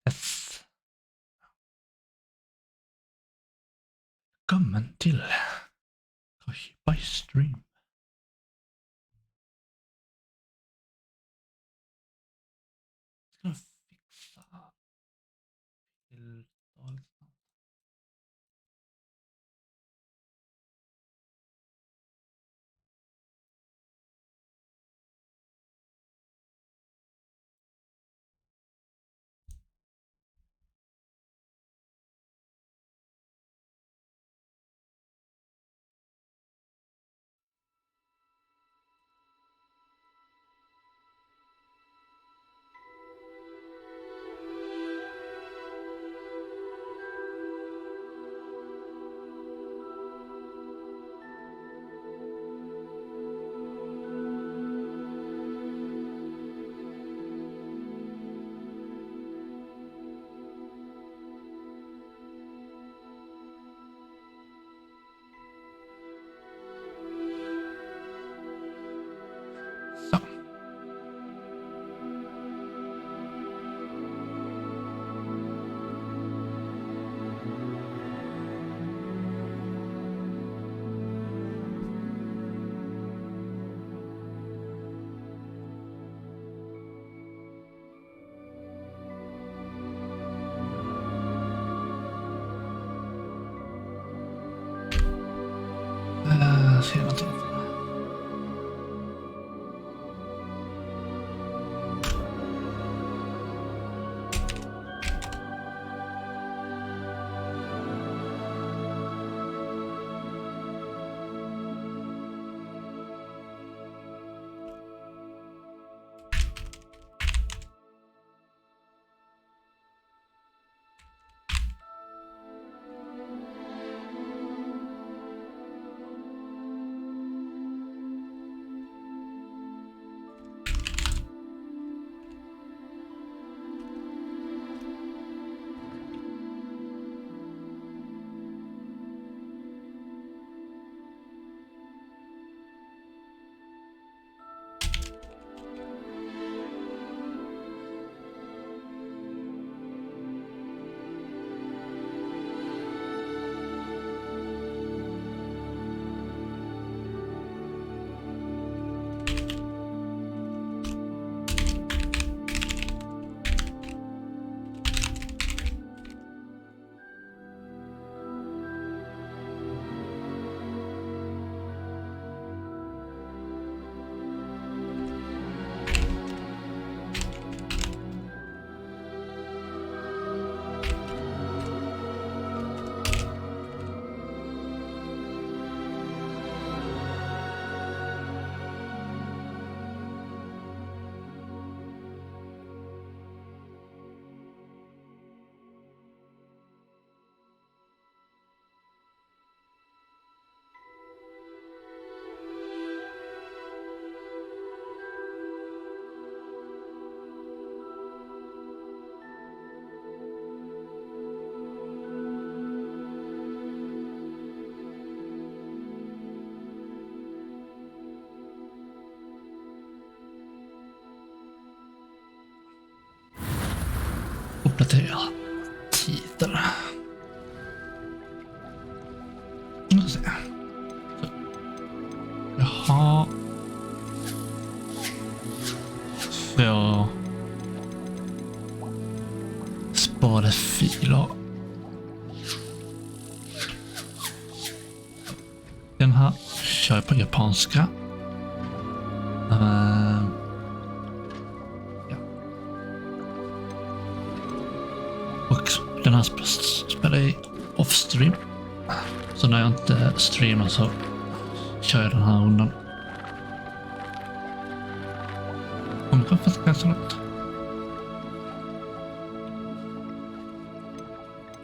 S. Välkommen till Koshobai stream. Ska jag fixa till talet snart. Så. Ser någonting. Uppdatera tider. Nu ska se. Jaha. Två sparade filer. Den här kör jag på japanska. Och den här spelar i off-stream. Så när jag inte streamar så kör jag den här rundan. Kommer jag faktiskt ganska långt.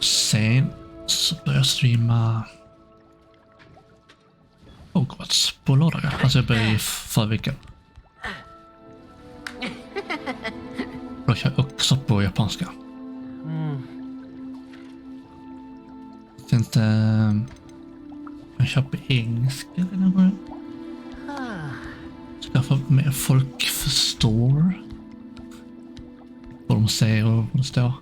Sen så börjar jag streama Hogwarts på lördagar. Alltså jag började i förra veckan. Då kör jag också på japanska. Jag vet inte. Jag kör på engelska den början. Så därför mer folk förstår vad de säger och vad det står.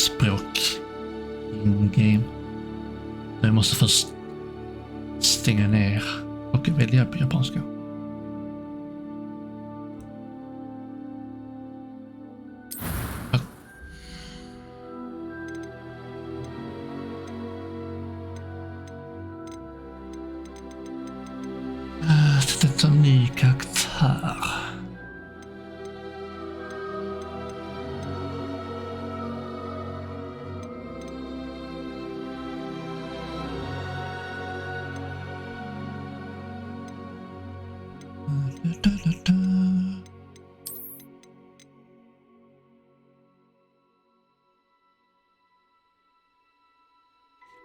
språk in-game. Jag måste först stänga ner och välja på japanska. Detta är en ny karaktär.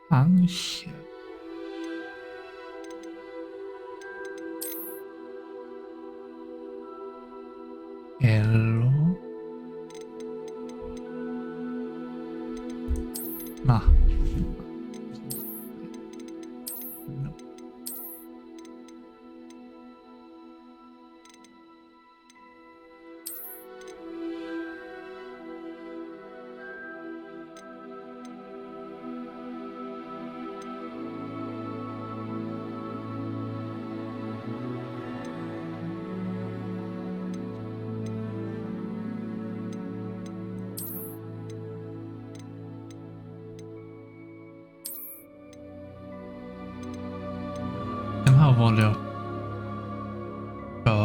Kanske. Eller... Nej. Den här valde jag på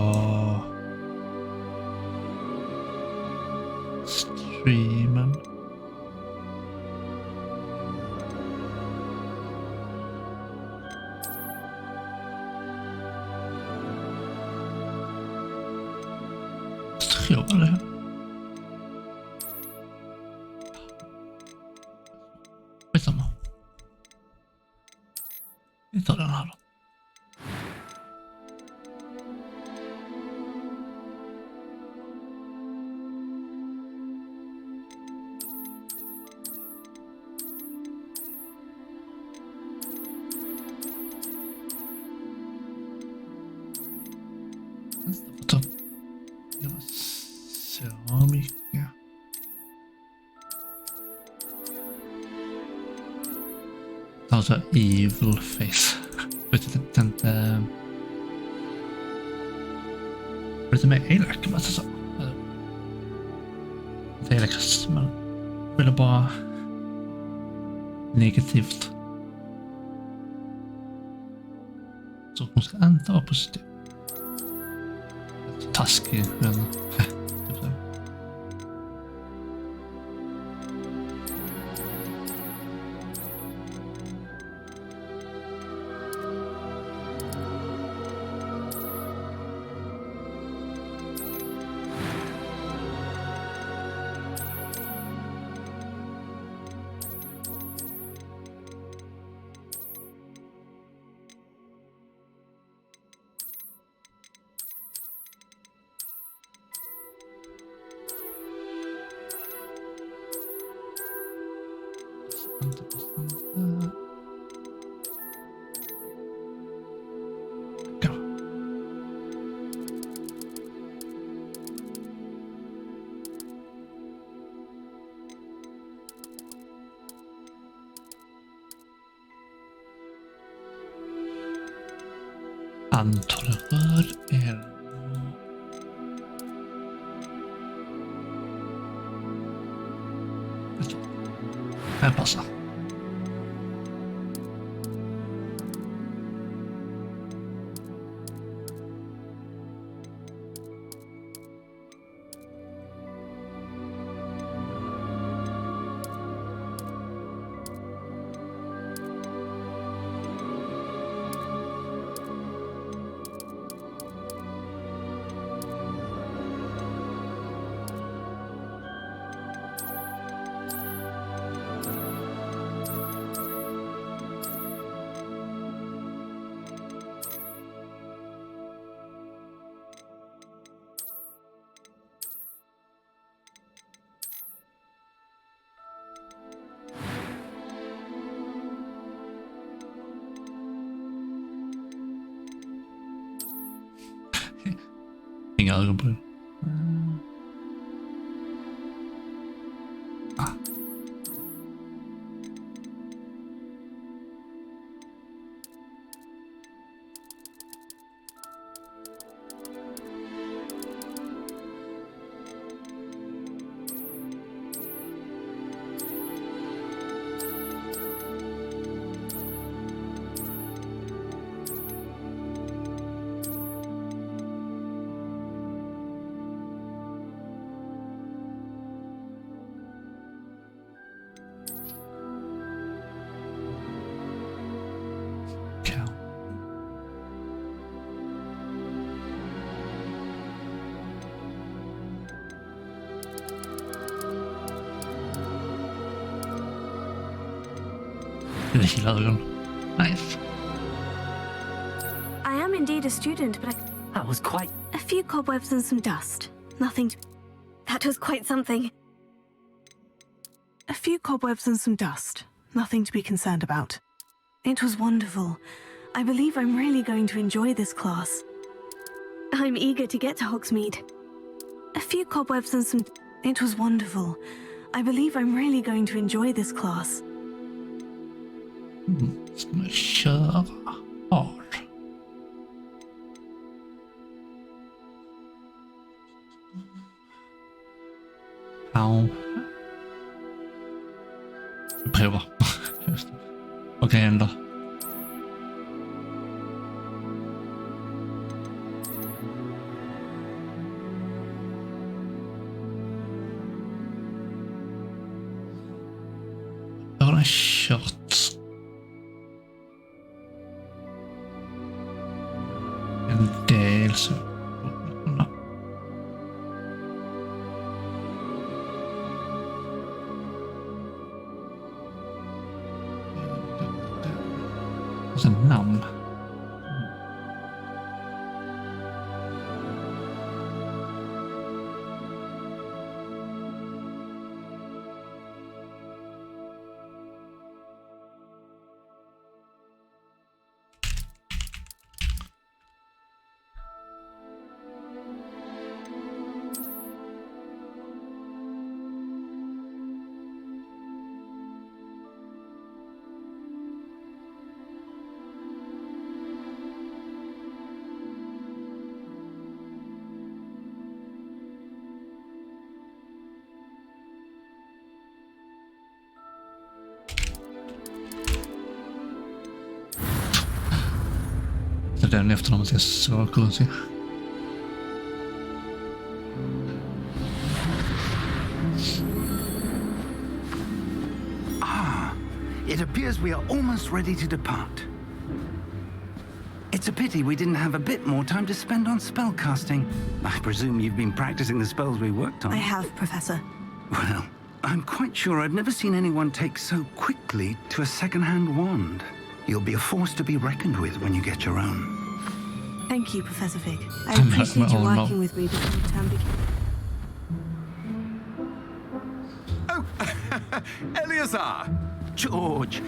streamen. Tror jag det. Skitsamma. Vi tar den här då. Det var så mycket. Alltså evil face. Vet inte. Lite mer elak men så. Inte elakast men ville bara negativt. Så hon ska inte vara positiv. Taskig men typ så. Antal rör är här passar. Inga ögonbryn. Lila ögon. Nice. I am indeed a student, but That was quite... a few cobwebs and some dust. Nothing to... That was quite something. A few cobwebs and some dust. Nothing to be concerned about. It was wonderful. I believe I'm really going to enjoy this class. I'm eager to get to Hogsmeade. A few cobwebs and some... It was wonderful. I believe I'm really going to enjoy this class. Ska man köra har. Ja. Vi provar. Vad kan hända? Jag har kört en del så. Och sen namn. Den efternamnet är så konstigt. It appears we are almost ready to depart. It's a pity we didn't have a bit more time to spend on spellcasting. I presume you've been practicing the spells we worked on. I have, Professor. Well, I'm quite sure I've never seen anyone take so quickly to a second-hand wand. You'll be a force to be reckoned with when you get your own. Thank you, Professor Fig. I appreciate you working with me before the term begins. Oh, Eleazar! George,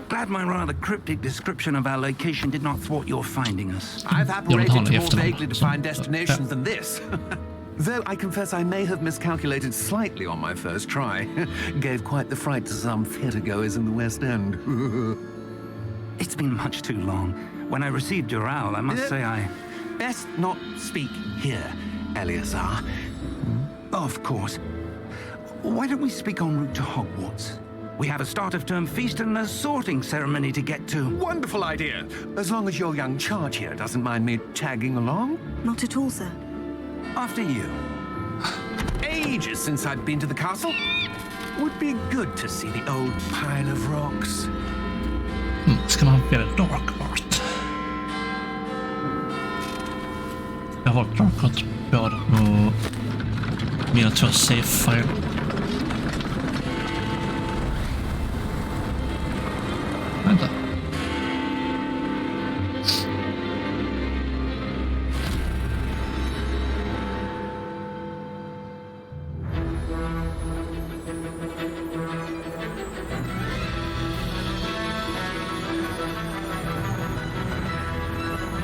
glad my rather cryptic description of our location did not thwart your finding us. I've apparated to more vaguely defined destinations than this. Though I confess I may have miscalculated slightly on my first try. Gave quite the fright to some theatregoers in the West End. It's been much too long. When I received your owl, I must say I... Best not speak here, Eleazar. Of course. Why don't we speak en route to Hogwarts? We have a start-of-term feast and a sorting ceremony to get to. Wonderful idea. As long as your young charge here doesn't mind me tagging along. Not at all, sir. After you. Ages since I'd been to the castle. Would be good to see the old pile of rocks. Ska man ha väldigt dark art? Jag har valt dark art både på mina två save-file. Vänta.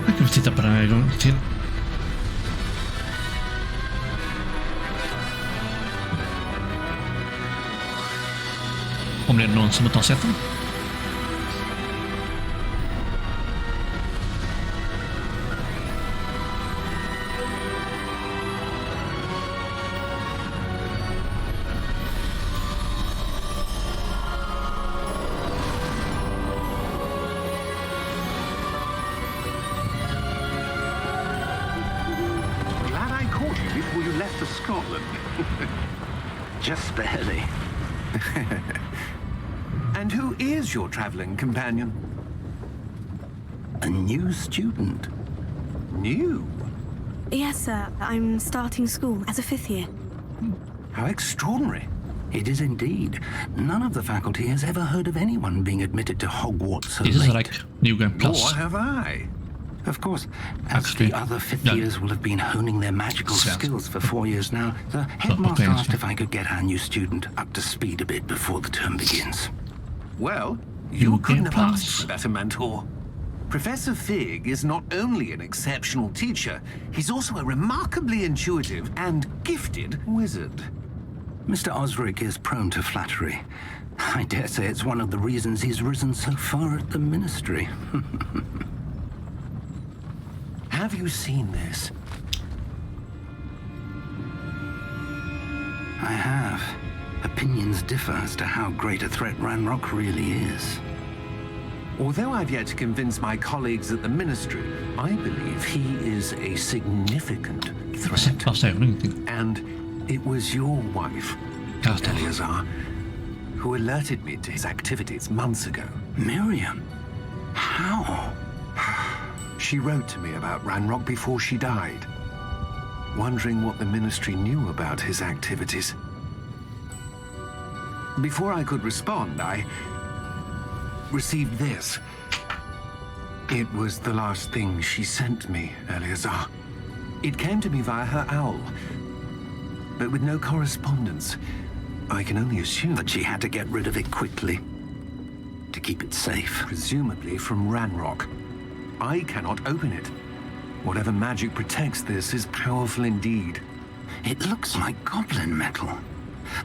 Jag kan titta på den här en gång till. Om det är någon som inte har sett den. Glad I caught you before you left for Scotland. Just barely. And who is your traveling companion? A new student. New? Yes, sir. I'm starting school as a 5th year. How extraordinary. It is indeed. None of the faculty has ever heard of anyone being admitted to Hogwarts so This is late. like New Game Plus. Or have I? Of course, as Actually, the other fifth yeah. years will have been honing their magical Yeah. skills for 4 years now, the headmaster okay, asked yeah. if I could get our new student up to speed a bit before the term begins. Well, you New couldn't Game have asked Plus. for a better mentor. Professor Fig is not only an exceptional teacher, he's also a remarkably intuitive and gifted wizard. Mr. Osric is prone to flattery. I dare say it's one of the reasons he's risen so far at the ministry. Have you seen this? I have. Opinions differ as to how great a threat Ranrock really is. Although I've yet to convince my colleagues at the ministry, I believe he is a significant threat. Jag säger ingenting. And it was your wife, Just Eleazar, who alerted me to his activities months ago. Miriam? How? She wrote to me about Ranrock before she died, wondering what the ministry knew about his activities. Before I could respond, I received this. It was the last thing she sent me, Eleazar. It came to me via her owl, but with no correspondence. I can only assume But she had to get rid of it quickly to keep it safe. presumably from Ranrock. I cannot open it. Whatever magic protects this is powerful indeed. It looks like goblin metal.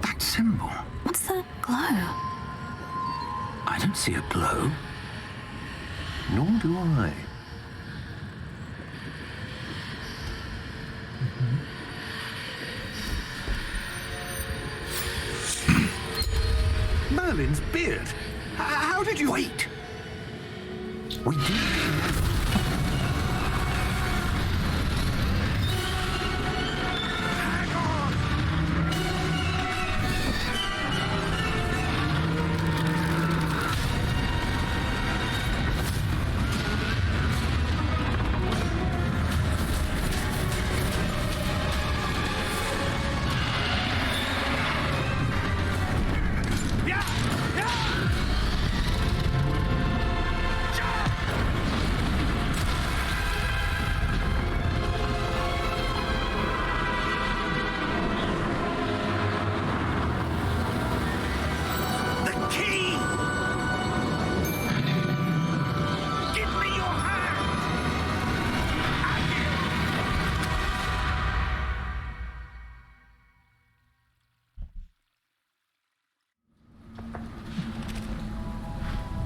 That symbol. What's the glow? I don't see a glow. Nor do I. Merlin's beard. How did you... Wait! We do.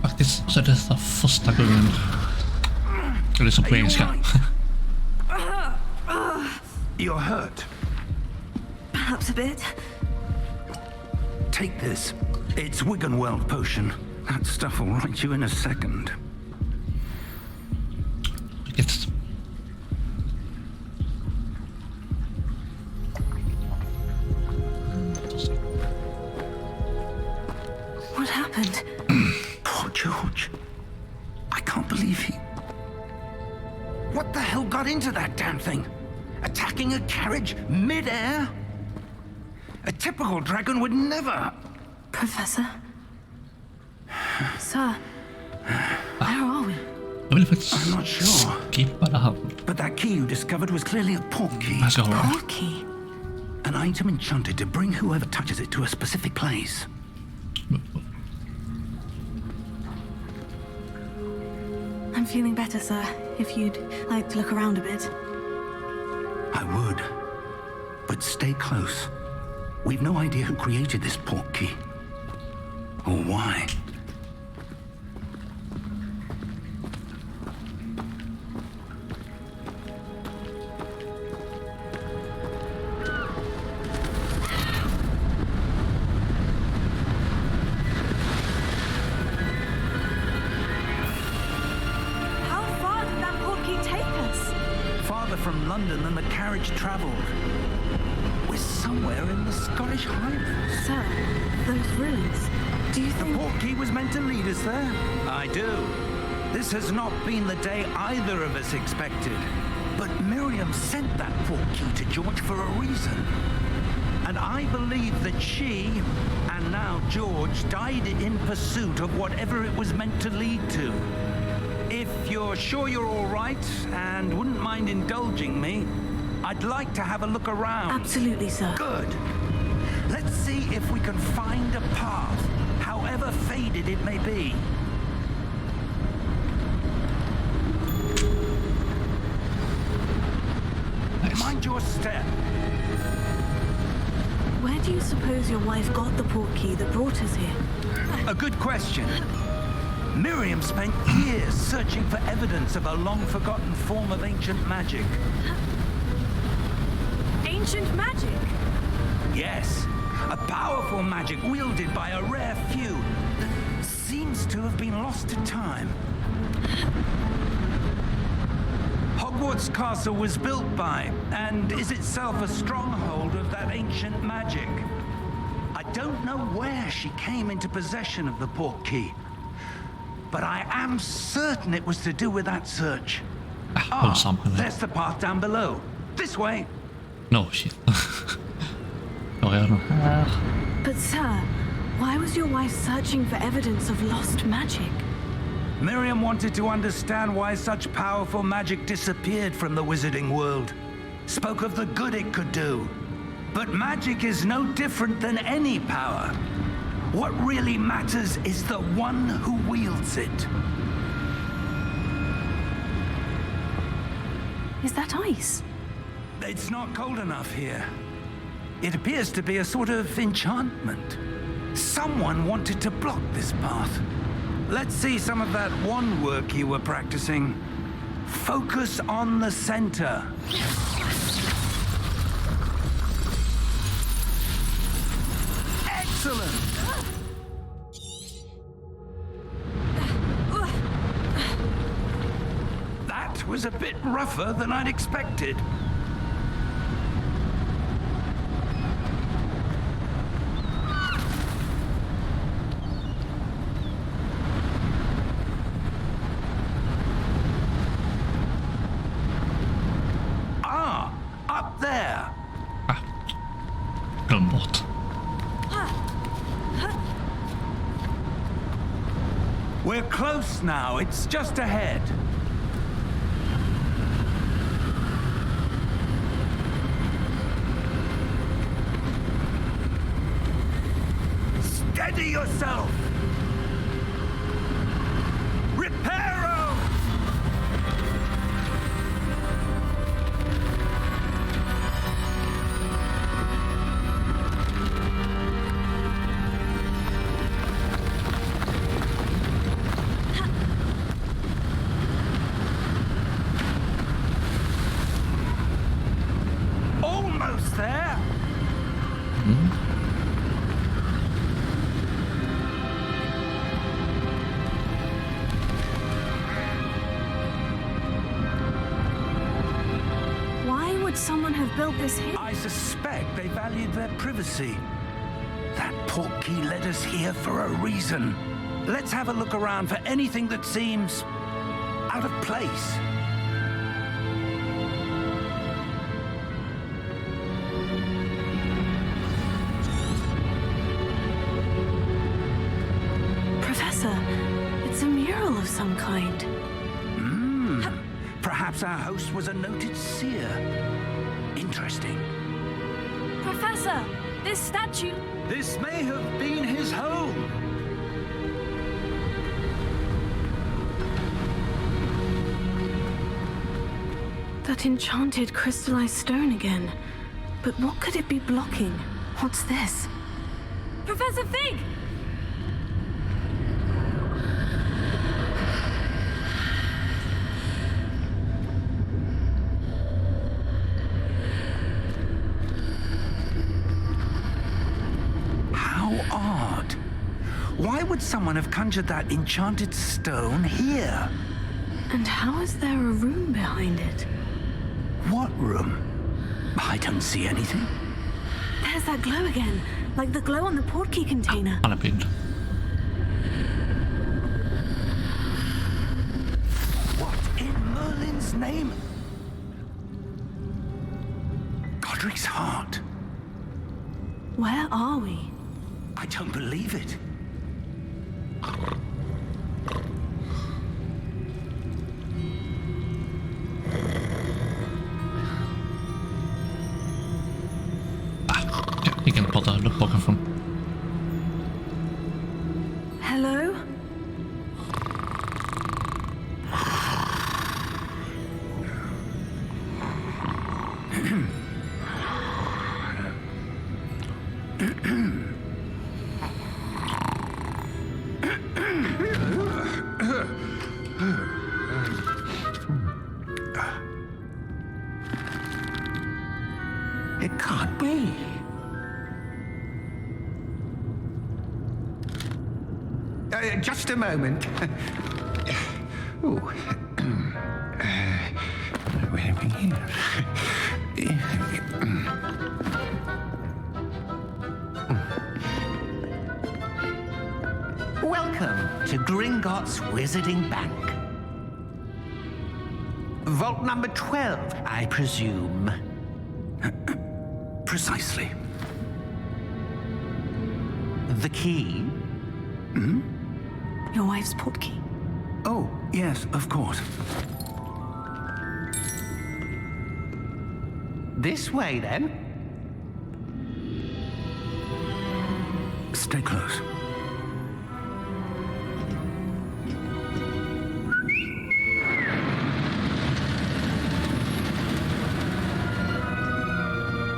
Faktiskt så är detta första gången. Eller som på engelska. You're hurt. Perhaps a bit. Take this. It's Wiggenweld potion. That stuff will right you in a second. Vilket... What happened? Poor George. I can't believe he... What the hell got into that damn thing? Attacking a carriage mid-air? A typical dragon would never... Professor? Sir? Where are we? Jag vill faktiskt I'm not sure. skippa det här. But that key you discovered was clearly a portkey. Jag ska ha det. Portkey? An item enchanted to bring whoever touches it to a specific place. I'm feeling better, sir. If you'd like to look around a bit. I would. But stay close. We've no idea who created this portkey. Or why. How far did that portkey take us? Farther from London than the carriage travelled. We're somewhere in the Scottish Highlands. Sir, those ruins. Do you think... Portkey was meant to lead us there? I do. This has not been the day either of us expected. But Miriam sent that portkey to George for a reason. And I believe that she And now George died in pursuit of whatever it was meant to lead to. If you're sure you're all right and wouldn't mind indulging me, I'd like to have a look around. Absolutely, sir. Good. Let's see if we can find a path, however faded it may be. Nice. Mind your step. Where do you suppose your wife got the portkey that brought us here? A good question. Miriam spent years searching for evidence of a long-forgotten form of ancient magic. Ancient magic? Yes, a powerful magic wielded by a rare few that seems to have been lost to time. Hogwarts Castle was built by, and is itself a stronghold of that ancient magic. I don't know where she came into possession of the portkey, but I am certain it was to do with that search. There's the path down below. This way. No shit. Börjar den här. But sir, why was your wife searching for evidence of lost magic? Miriam wanted to understand why such powerful magic disappeared from the wizarding world. Spoke of the good it could do. But magic is no different than any power. What really matters is the one who wields it. Is that ice? It's not cold enough here. It appears to be a sort of enchantment. Someone wanted to block this path. Let's see some of that wand work you were practicing. Focus on the center. Excellent! That was a bit rougher than I'd expected. Up there. Glöm bort. We're close now. It's just ahead. Steady yourself. Reparo! Almost there. Why would someone have built this here? I suspect they valued their privacy. That portkey led us here for a reason. Let's have a look around for anything that seems out of place. Professor, it's a mural of some kind. Perhaps our host was a noted seer. Interesting. Professor, this statue. This may have been his home. That enchanted crystallized stone again. But what could it be blocking? What's this? Professor Fig! How odd. Why would someone have conjured that enchanted stone here? And how is there a room behind it? What room? I don't see anything. There's that glow again, like the glow on the portkey container. Han är blind. What in Merlin's name? Godric's heart. Where are we? I don't believe it. Jag kan prata lite bakom. Hello? It can't be. Just a moment. Ooh. Where are we here? Welcome to Gringotts Wizarding Bank. Vault number 12, I presume. Precisely. The key? Your wife's portkey. Oh, yes, of course. This way, then. Stay close.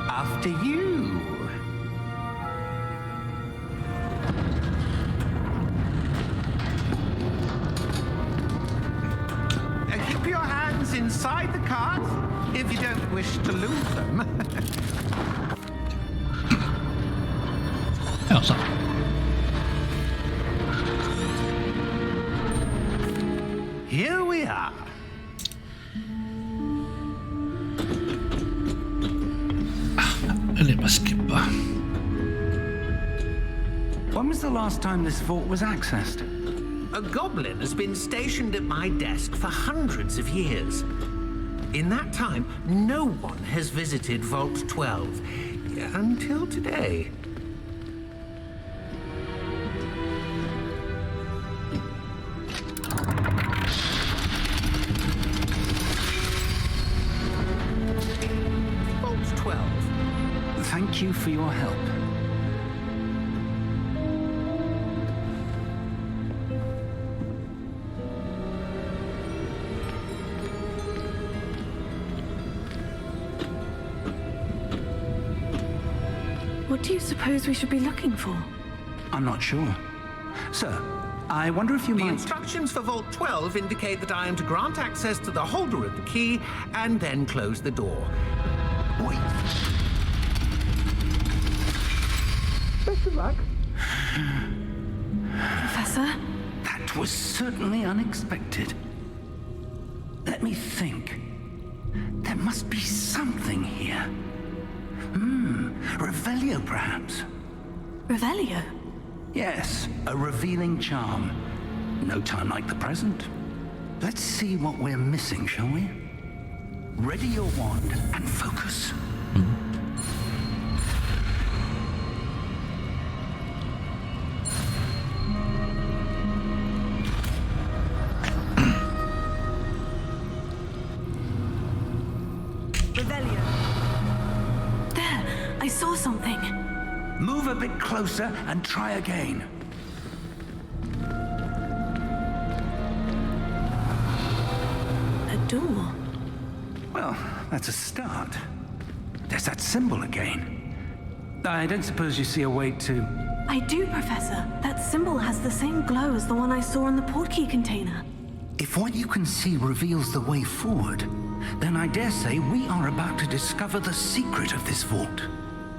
After you. Keep your hands inside the cart if you don't wish to lose them. Ja, så. Here we are. Eller bara skippa. When was the last time this vault was accessed? A goblin has been stationed at my desk for hundreds of years. In that time, no one has visited Vault 12 until today. Vault 12. Thank you for your help. What do you suppose we should be looking for? I'm not sure. Sir, I wonder if you might... The instructions for Vault 12 indicate that I am to grant access to the holder of the key and then close the door. Wait. Best of luck. Professor? That was certainly unexpected. Let me think. There must be something here. Revelio, perhaps? Revelio? Yes, a revealing charm. No time like the present. Let's see what we're missing, shall we? Ready your wand and focus. Revelio. There, I saw something. Move a bit closer and try again. A door. Well, that's a start. There's that symbol again. I don't suppose you see a way to... I do, Professor. That symbol has the same glow as the one I saw in the portkey container. If what you can see reveals the way forward, then I dare say we are about to discover the secret of this vault.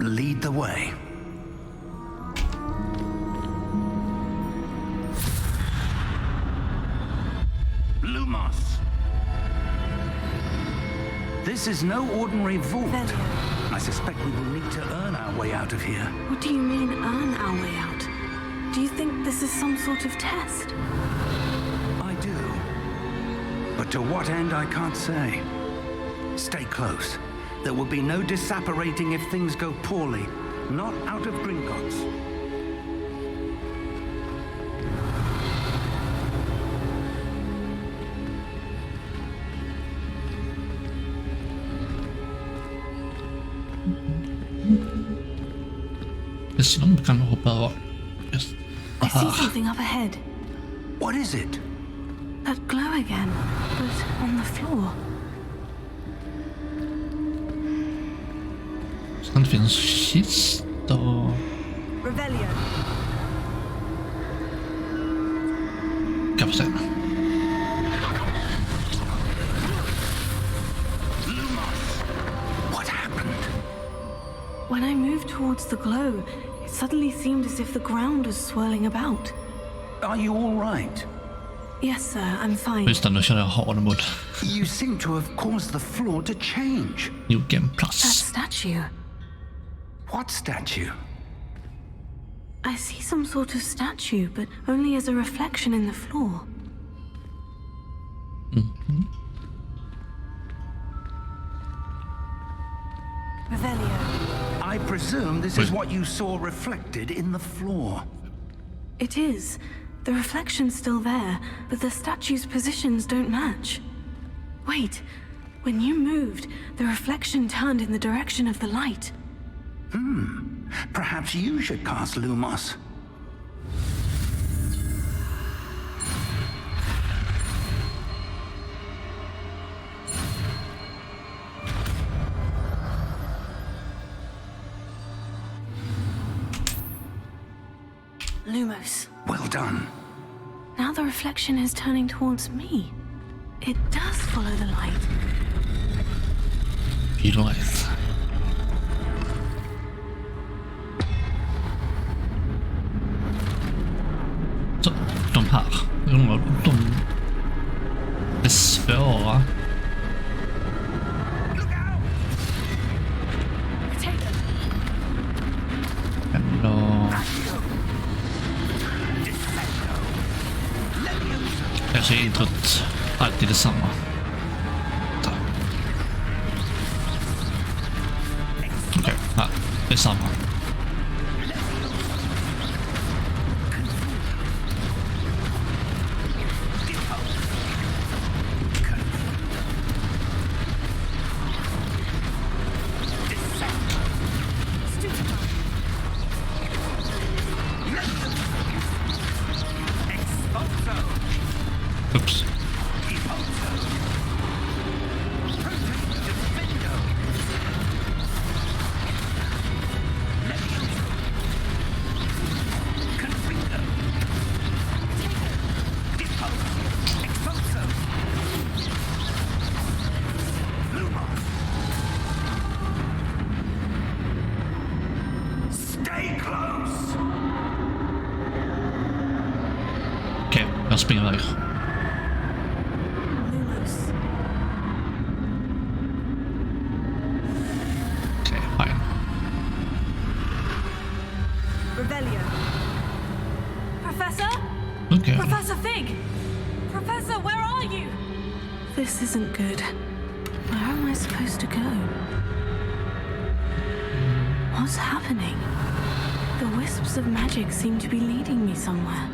Lead the way. Lumos. This is no ordinary vault. Revelio. I suspect we will need to earn our way out of here. What do you mean, earn our way out? Do you think this is some sort of test? I do. But to what end, I can't say. Stay close. There will be no disapparating if things go poorly. Not out of Gringotts. Det är synd om vi kan hoppa över just det I see här. something up ahead. What is it? That glow again, but on the floor. Så det finns kistor. Revelio. Kan vi se. What happened? When I moved towards the glow, it suddenly seemed as if the ground was swirling about. Are you all right? Yes, sir, I'm fine. Just det, nu känner jag hard mot You seem to have caused the floor to change. New Game That Plus. statue. What statue? I see some sort of statue, but only as a reflection in the floor. Revelio. I presume this is what you saw reflected in the floor. It is. The reflection's still there, but the statue's positions don't match. Wait. When you moved, the reflection turned in the direction of the light. Perhaps you should cast Lumos. Lumos. Well done. Now the reflection is turning towards me. It does follow the light. Light. Så, de här. De är svåra. Ändå... Jag ser introt alltid detsamma. Okej, här. Det är samma. Oops. Stay close. Okej, jag springer iväg. Lumos. Okej, fine. Revelio. Professor? Okej. Professor Fig! Professor, where are you? This isn't good. Where am I supposed to go? What's happening? The wisps of magic seem to be leading me somewhere.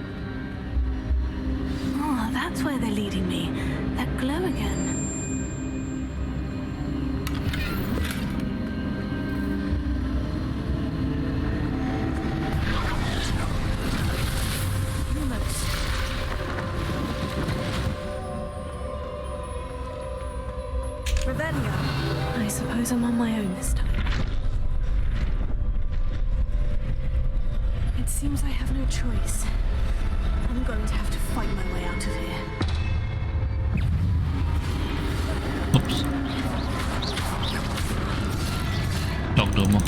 Oh, that's where they're leading me. That glow again. Lumos. Revelio. I suppose I'm on my own this time. It seems I have no choice. I'm going to have to fight my way out of here. Oops. Jag glömmer.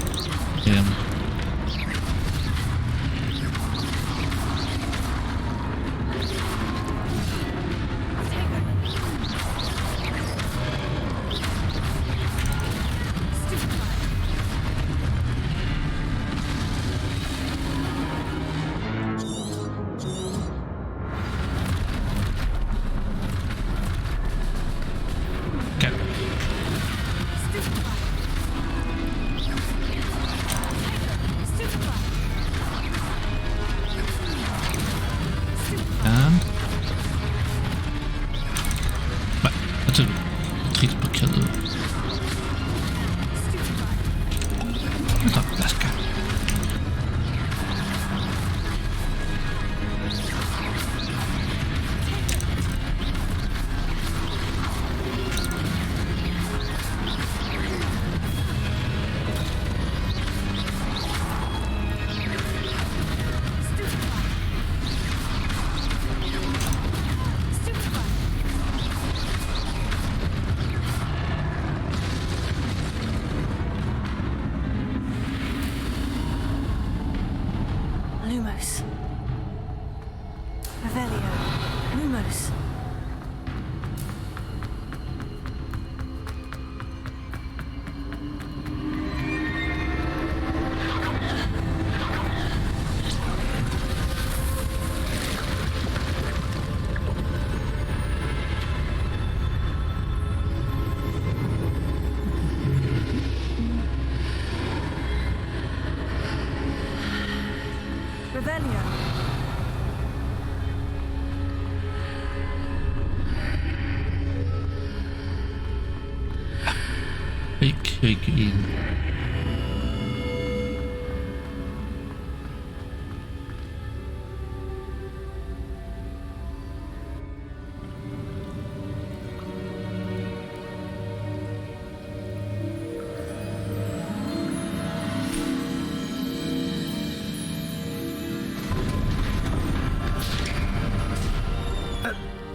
hygien.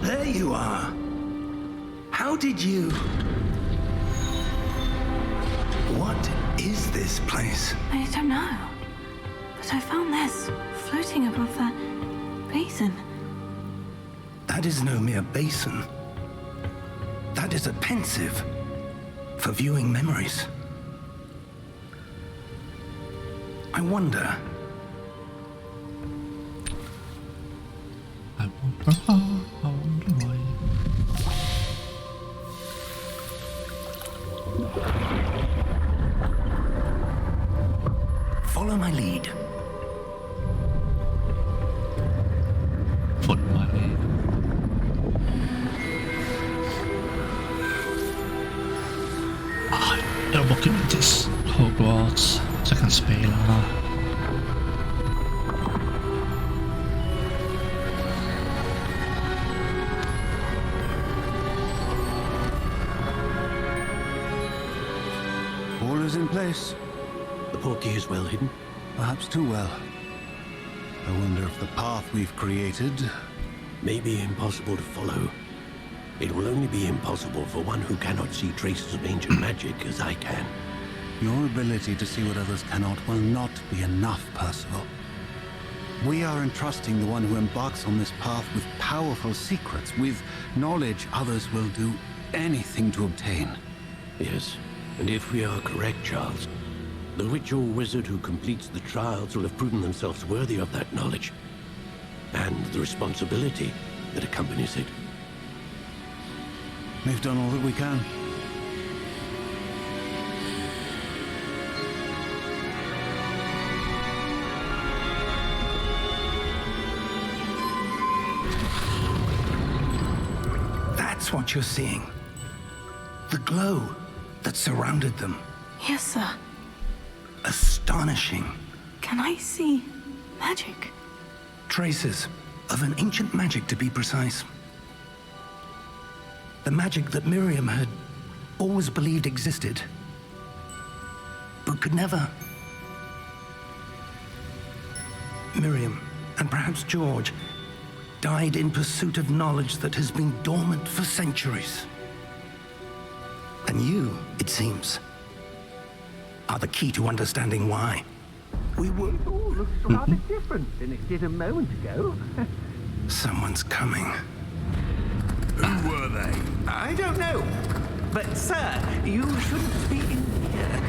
There you are. How did you... What is this place? I don't know. But I found this floating above that basin. That is no mere basin. That is a pensive for viewing memories. I wonder... I wonder why. Follow my lead. Follow my lead. Jag åker ner till Hogwarts så jag kan spela. All is in place. The portkey is well hidden. Perhaps too well. I wonder if the path we've created... May be impossible to follow. It will only be impossible for one who cannot see traces of ancient magic as I can. Your ability to see what others cannot will not be enough, Percival. We are entrusting the one who embarks on this path with powerful secrets, with knowledge others will do anything to obtain. Yes, and if we are correct, Charles, the witch or wizard who completes the trials will have proven themselves worthy of that knowledge, and the responsibility that accompanies it. We've done all that we can. That's what you're seeing. The glow that surrounded them. Yes, sir. Astonishing. Can I see magic? Traces of an ancient magic, to be precise. The magic that Miriam had always believed existed, but could never. Miriam, and perhaps George, died in pursuit of knowledge that has been dormant for centuries. And you, it seems, are the key to understanding why. We were all looks rather different than it did a moment ago. Someone's coming. Who were they? I don't know. But, sir, you shouldn't be in here.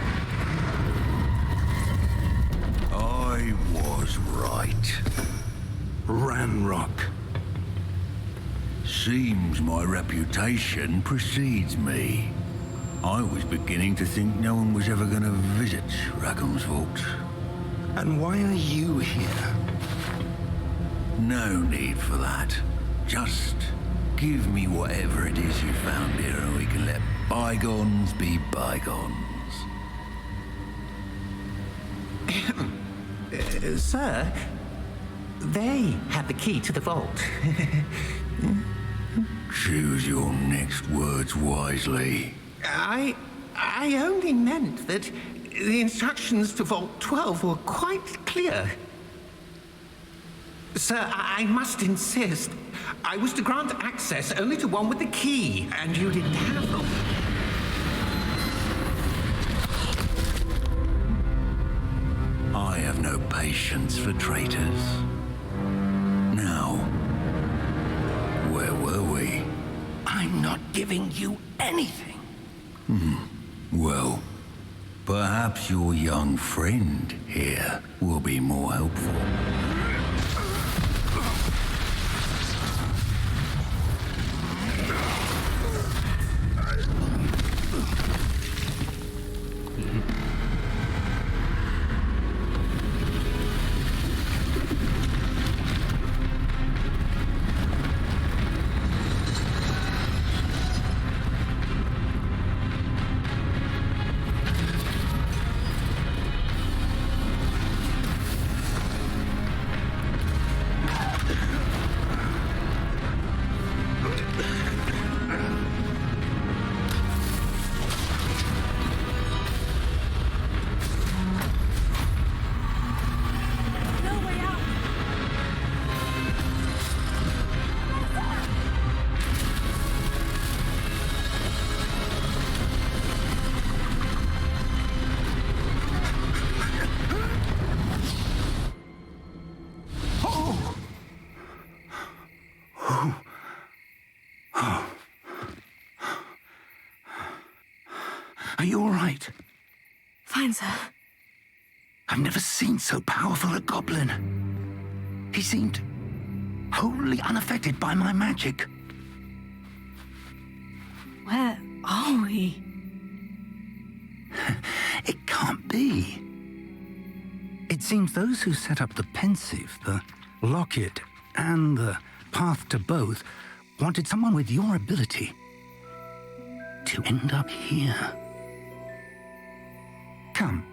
I was right. Ranrock. Seems my reputation precedes me. I was beginning to think no one was ever going to visit Rackham's Vault. And why are you here? No need for that. Just give me whatever it is you found here and we can let bygones be bygones. Sir, they had the key to the vault. Choose your next words wisely. I only meant that the instructions to Vault 12 were quite clear. Sir, I must insist. I was to grant access only to one with the key, and you didn't have them. I have no patience for traitors. Now, where were we? I'm not giving you anything. Well, perhaps your young friend here will be more helpful. Are you all right? Fine, sir. I've never seen so powerful a goblin. He seemed wholly unaffected by my magic. Where are we? It can't be. It seems those who set up the pensive, the locket, and the path to both wanted someone with your ability to end up here. Come.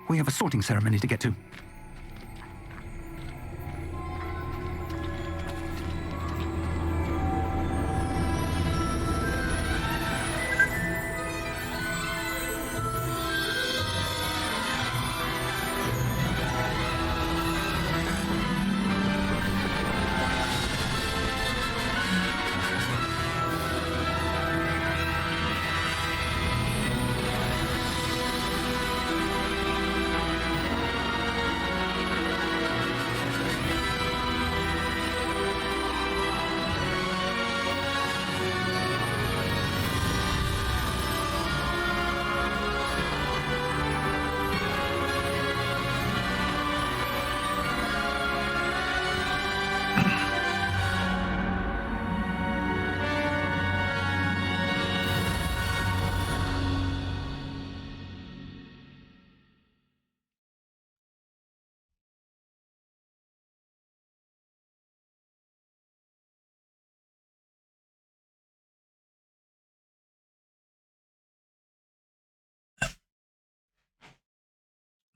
We have a sorting ceremony to get to.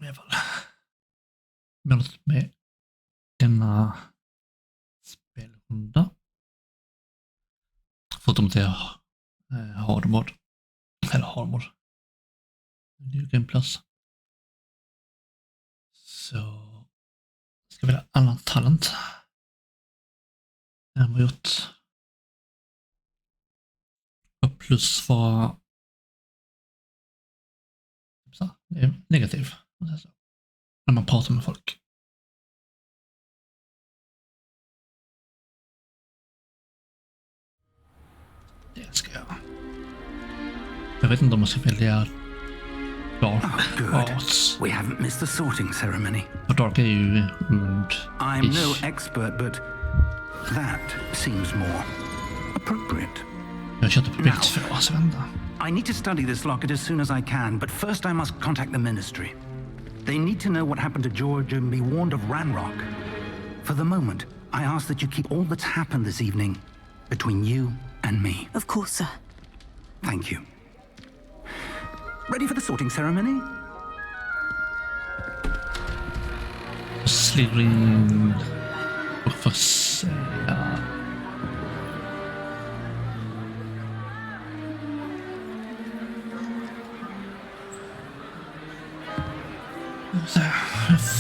I alla fall möjligt med denna spelrunda. Förutom att jag har mod. Eller har mod. New Game Plus. Så ska vi ha annan talent. Jag har gjort. Och plus var det är negativ. När man pratar med folk. Det ska jag. Jag vet inte om man ska välja Dark Arts. We haven't missed the sorting ceremony. Och Dark är ju rund. I'm no expert, but that seems more appropriate. Jag köpte på bild 2, så vänta. I need to study this locket as soon as I can, but first I must contact the ministry. They need to know what happened to George and be warned of Ranrock. For the moment, I ask that you keep all that's happened this evening between you and me. Of course, sir. Thank you. Ready for the sorting ceremony? Slithering och först...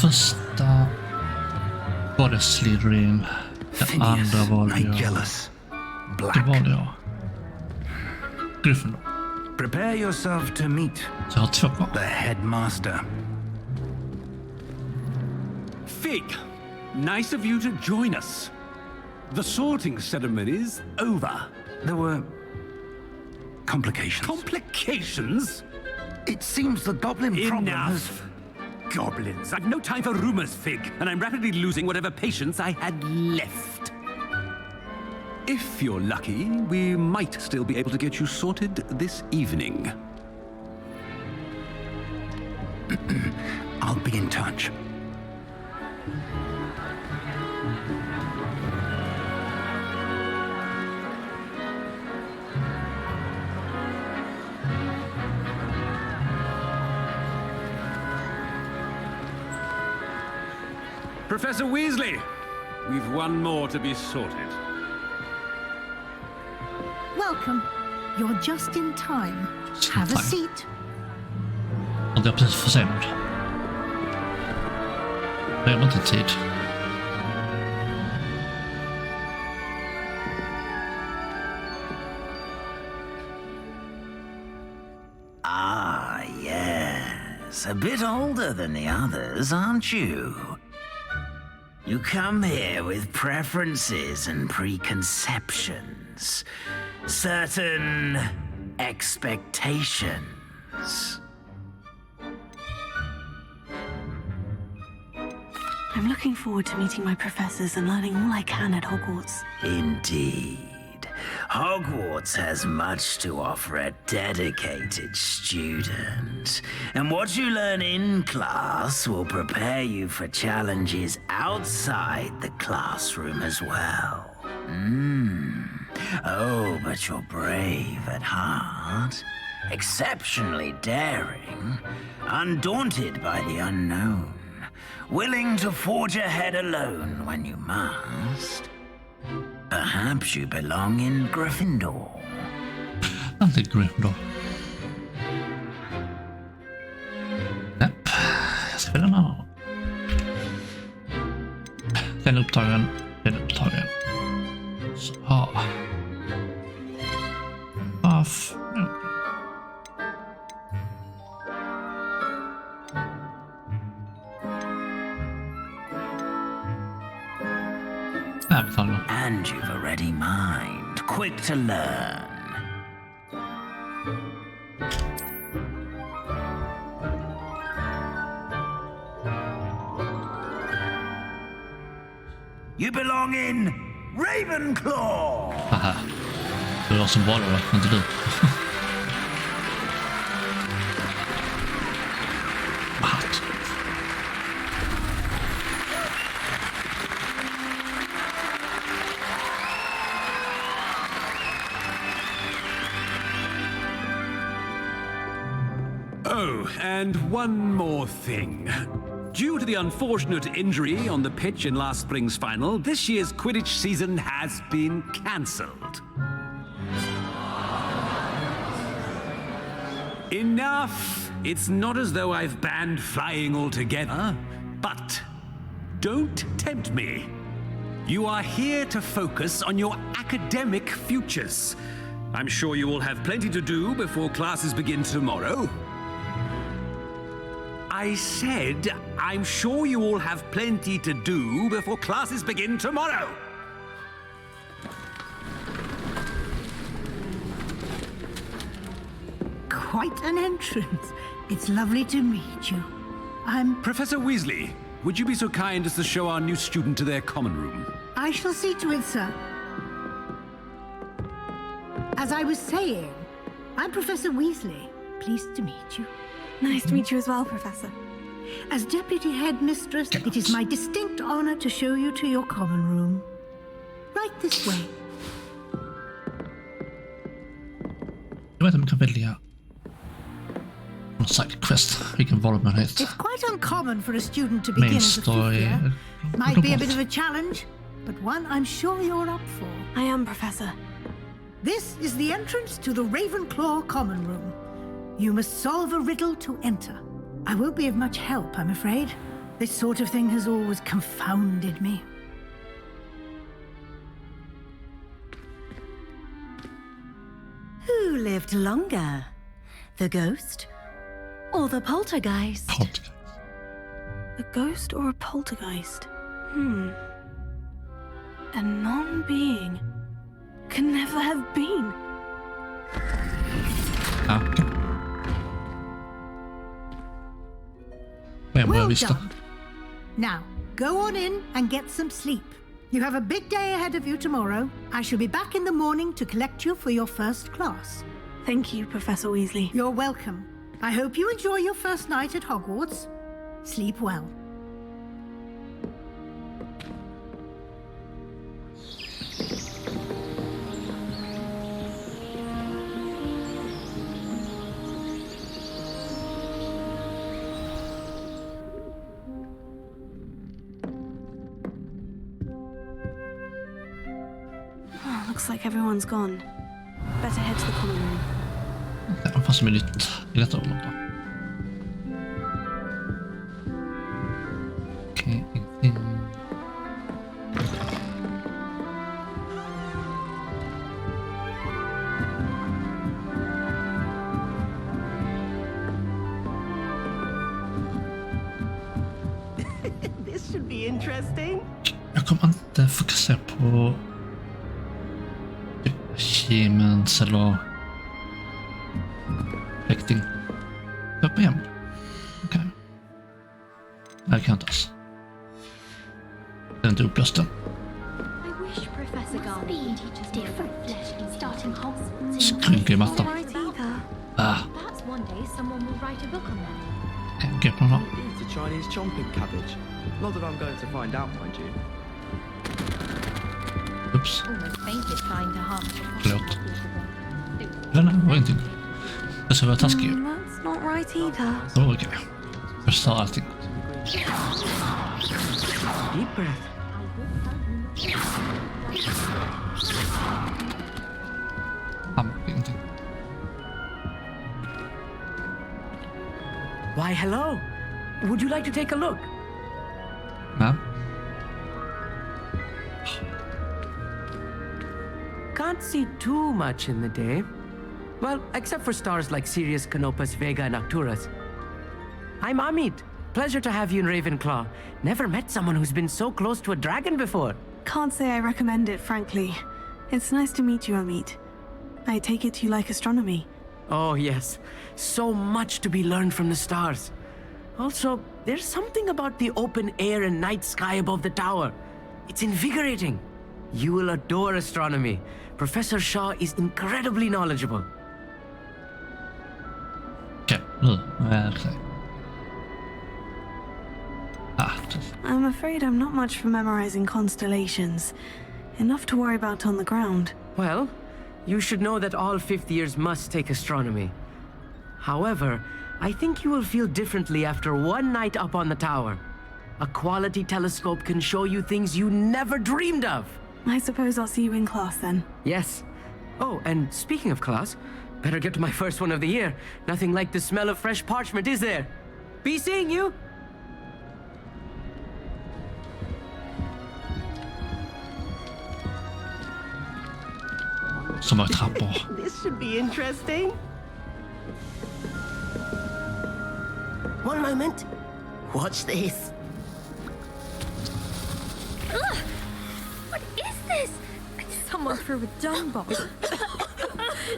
Första var det Slithering. Den andra var det jag. Det var det jag. Gryffindor. Prepare yourself to meet Så jag har 2 kvar. the headmaster. Fig, nice of you to join us. The sorting ceremony's over. There were complications. Complications? It seems the goblin problem has... Enough! Goblins. I've no time for rumors, Fig, and I'm rapidly losing whatever patience I had left. If you're lucky, we might still be able to get you sorted this evening. I'll be in touch. Professor Weasley, we've one more to be sorted. Welcome. You're just in time. Have a seat. Och det är precis försenad. Jag har inte tid. Ah, yes. A bit older than the others, aren't you? You come here with preferences and preconceptions. Certain expectations. I'm looking forward to meeting my professors and learning all I can at Hogwarts. Indeed. Hogwarts has much to offer a dedicated student. And what you learn in class will prepare you for challenges outside the classroom as well. Oh, but you're brave at heart. Exceptionally daring. Undaunted by the unknown. Willing to forge ahead alone when you must. Perhaps you belong in Gryffindor. Inte Gryffindor. Nej, jag ska välja en annan. Den är upptagen. Den är upptagen. Så, ja. Off. No. And you've a ready mind, quick to learn. You belong in Ravenclaw! Haha. Det är jag som valde det, inte du. What? Oh, and one more thing. Due to the unfortunate injury on the pitch in last spring's final, this year's Quidditch season has been cancelled. Enough! It's not as though I've banned flying altogether, but don't tempt me. You are here to focus on your academic futures. I'm sure you will have plenty to do before classes begin tomorrow. I said, I'm sure you all have plenty to do before classes begin tomorrow. Quite an entrance. It's lovely to meet you. I'm... Professor Weasley, would you be so kind as to show our new student to their common room? I shall see to it, sir. As I was saying, I'm Professor Weasley. Pleased to meet you. Nice to meet you as well, Professor. As Deputy Headmistress, it is my distinct honor to show you to your common room. Right this way. Jag vet inte om man kan välja någon side quest, vilken valmöjlighet. It's quite uncommon for a student to begin as a fifth year. Might be a bit of a challenge, but one I'm sure you're up for. I am, Professor. This is the entrance to the Ravenclaw common room. You must solve a riddle to enter. I won't be of much help, I'm afraid. This sort of thing has always confounded me. Who lived longer? The ghost or the poltergeist? Poltergeist. A ghost or a poltergeist? A non-being can never have been. Okay. Well done. Now, go on in and get some sleep. You have a big day ahead of you tomorrow. I shall be back in the morning to collect you for your first class. Thank you, Professor Weasley. You're welcome. I hope you enjoy your first night at Hogwarts. Sleep well. Looks like everyone's gone. Better head to the common room. Vad fan som är nytt i detta rummet då? Okej, ingenting. This should be interesting. Jag kommer inte fokusera på Siemens eller fläkting. Hoppa hem. Okej. Det här kan jag inte alls. uppblåsten. Skrynklig matta. Grepp någon annan. It's a Chinese chomping cabbage. Not that I'm going to find out, mind you. Oops. Förlåt. Den var inte... Det ska vara taskig. That's not right either. Okej. Jag sa allting. Deep breath. Ingenting. Why, hello. Would you like to take a look? Ma'am? Can't see too much in the day. Well, except for stars like Sirius, Canopus, Vega, and Arcturus. I'm Amit. Pleasure to have you in Ravenclaw. Never met someone who's been so close to a dragon before. Can't say I recommend it, frankly. It's nice to meet you, Amit. I take it you like astronomy. Oh, yes. So much to be learned from the stars. Also, there's something about the open air and night sky above the tower. It's invigorating. You will adore astronomy. Professor Shaw is incredibly knowledgeable. Okej, nu. I'm afraid I'm not much for memorizing constellations. Enough to worry about on the ground. Well, you should know that all fifth years must take astronomy. However, I think you will feel differently after one night up on the tower. A quality telescope can show you things you never dreamed of. I suppose I'll see you in class then. Yes. Oh, and speaking of class, better get to my first one of the year. Nothing like the smell of fresh parchment, is there? Be seeing you. Så många trappor. This should be interesting. One moment. Watch this. Ugh! What is this? Someone threw a dung bomb.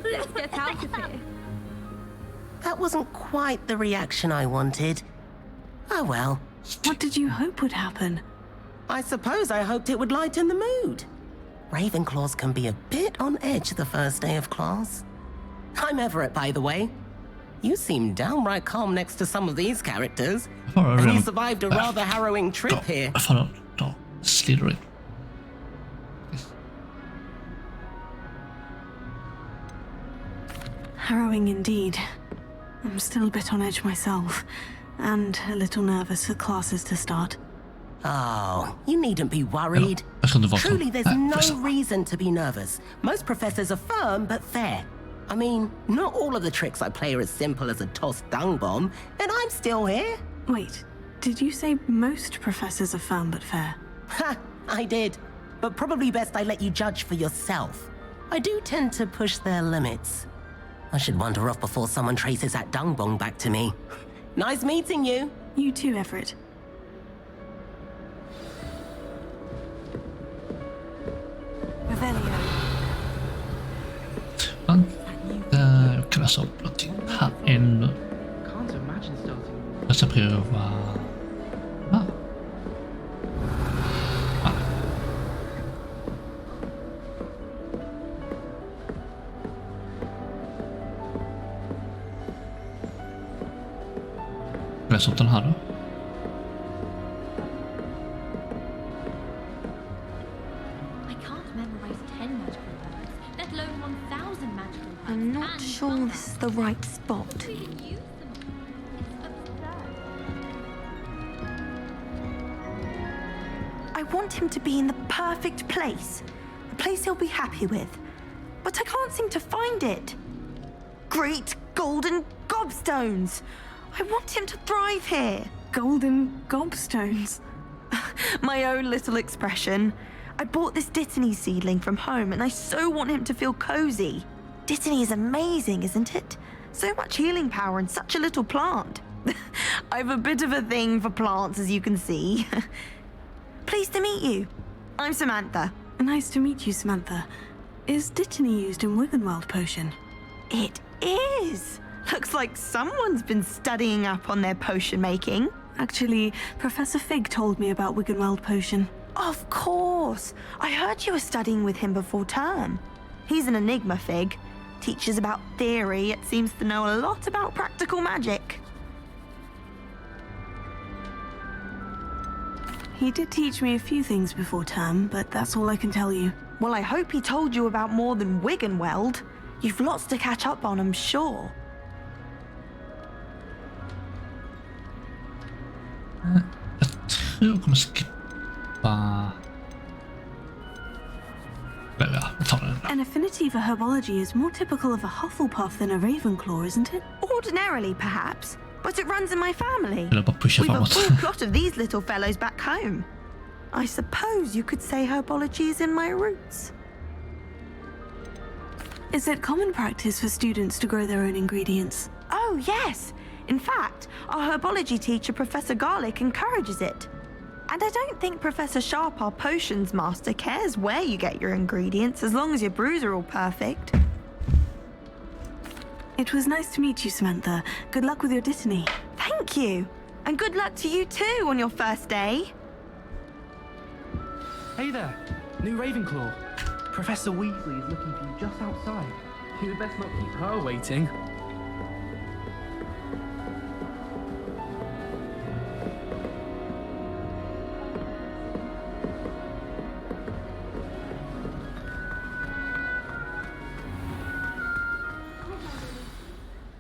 Let's get out of here. That wasn't quite the reaction I wanted. Oh well. What did you hope would happen? I suppose I hoped it would lighten the mood. Ravenclaws can be a bit on edge the first day of class. I'm Everett, by the way. You seem downright calm next to some of these characters. And you survived a rather harrowing trip here. Slytherin. Harrowing indeed. I'm still a bit on edge myself. And a little nervous for classes to start. Oh, you needn't be worried. Truly, there's no reason to be nervous. Most professors are firm but fair. I mean, not all of the tricks I play are as simple as a tossed dung bomb, and I'm still here. Wait, did you say most professors are firm but fair? Ha, I did. But probably best I let you judge for yourself. I do tend to push their limits. I should wander off before someone traces that dung bomb back to me. Nice meeting you. You too, Everett. Jag kan läsa upp någonting här ännu. Jag ska pröva... Läs upp den här då. I'm not sure this is the right spot. I want him to be in the perfect place. A place he'll be happy with. But I can't seem to find it. Great golden gobstones! I want him to thrive here. Golden gobstones? My own little expression. I bought this Dittany seedling from home and I so want him to feel cozy. Dittany is amazing, isn't it? So much healing power in such a little plant. I've a bit of a thing for plants, as you can see. Pleased to meet you. I'm Samantha. Nice to meet you, Samantha. Is Dittany used in Wiggenweld potion? It is. Looks like someone's been studying up on their potion making. Actually, Professor Fig told me about Wiggenweld potion. Of course. I heard you were studying with him before term. He's an enigma fig. Teaches about theory, yet seems to know a lot about practical magic. He did teach me a few things before term, but that's all I can tell you. Well, I hope he told you about more than wig and weld. You've lots to catch up on, I'm sure. Jag kommer skippa... Välja, jag tar den. An affinity for herbology is more typical of a Hufflepuff than a Ravenclaw, isn't it? Ordinarily, perhaps, but it runs in my family. Vill jag bara pusha We've a framåt. full plot of these little fellows back home. I suppose you could say herbology is in my roots. Is it common practice for students to grow their own ingredients? Oh, yes. In fact, our herbology teacher, Professor Garlick, encourages it. And I don't think Professor Sharp, our potions master, cares where you get your ingredients as long as your brews are all perfect. It was nice to meet you, Samantha. Good luck with your dittany. Thank you. And good luck to you too on your first day. Hey there, new Ravenclaw. Professor Weasley is looking for you just outside. You'd best not keep her waiting.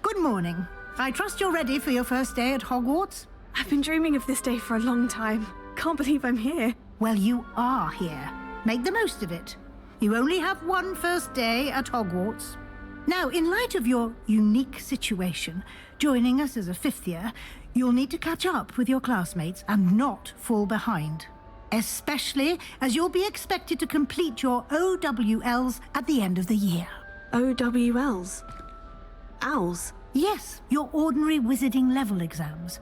Good morning. I trust you're ready for your first day at Hogwarts? I've been dreaming of this day for a long time. Can't believe I'm here. Well, you are here. Make the most of it. You only have one first day at Hogwarts. Now, in light of your unique situation, joining us as a fifth year, you'll need to catch up with your classmates and not fall behind. Especially as you'll be expected to complete your OWLs at the end of the year. OWLs? Owls? Yes, your ordinary wizarding level exams.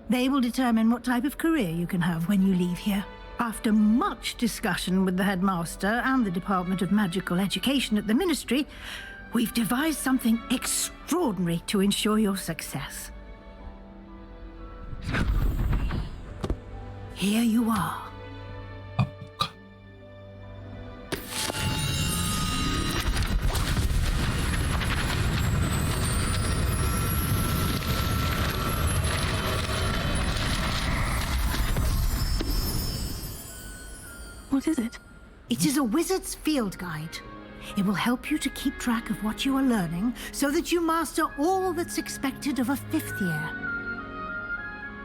They will determine what type of career you can have when you leave here. After much discussion with the headmaster and the Department of Magical Education at the Ministry, we've devised something extraordinary to ensure your success. Here you are. What is it? It is a wizard's field guide. It will help you to keep track of what you are learning so that you master all that's expected of a fifth year.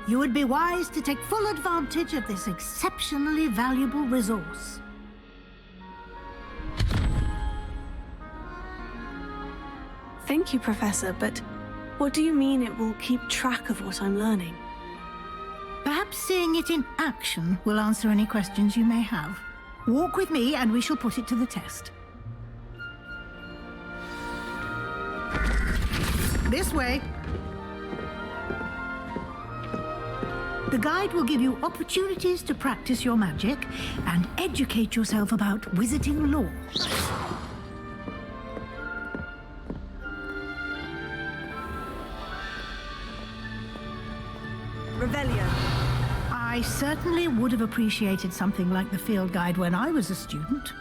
You would be wise to take full advantage of this exceptionally valuable resource. Thank you, Professor, but what do you mean it will keep track of what I'm learning? Perhaps seeing it in action will answer any questions you may have. Walk with me and we shall put it to the test. This way. The guide will give you opportunities to practice your magic and educate yourself about wizarding lore. Revelio. I certainly would have appreciated something like the field guide when I was a student.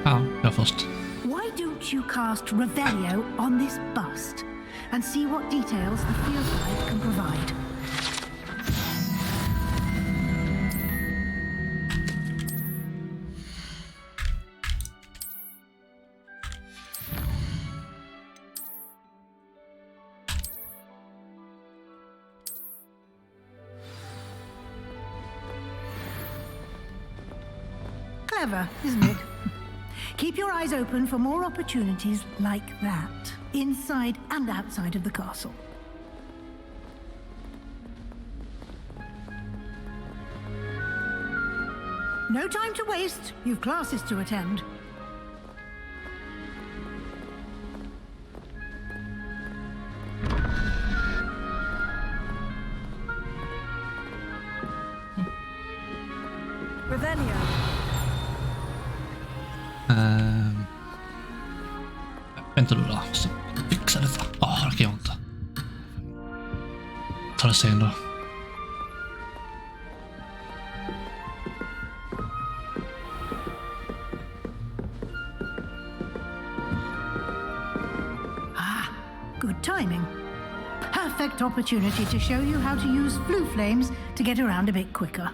Ja, jag först. Why don't you cast Revelio on this bust and see what details the field guide can provide? Clever, isn't it? Keep your eyes open for more opportunities like that, inside and outside of the castle. No time to waste. You've classes to attend. Revelio. Vänta du då, så fixa detta. Det kan jag inte. tar det sen då. Good timing. Perfect opportunity to show you how to use blue flames to get around a bit quicker.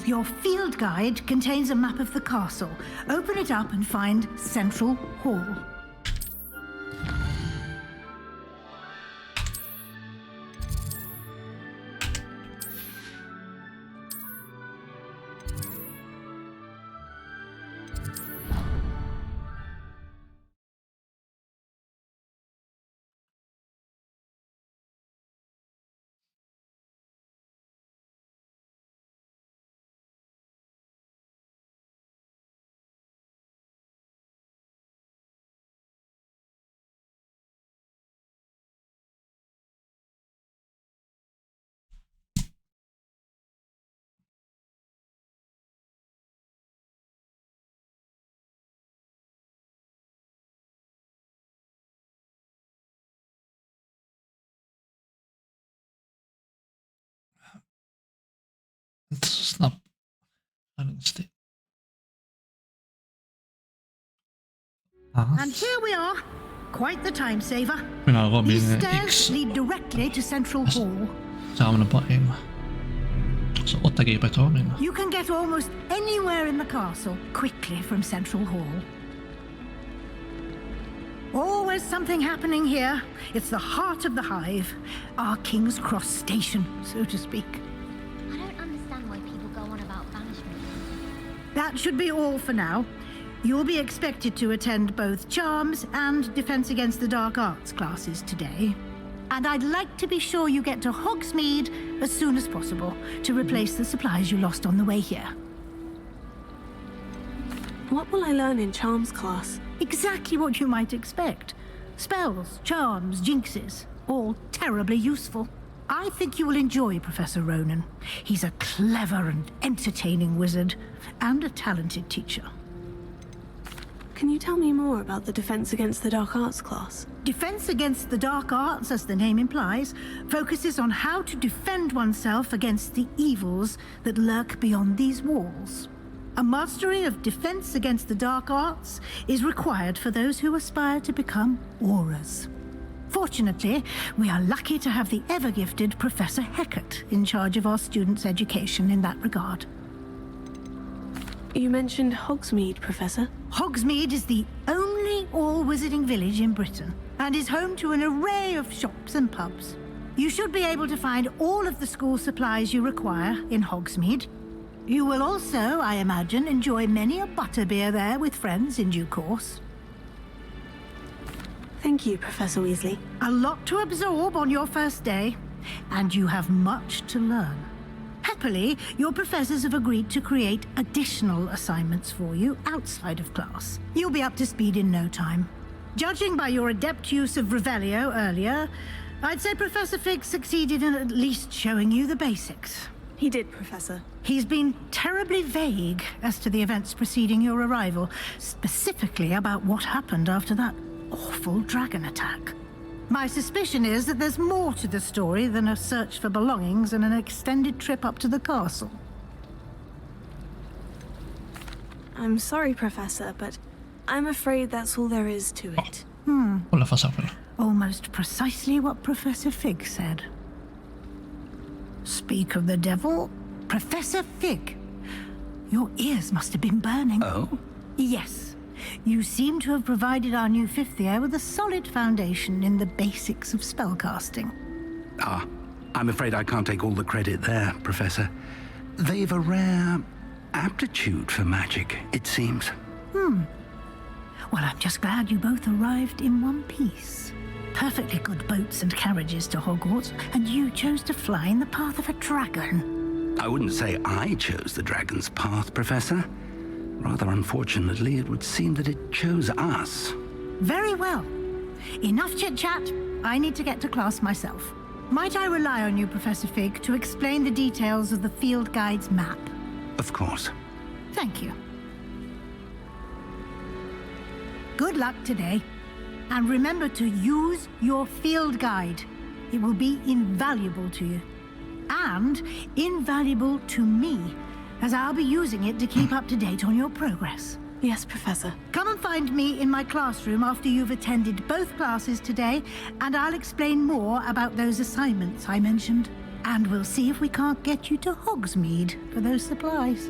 Your field guide contains a map of the castle. Open it up and find Central Hall. Inte så snabb landningstid. And here we are. Quite the time saver. Mina ögon These blir stairs lead directly to Central Hall. Så jag använder bara en. Så 8 GB i taget. You can get almost anywhere in the castle quickly from Central Hall. Always something happening here. It's the heart of the hive. Our King's Cross station, so to speak. I don't understand why people go on about banishment. That should be all for now. You'll be expected to attend both Charms and Defense Against the Dark Arts classes today. And I'd like to be sure you get to Hogsmeade as soon as possible to replace the supplies you lost on the way here. What will I learn in Charms class? Exactly what you might expect. Spells, charms, jinxes, all terribly useful. I think you will enjoy Professor Ronan. He's a clever and entertaining wizard, and a talented teacher. Can you tell me more about the Defense Against the Dark Arts class? Defense Against the Dark Arts, as the name implies, focuses on how to defend oneself against the evils that lurk beyond these walls. A mastery of Defense Against the Dark Arts is required for those who aspire to become auras. Fortunately, we are lucky to have the ever-gifted Professor Heckert in charge of our students' education in that regard. You mentioned Hogsmeade, Professor. Hogsmeade is the only all-wizarding village in Britain and is home to an array of shops and pubs. You should be able to find all of the school supplies you require in Hogsmeade. You will also, I imagine, enjoy many a butterbeer there with friends in due course. Thank you, Professor Weasley. A lot to absorb on your first day, and you have much to learn. Happily, your professors have agreed to create additional assignments for you outside of class. You'll be up to speed in no time. Judging by your adept use of Revelio earlier, I'd say Professor Fig succeeded in at least showing you the basics. He did, Professor. He's been terribly vague as to the events preceding your arrival, specifically about what happened after that awful dragon attack. My suspicion is that there's more to the story than a search for belongings and an extended trip up to the castle. I'm sorry, Professor, but I'm afraid that's all there is to it. Hålla fast här. Almost precisely what Professor Fig said. Speak of the devil, Professor Fig. Your ears must have been burning. Oh? Yes. You seem to have provided our new fifth year with a solid foundation in the basics of spellcasting. Ah, I'm afraid I can't take all the credit there, Professor. They've a rare aptitude for magic, it seems. Well, I'm just glad you both arrived in one piece. Perfectly good boats and carriages to Hogwarts, and you chose to fly in the path of a dragon. I wouldn't say I chose the dragon's path, Professor. Rather unfortunately, it would seem that it chose us. Very well. Enough chit-chat. I need to get to class myself. Might I rely on you, Professor Fig, to explain the details of the field guide's map? Of course. Thank you. Good luck today. And remember to use your field guide. It will be invaluable to you. and invaluable to me, as I'll be using it to keep up to date on your progress. Yes, Professor. Come and find me in my classroom after you've attended both classes today, and I'll explain more about those assignments I mentioned. And we'll see if we can't get you to Hogsmeade for those supplies.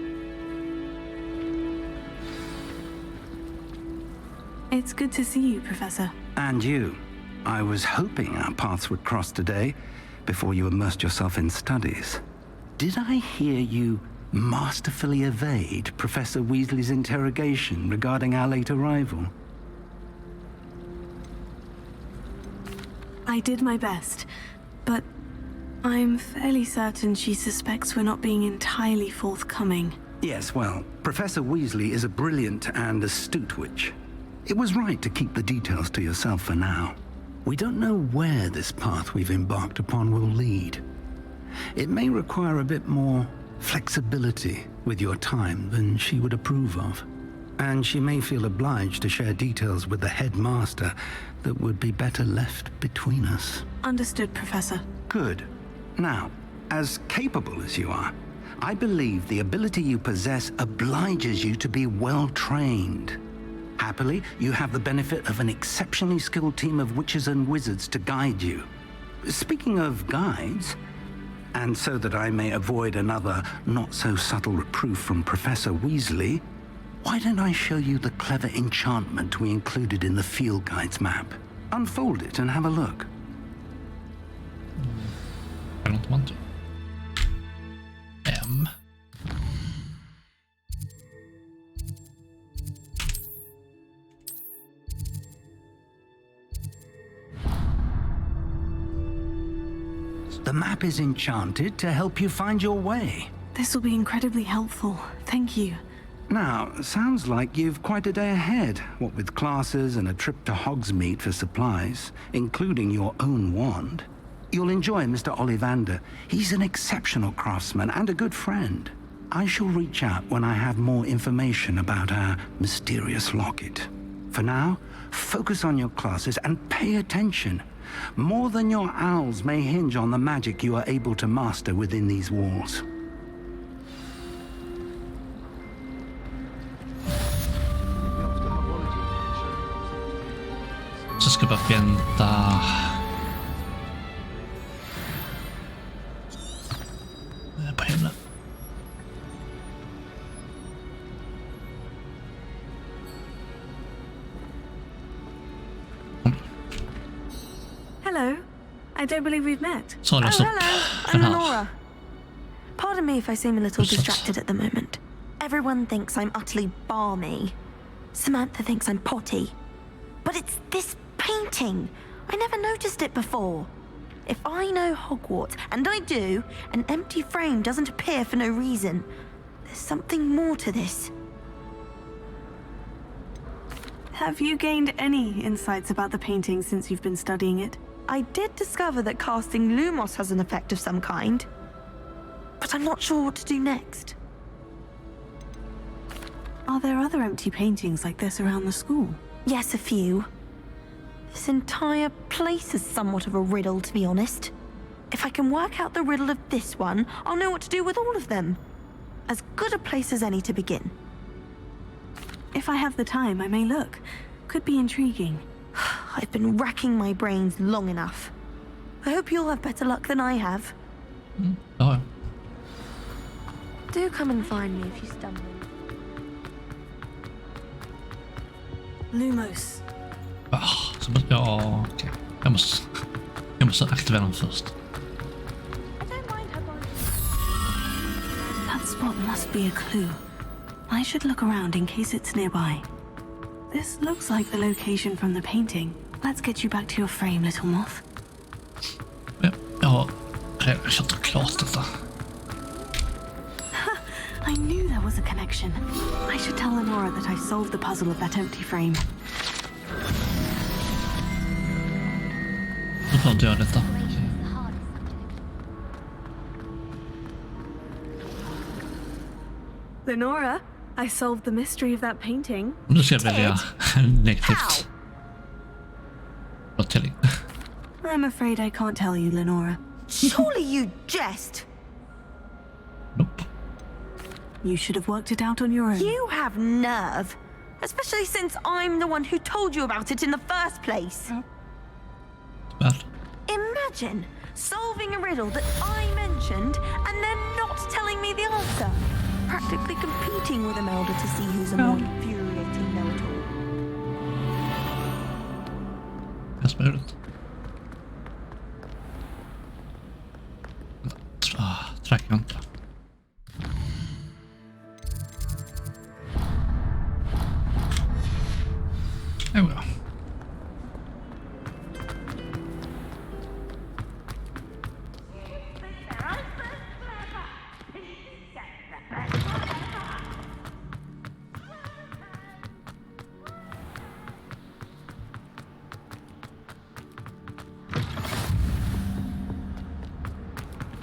It's good to see you, Professor. And you. I was hoping our paths would cross today, before you immersed yourself in studies. Did I hear you masterfully evade Professor Weasley's interrogation regarding our late arrival? I did my best, but I'm fairly certain she suspects we're not being entirely forthcoming. Yes, well, Professor Weasley is a brilliant and astute witch. It was right to keep the details to yourself for now. We don't know where this path we've embarked upon will lead. It may require a bit more flexibility with your time than she would approve of. And she may feel obliged to share details with the headmaster that would be better left between us. Understood, Professor. Good. Now, as capable as you are, I believe the ability you possess obliges you to be well trained. Happily, you have the benefit of an exceptionally skilled team of witches and wizards to guide you. Speaking of guides, and so that I may avoid another not-so-subtle reproof from Professor Weasley, why don't I show you the clever enchantment we included in the field guide's map? Unfold it and have a look. I don't want to. M. The map is enchanted to help you find your way. This will be incredibly helpful. Thank you. Now, sounds like you've quite a day ahead, what with classes and a trip to Hogsmeade for supplies, including your own wand. You'll enjoy Mr. Ollivander. He's an exceptional craftsman and a good friend. I shall reach out when I have more information about our mysterious locket. For now, focus on your classes and pay attention. More than your owls may hinge on the magic you are able to master within these walls. Så ska jag bara vänta. På himlen. Hello. I don't believe we've met. Så det hello. I'm Lenora. Pardon me if I seem a little distracted at the moment. Everyone thinks I'm utterly balmy. Samantha thinks I'm potty. But it's this painting. I never noticed it before. If I know Hogwarts, and I do, an empty frame doesn't appear for no reason. There's something more to this. Have you gained any insights about the painting since you've been studying it? I did discover that casting Lumos has an effect of some kind, but I'm not sure what to do next. Are there other empty paintings like this around the school? Yes, a few. This entire place is somewhat of a riddle, to be honest. If I can work out the riddle of this one, I'll know what to do with all of them. As good a place as any to begin. If I have the time, I may look. Could be intriguing. I've been racking my brains long enough. I hope you'll have better luck than I have. Oh. Do come and find me if you stumble. Lumos. Så måste jag... Okej. Jag måste aktivera den först. That spot must be a clue. I should look around in case it's nearby. This looks like the location from the painting. Let's get you back to your frame, little moth. Ja, jag känner klart detta. I knew there was a connection. I should tell Lenora that I solved the puzzle of that empty frame. Då får jag göra detta. Lenora, I solved the mystery of that painting. Nu ska jag välja negativt. I'm afraid I can't tell you, Lenora. Surely you jest. You should have worked it out on your own. You have nerve. Especially since I'm the one who told you about it in the first place. Bad. Imagine solving a riddle that I mentioned and then not telling me the answer. Practically competing with Imelda to see who's a more infuriating know-it-all. Bäst möjligt. Träcker inte. There we go.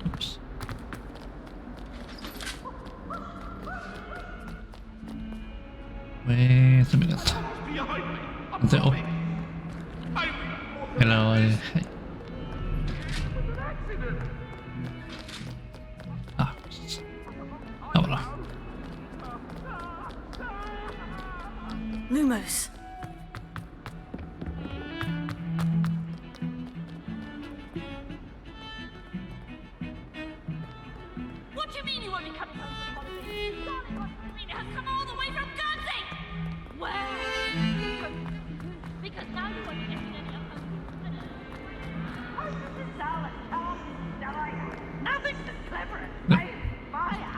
Oops. Wait a minute. Inte upp. Eller hej. Ah, precis. Ja, bra. Lumos. What do you mean you won't be coming home for the holidays? Darling, what do you mean? It has come all the way from Guernsey! Well, because now you won't be getting any of those nothing's as clever as playing fire.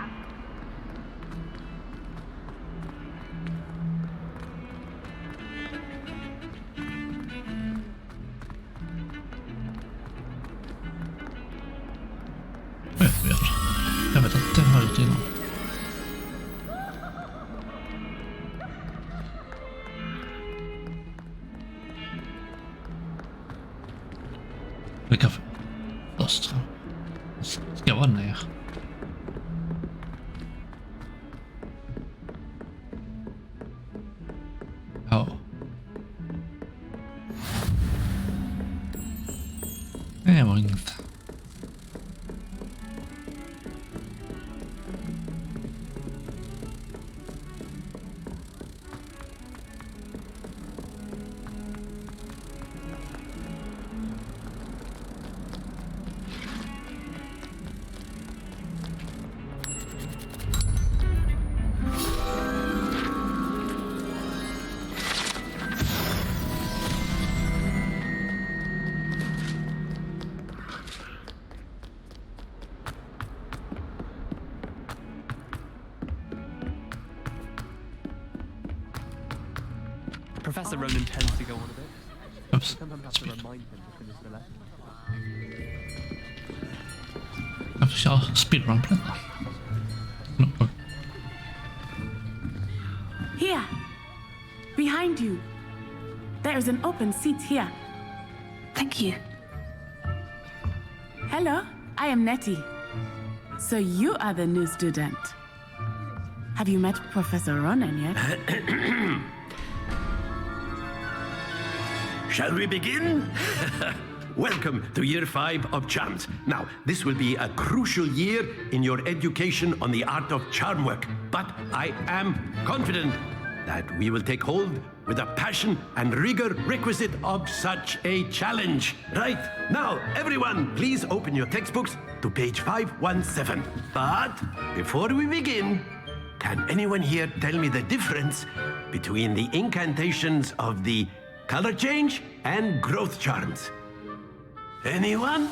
Jag vet att det har jag gjort innan. Vilka först? Ska jag vara ner? Ja. Det var inget. Professor Ronan tends to go on a bit. Oops. Sometimes I have to remind him to finish the lesson. Jag får köra speedrun på detta. No. Here, behind you. There's an open seat here. Thank you. Hello, I am Nettie. So you are the new student. Have you met Professor Ronan yet? Shall we begin? Welcome to year 5 of charms. Now, this will be a crucial year in your education on the art of charm work, but I am confident that we will take hold with the passion and rigor requisite of such a challenge. Right, now, everyone, please open your textbooks to page 517. But before we begin, can anyone here tell me the difference between the incantations of the color change and growth charms? Anyone?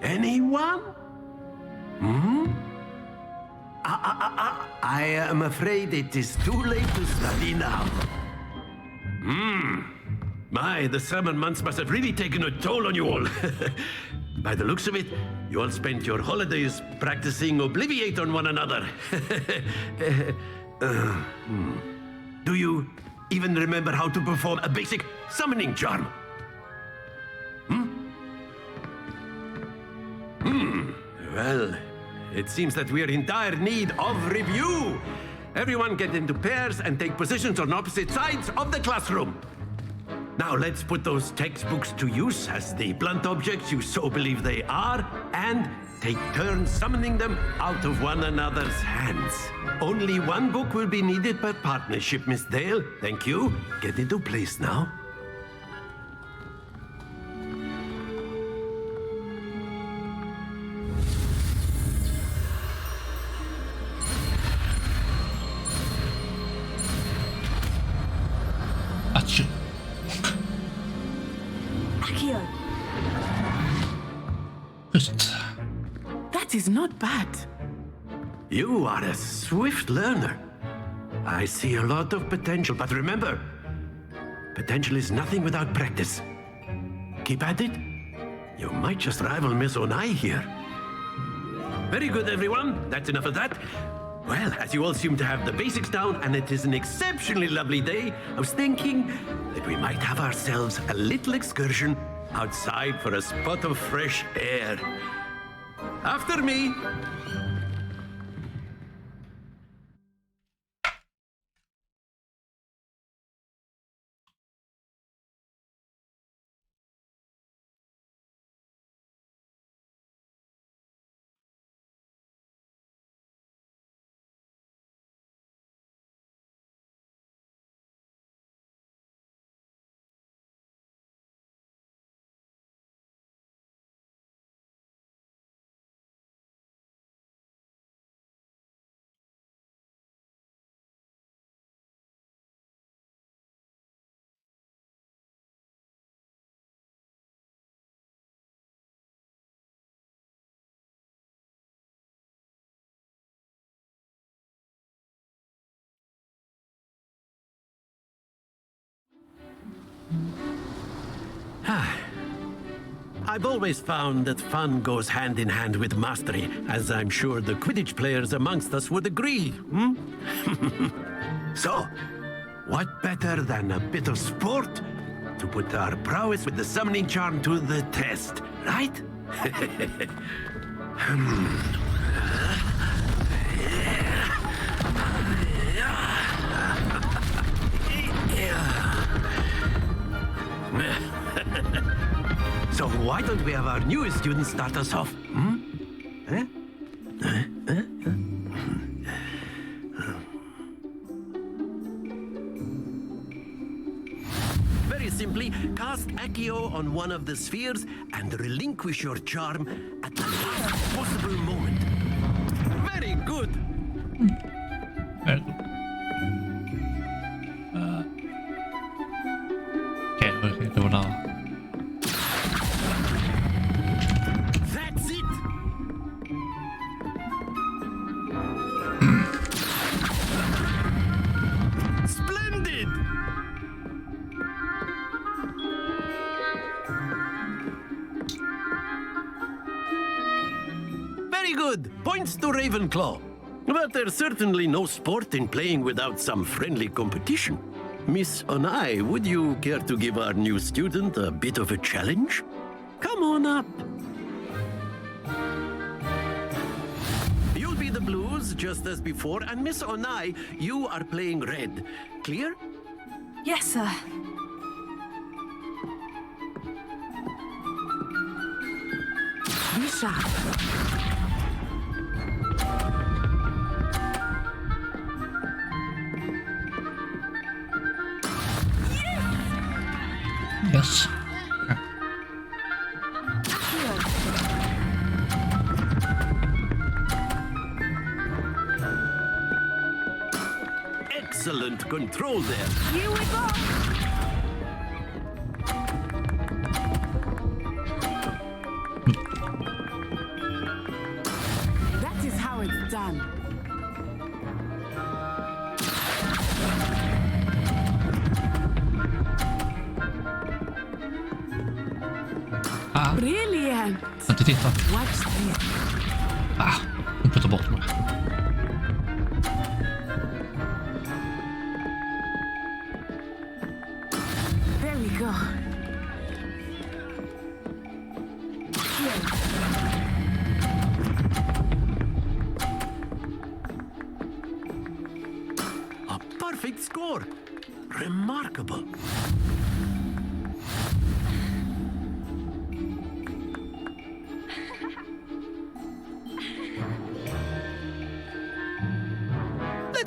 Anyone? I am afraid it is too late to study now. My, the summer months must have really taken a toll on you all. By the looks of it, you all spent your holidays practicing Obliviate on one another. Do you even remember how to perform a basic summoning charm? Well, it seems that we are in dire need of review. Everyone get into pairs and take positions on opposite sides of the classroom. Now let's put those textbooks to use as the blunt objects you so believe they are, and take turns summoning them out of one another's hands. Only one book will be needed per partnership, Miss Dale. Thank you. Get into place now. Achoo. Accio. Just. That is not bad. You are a swift learner. I see a lot of potential, but remember, potential is nothing without practice. Keep at it. You might just rival Miss Onai here. Very good, everyone. That's enough of that. Well, as you all seem to have the basics down, and it is an exceptionally lovely day, I was thinking that we might have ourselves a little excursion outside for a spot of fresh air. After me. I've always found that fun goes hand in hand with mastery, as I'm sure the Quidditch players amongst us would agree, So, what better than a bit of sport to put our prowess with the summoning charm to the test, right? So why don't we have our newest student start us off? Very simply, cast Accio on one of the spheres and relinquish your charm at the last possible moment. Very good. Very good. Okay, då då. That's it. Splendid. Very good. Points to Ravenclaw. But there's certainly no sport in playing without some friendly competition. Miss Onai, would you care to give our new student a bit of a challenge? Come on up. You'll be the blues, just as before, and Miss Onai, you are playing red. Clear? Yes, sir. Be sharp. Yes. Excellent control there. Here we go. That is how it's done. Brilliant. Inte titta. Watch this. Hon puttar bort mig. There we go. A perfect score. Remarkable.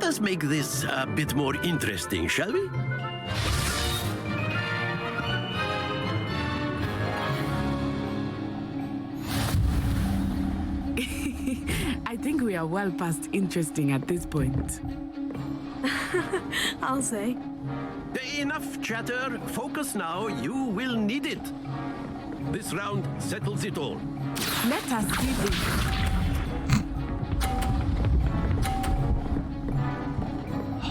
us make this a bit more interesting, shall we? I think we are well past interesting at this point. I'll say. Enough chatter. Focus now. You will need it. This round settles it all. Let us see this.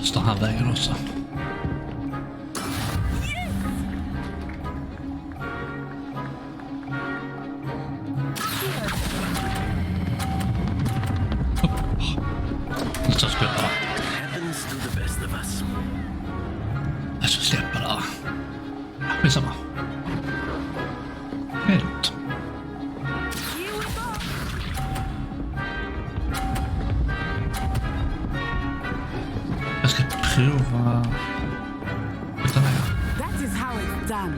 Står här vägen också. Så ska jag Happens to the best of us. Jag ska släppa där. Skitsamma. Helt. Jag ska prova utan det. That is how it's done.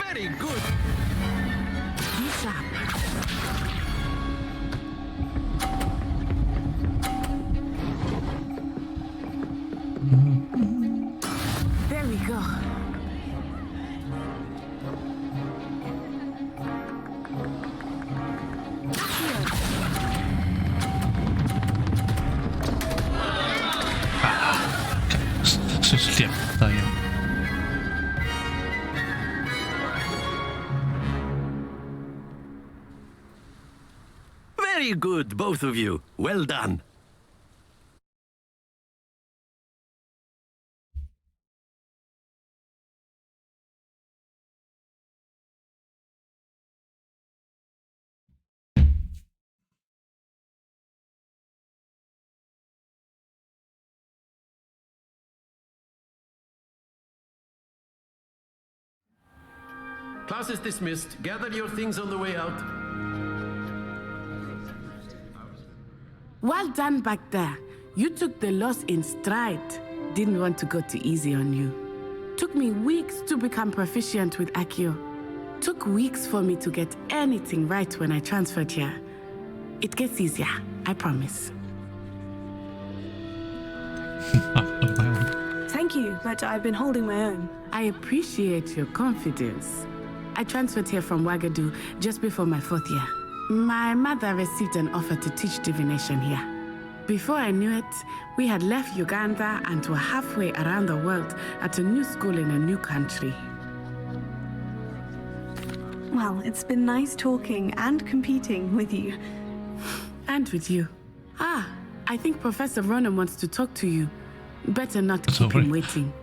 Very good. Be sharp. There we go. Så släppa igen. Very good, both of you. Well done. Class is dismissed. Gather your things on the way out. Well done back there. You took the loss in stride. Didn't want to go too easy on you. Took me weeks to become proficient with Accio. Took weeks for me to get anything right when I transferred here. It gets easier, I promise. Thank you, but I've been holding my own. I appreciate your confidence. I transferred here from Wagadu just before my 4th year. My mother received an offer to teach divination here. Before I knew it, we had left Uganda and were halfway around the world at a new school in a new country. Well, it's been nice talking and competing with you. And with you. Ah, I think Professor Ronan wants to talk to you. Better not keep him waiting.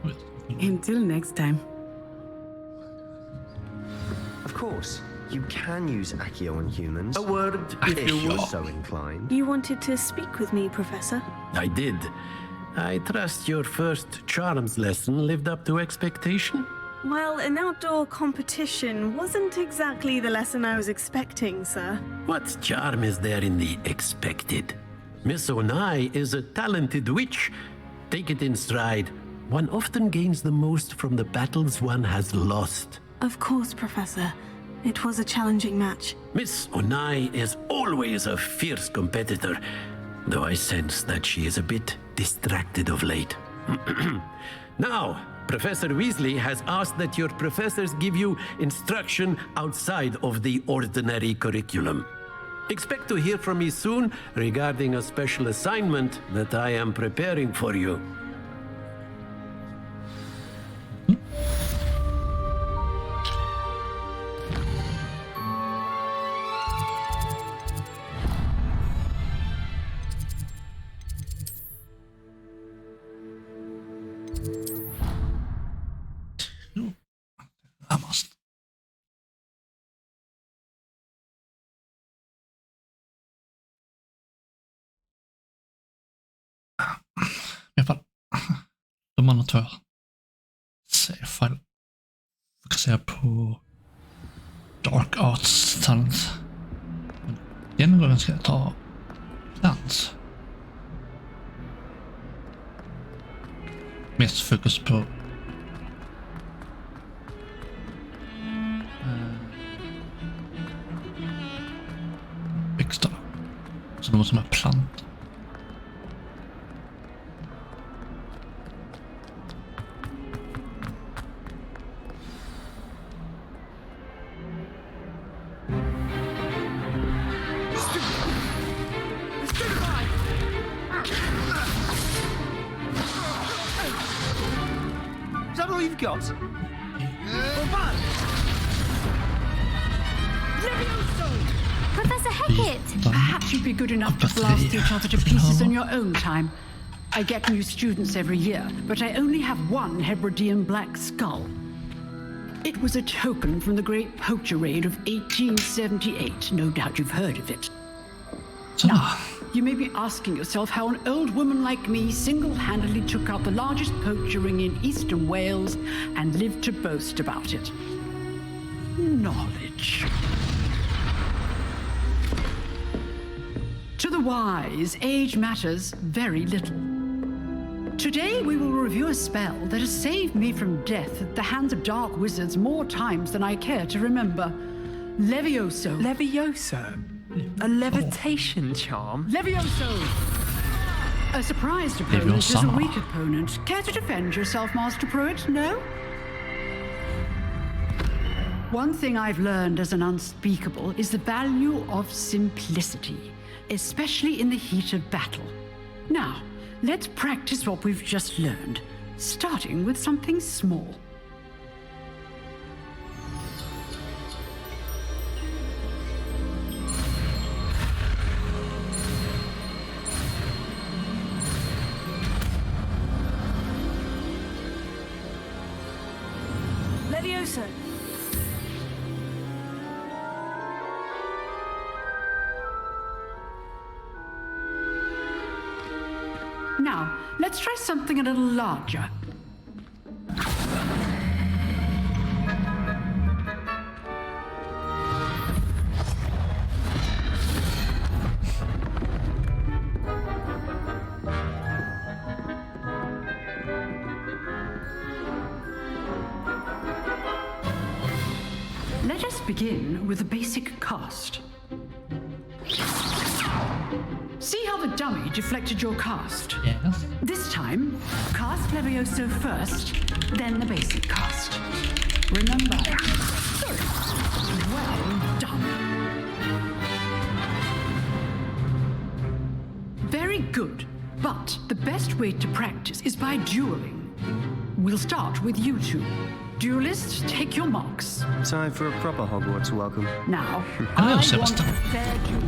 Until next time. Of course, you can use Accio on humans. A word, if you were will. so inclined. You wanted to speak with me, Professor? I did. I trust your first charms lesson lived up to expectation. Well, an outdoor competition wasn't exactly the lesson I was expecting, sir. What charm is there in the expected? Miss Onai is a talented witch. Take it in stride. One often gains the most from the battles one has lost. Of course, Professor. It was a challenging match. Miss Onai is always a fierce competitor, though I sense that she is a bit distracted of late. Now, Professor Weasley has asked that your professors give you instruction outside of the ordinary curriculum. Expect to hear from me soon regarding a special assignment that I am preparing for you. Närmast. I alla fall. De andra två. Save file. Fokusera på Dark Arts talent. Den gången ska jag ta dans. Mest fokus på Så någon som har plant. Is that all you've got? Professor Hackett! Perhaps you'd be good enough to blast each other to pieces in your own time. I get new students every year, but I only have one Hebridean black skull. It was a token from the Great Poacher Raid of 1878. No doubt you've heard of it. Now, you may be asking yourself how an old woman like me single-handedly took out the largest poacher ring in eastern Wales and lived to boast about it. Knowledge. To the wise, age matters very little. Today we will review a spell that has saved me from death at the hands of dark wizards more times than I care to remember. Levioso. Levioso? A levitation charm? Levioso! A surprised opponent is a weak opponent. Care to defend yourself, Master Pruitt? No? One thing I've learned as an unspeakable is the value of simplicity, especially in the heat of battle. Now, let's practice what we've just learned, starting with something small. Levioso. Now, let's try something a little larger. Let us begin with a basic cast. See how the dummy deflected your cast? Yes. This time, cast Levioso first, then the basic cast. Remember, good. Well done. Very good, but the best way to practice is by dueling. We'll start with you two. Duelists, take your marks. Time for a proper Hogwarts welcome. Now, I I also want must have- fair duel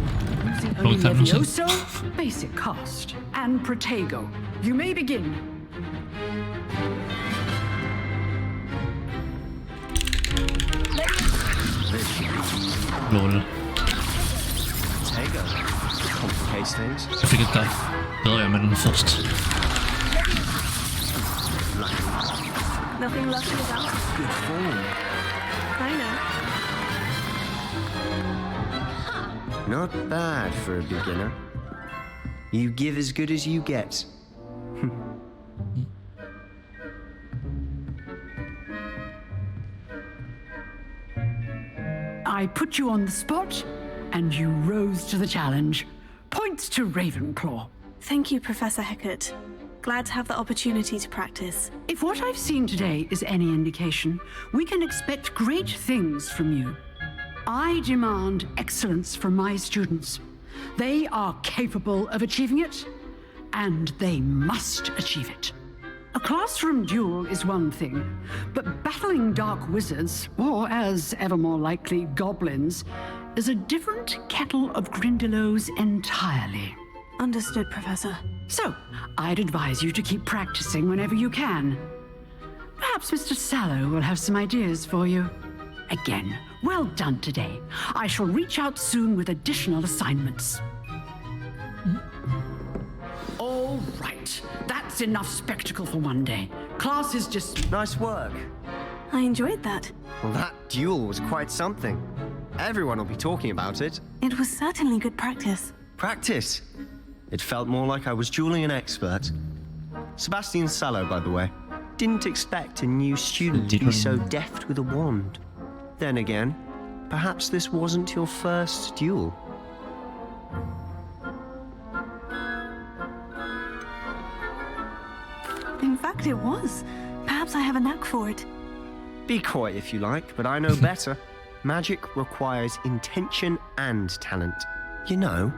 using Long only time no see. Levioso, basic cast, and Protego. You may begin. Lol. Tego. Complicates things. Jag fick inte börja med den först. Nothing lucky about. Good form. I know. Not bad for a beginner. You give as good as you get. I put you on the spot, and you rose to the challenge. Points to Ravenclaw. Thank you, Professor Hackett. Glad to have the opportunity to practice. If what I've seen today is any indication, we can expect great things from you. I demand excellence from my students. They are capable of achieving it, and they must achieve it. A classroom duel is one thing, but battling dark wizards, or as ever more likely, goblins, is a different kettle of Grindylows entirely. Understood, Professor. So, I'd advise you to keep practicing whenever you can. Perhaps Mr. Sallow will have some ideas for you. Again, well done today. I shall reach out soon with additional assignments. All right, that's enough spectacle for one day. Class is just... Nice work. I enjoyed that. Well, that duel was quite something. Everyone will be talking about it. It was certainly good practice. Practice? It felt more like I was dueling an expert. Sebastian Sallow, by the way. Didn't expect a new student to be so deft with a wand. Then again, perhaps this wasn't your first duel. suspect it was. Perhaps I have a knack for it. Be coy if you like, but I know better. Magic requires intention and talent. You know,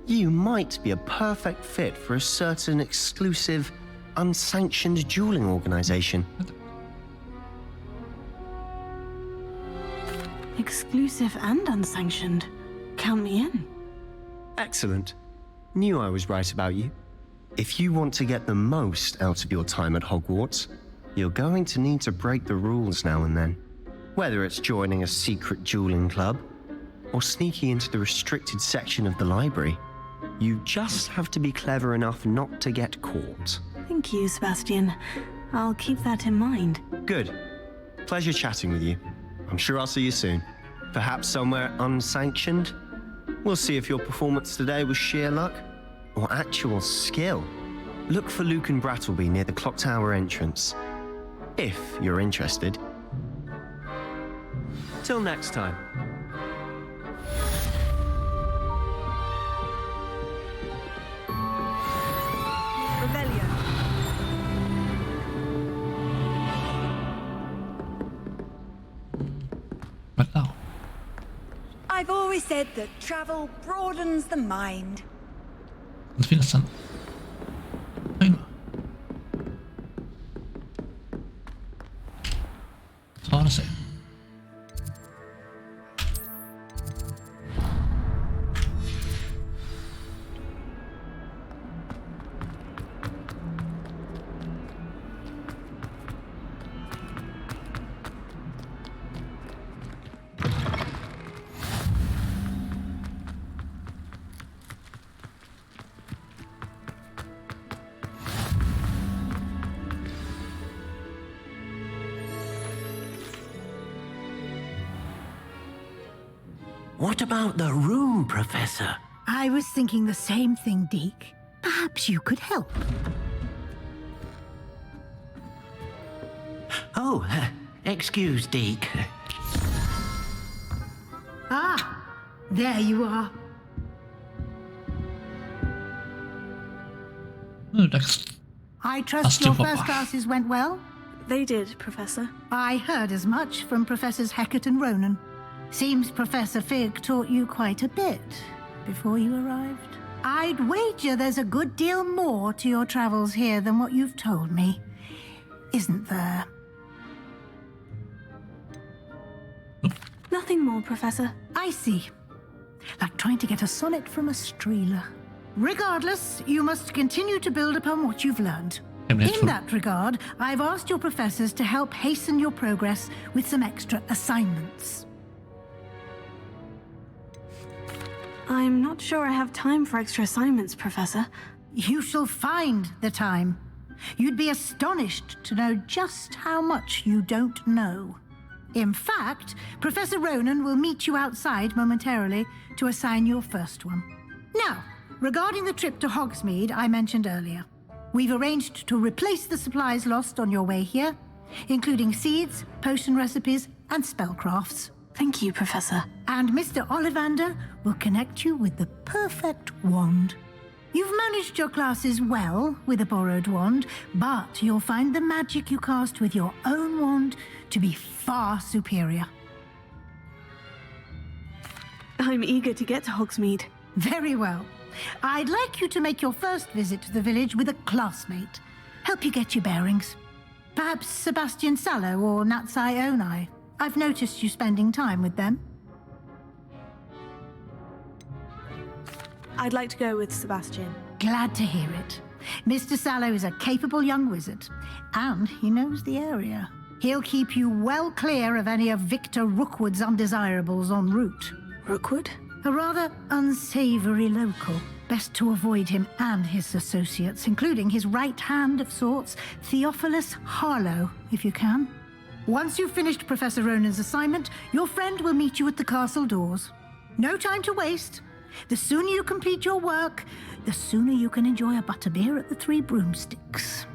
you might be a perfect fit for a certain exclusive, unsanctioned dueling organization. Exclusive and unsanctioned. Count me in. Excellent. Knew I was right about you. If you want to get the most out of your time at Hogwarts, you're going to need to break the rules now and then. Whether it's joining a secret dueling club, or sneaking into the restricted section of the library, you just have to be clever enough not to get caught. Thank you, Sebastian. I'll keep that in mind. Good. Pleasure chatting with you. I'm sure I'll see you soon. Perhaps somewhere unsanctioned? We'll see if your performance today was sheer luck or actual skill. Look for Luke and Brattleby near the clock tower entrance, if you're interested. Till next time. Revelio. But now. I've always said that travel broadens the mind. Det finns en... Häng. Tar det sig. What about the room, Professor? I was thinking the same thing, Deke. Perhaps you could help. Oh, excuse, Deke. Ah, there you are. I trust your first classes went well? They did, Professor. I heard as much from Professors Hecat and Ronan. Seems Professor Fig taught you quite a bit before you arrived. I'd wager there's a good deal more to your travels here than what you've told me, isn't there? Nothing more, Professor. I see. Like trying to get a sonnet from a streeler. Regardless, you must continue to build upon what you've learned. In that regard, I've asked your professors to help hasten your progress with some extra assignments. I'm not sure I have time for extra assignments, Professor. You shall find the time. You'd be astonished to know just how much you don't know. In fact, Professor Ronan will meet you outside momentarily to assign your first one. Now, regarding the trip to Hogsmeade I mentioned earlier, we've arranged to replace the supplies lost on your way here, including seeds, potion recipes, and spellcrafts. Thank you, Professor. And Mr. Ollivander will connect you with the perfect wand. You've managed your classes well with a borrowed wand, but you'll find the magic you cast with your own wand to be far superior. I'm eager to get to Hogsmeade. Very well. I'd like you to make your first visit to the village with a classmate. Help you get your bearings. Perhaps Sebastian Sallow or Natsai Onai. I've noticed you spending time with them. I'd like to go with Sebastian. Glad to hear it. Mr. Sallow is a capable young wizard, and he knows the area. He'll keep you well clear of any of Victor Rookwood's undesirables en route. Rookwood? A rather unsavory local. Best to avoid him and his associates, including his right hand of sorts, Theophilus Harlow, if you can. Once you've finished Professor Ronan's assignment, your friend will meet you at the castle doors. No time to waste. The sooner you complete your work, the sooner you can enjoy a butterbeer at the Three Broomsticks.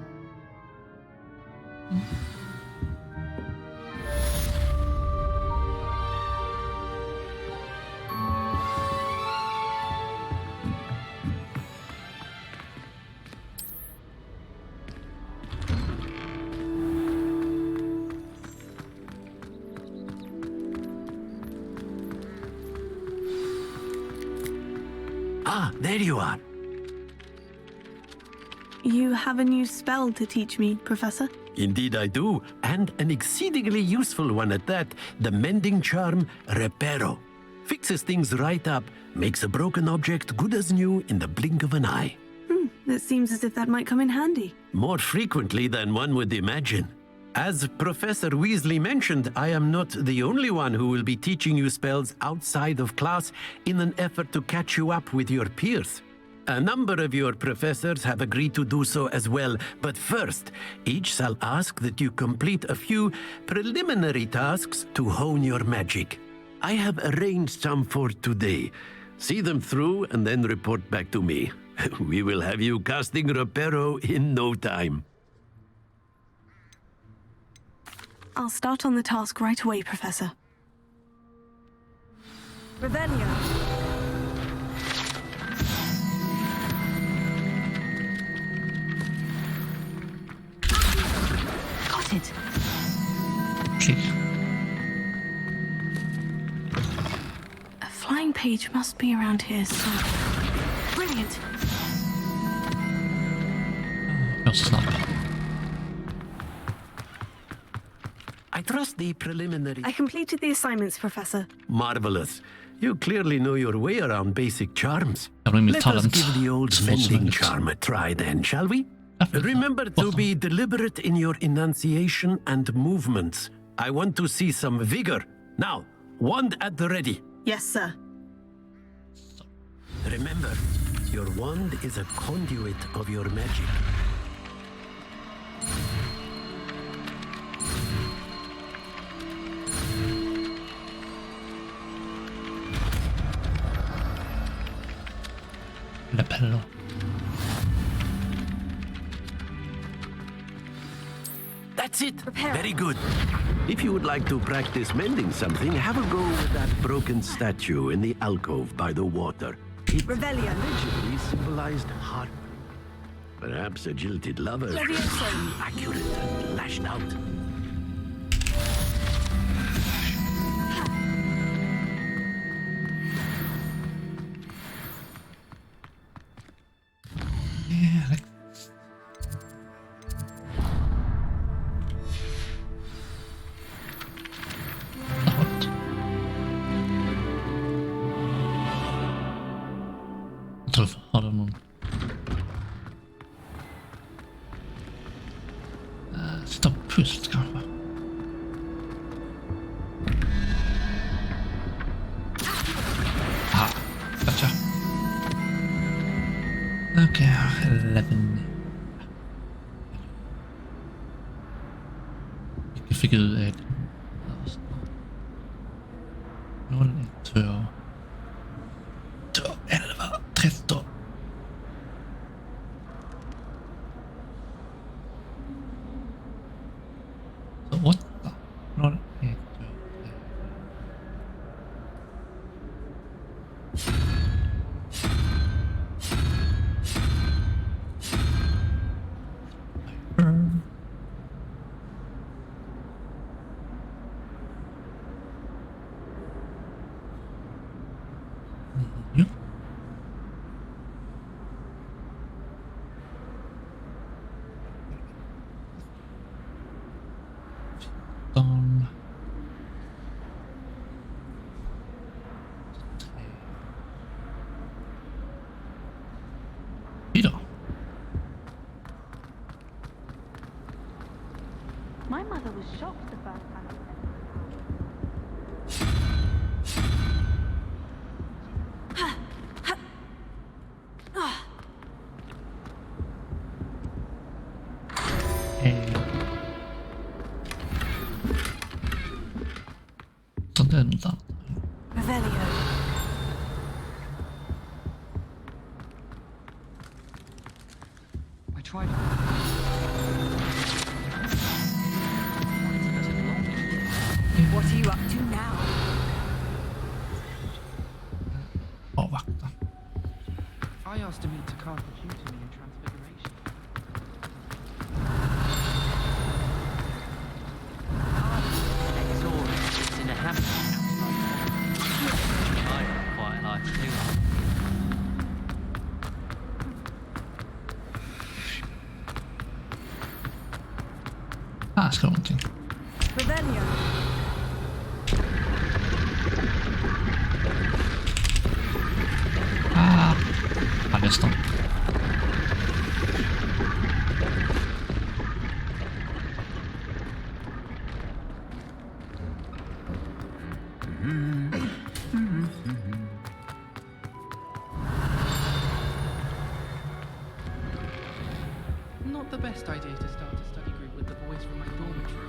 Ah, there you are. You have a new spell to teach me, Professor? Indeed I do, and an exceedingly useful one at that. The mending charm, Reparo. Fixes things right up, makes a broken object good as new in the blink of an eye. It seems as if that might come in handy. More frequently than one would imagine. As Professor Weasley mentioned, I am not the only one who will be teaching you spells outside of class in an effort to catch you up with your peers. A number of your professors have agreed to do so as well, but first, each shall ask that you complete a few preliminary tasks to hone your magic. I have arranged some for today. See them through and then report back to me. We will have you casting Reparo in no time. I'll start on the task right away, Professor. Revelio. Got it. Okay. A flying page must be around here somewhere. Brilliant. I trust the preliminary... I completed the assignments, Professor. Marvelous. You clearly know your way around basic charms. Let us give the old mending charm a try then, shall we? Remember to be deliberate in your enunciation and movements. I want to see some vigor. Now, wand at the ready. Yes, sir. Remember, your wand is a conduit of your magic. Lapello. That's it. Very good. If you would like to practice mending something, have a go with that broken statue in the alcove by the water. It allegedly symbolized heart. Perhaps a jilted lover. Accurate and lashed out. Yeah. Har den någon? Sitta pust kanske? Ah, gotcha. Okay, 11. Vilken figur är det? 0, 2, 11, 13. Så 8, 0, 1, 2, 3. My mother was shocked the first time I Denna. Revelio. I tried. What are you up to now? Avvakta. I asked him to cast the mutiny and transfiguration. It's in a hamper. I quite like to do that. Här ska någonting. Revelio. Ja, nästan. Not the best idea to start a study group with the boys from my dormitory.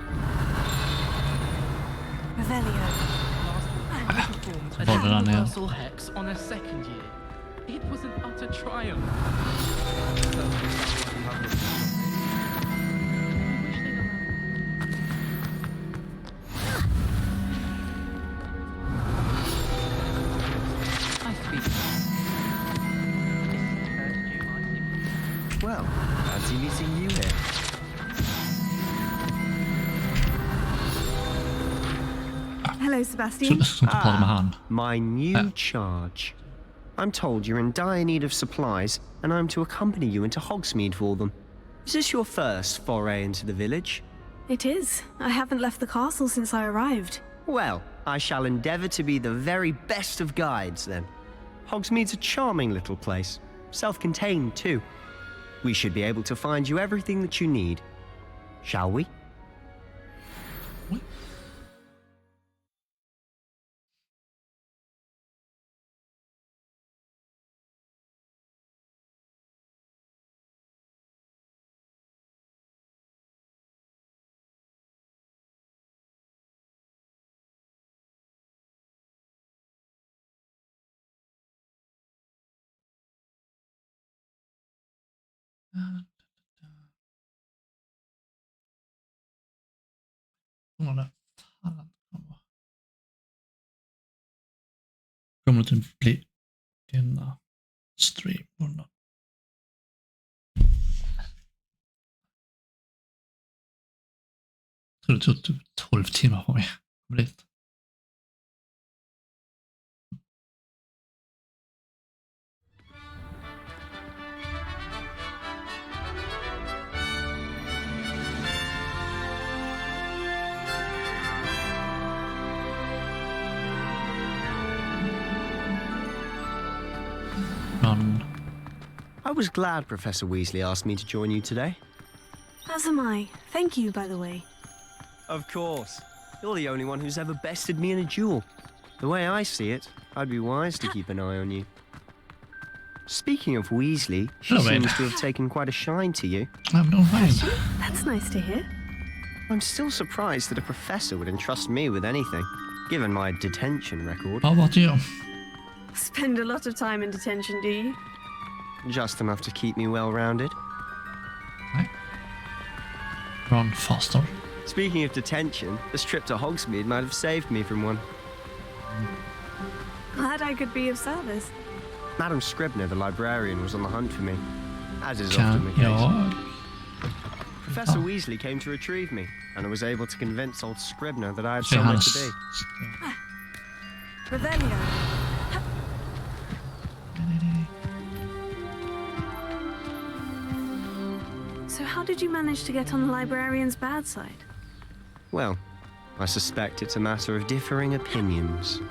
Revelio. Last week, I performed a Bollen där nere. universal hex on a second year. It was an utter triumph. Well, fancy meeting you here. Hello, Sebastian. My new charge. I'm told you're in dire need of supplies, and I'm to accompany you into Hogsmeade for them. Is this your first foray into the village? It is. I haven't left the castle since I arrived. Well, I shall endeavour to be the very best of guides, then. Hogsmeade's a charming little place. Self-contained, too. We should be able to find you everything that you need. Shall we? Kommer det att bli denna stream? Jag tror det tog typ 12 timmar på mig. I was glad Professor Weasley asked me to join you today. As am I. Thank you, by the way. Of course. You're the only one who's ever bested me in a duel. The way I see it, I'd be wise to keep an eye on you. Speaking of Weasley, she seems to have taken quite a shine to you. That's nice to hear. I'm still surprised that a professor would entrust me with anything, given my detention record. How about you? Spend a lot of time in detention, do you? Just enough to keep me well-rounded. Run faster. Speaking of detention, this trip to Hogsmeade might have saved me from one. Glad I could be of service. Madam Scribner, the librarian, was on the hunt for me, as is often the case. Professor Weasley came to retrieve me, and I was able to convince old Scribner that I had somewhere to be. Revelio. So how did you manage to get on the librarian's bad side? Well, I suspect it's a matter of differing opinions.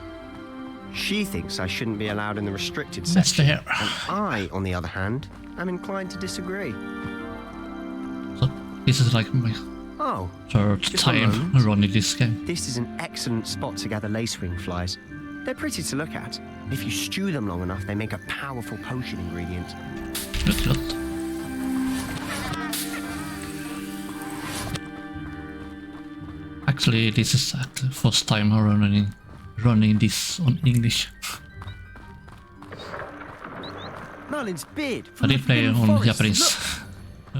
She thinks I shouldn't be allowed in the restricted section, and I, on the other hand, am inclined to disagree. So this is like my third time running this game. This is an excellent spot to gather lacewing flies. They're pretty to look at. If you stew them long enough, they make a powerful potion ingredient. Actually, this is the first time I'm running this on English. Merlin's beard. I did play on Japanese.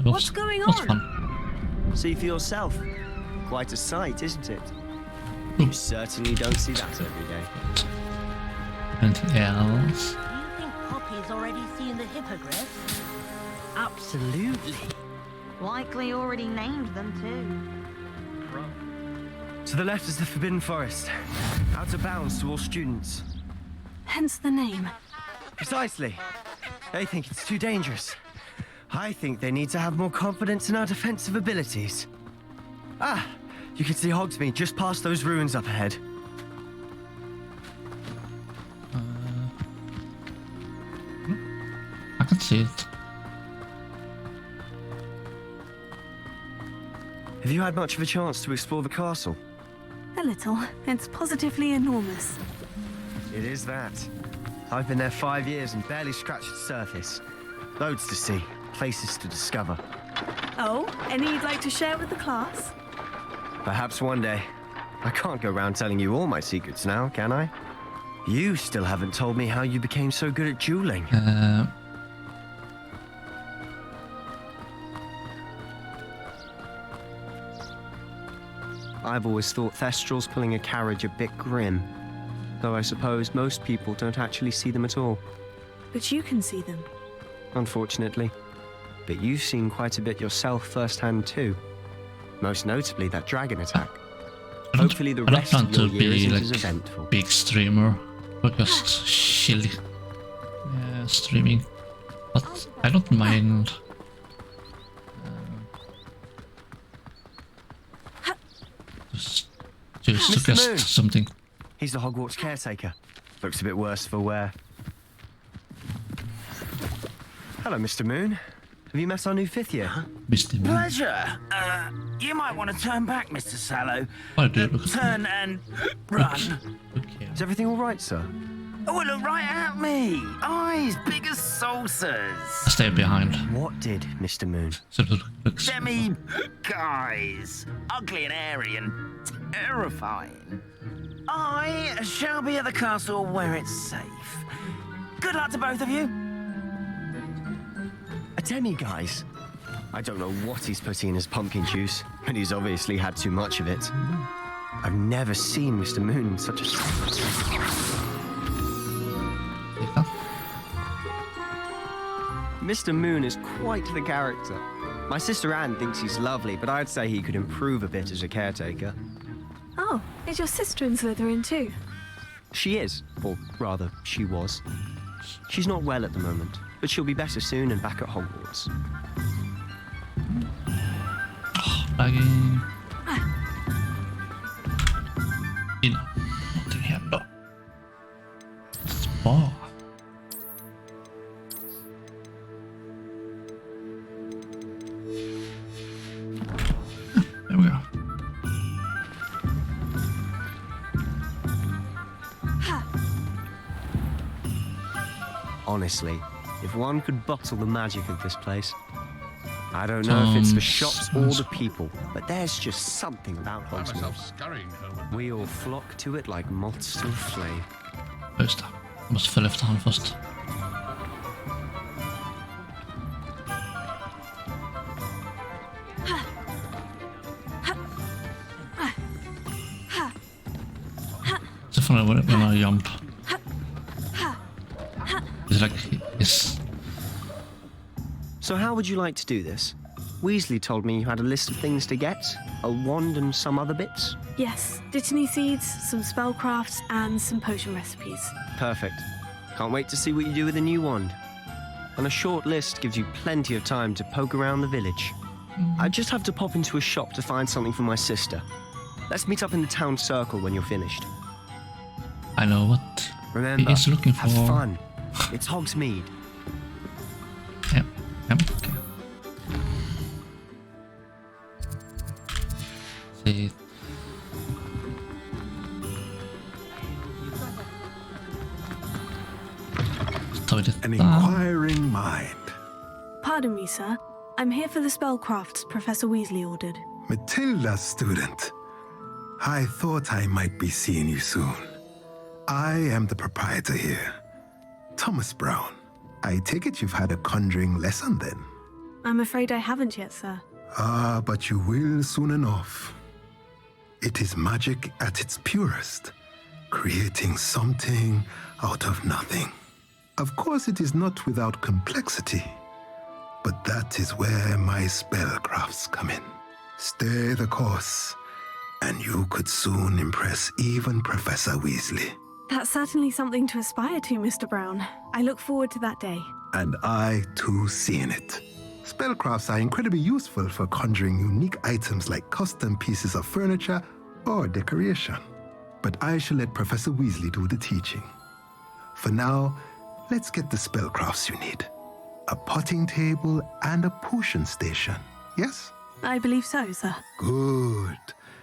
What's going on? Fun. See for yourself. Quite a sight, isn't it? You certainly don't see that every day. Anything else? Do you think Poppy's already seen the hippogriffs? Absolutely. Likely already named them too. To the left is the Forbidden Forest. Out of bounds to all students. Hence the name. Precisely. They think it's too dangerous. I think they need to have more confidence in our defensive abilities. Ah, you can see Hogsmeade just past those ruins up ahead. I can see it. Have you had much of a chance to explore the castle? A little. It's positively enormous. It is that. I've been there 5 years and barely scratched the surface. Loads to see, places to discover. Oh, any you'd like to share with the class? Perhaps one day. I can't go around telling you all my secrets now, can I? You still haven't told me how you became so good at dueling. I've always thought Thestrals pulling a carriage a bit grim, though I suppose most people don't actually see them at all. But you can see them. Unfortunately. But you've seen quite a bit yourself firsthand too. Most notably that dragon attack. Hopefully the rest of your year isn't as eventful. Big streamer, or just chill streaming. But I don't mind. Just to guess something. He's the Hogwarts caretaker. Looks a bit worse for wear. Hello, Mr. Moon. Have you met our new 5th year? Mr. Moon. Pleasure. You might want to turn back, Mr. Sallow. I do. Turn and run. Okay. Is everything all right, sir? Oh, look right at me. Eyes big as saucers. I stay behind. What did Mr. Moon? So it looks... Demi guys. Ugly and airy and terrifying. I shall be at the castle where it's safe. Good luck to both of you. A demi-guise? I don't know what he's putting in his pumpkin juice, but he's obviously had too much of it. I've never seen Mr. Moon in such a... Mr. Moon is quite the character. My sister Anne thinks he's lovely, but I'd say he could improve a bit as a caretaker. Oh, is your sister in Slytherin too? She is, or rather, she was. She's not well at the moment, but she'll be better soon and back at Hogwarts. Lagging. In. Någonting händer. Spa. There we go. Honestly, if one could bottle the magic of this place. I don't know if it's the shops or the people, but there's just something about Hogsmeade. We all flock to it like moths to a flame. Just det. Jag måste följa efter han först. Så får jag when I jump. It's like, yes. So how would you like to do this? Weasley told me you had a list of things to get, a wand and some other bits. Yes, dittany seeds, some spellcrafts, and some potion recipes. Perfect. Can't wait to see what you do with the new wand. And a short list gives you plenty of time to poke around the village. I just have to pop into a shop to find something for my sister. Let's meet up in the town circle when you're finished. I know what Remember, he is looking for. Have fun. It's Hogsmeade. Yep. Okay. See. An inquiring mind. Pardon me, sir. I'm here for the spellcrafts Professor Weasley ordered. Matilda, student. I thought I might be seeing you soon. I am the proprietor here, Thomas Brown. I take it you've had a conjuring lesson then? I'm afraid I haven't yet, sir. Ah, but you will soon enough. It is magic at its purest, creating something out of nothing. Of course, it is not without complexity, but that is where my spellcrafts come in. Stay the course, and you could soon impress even Professor Weasley. That's certainly something to aspire to, Mr. Brown. I look forward to that day. And I, too, seeing it. Spellcrafts are incredibly useful for conjuring unique items like custom pieces of furniture or decoration. But I shall let Professor Weasley do the teaching. For now, let's get the spellcrafts you need. A potting table and a potion station, yes? I believe so, sir. Good.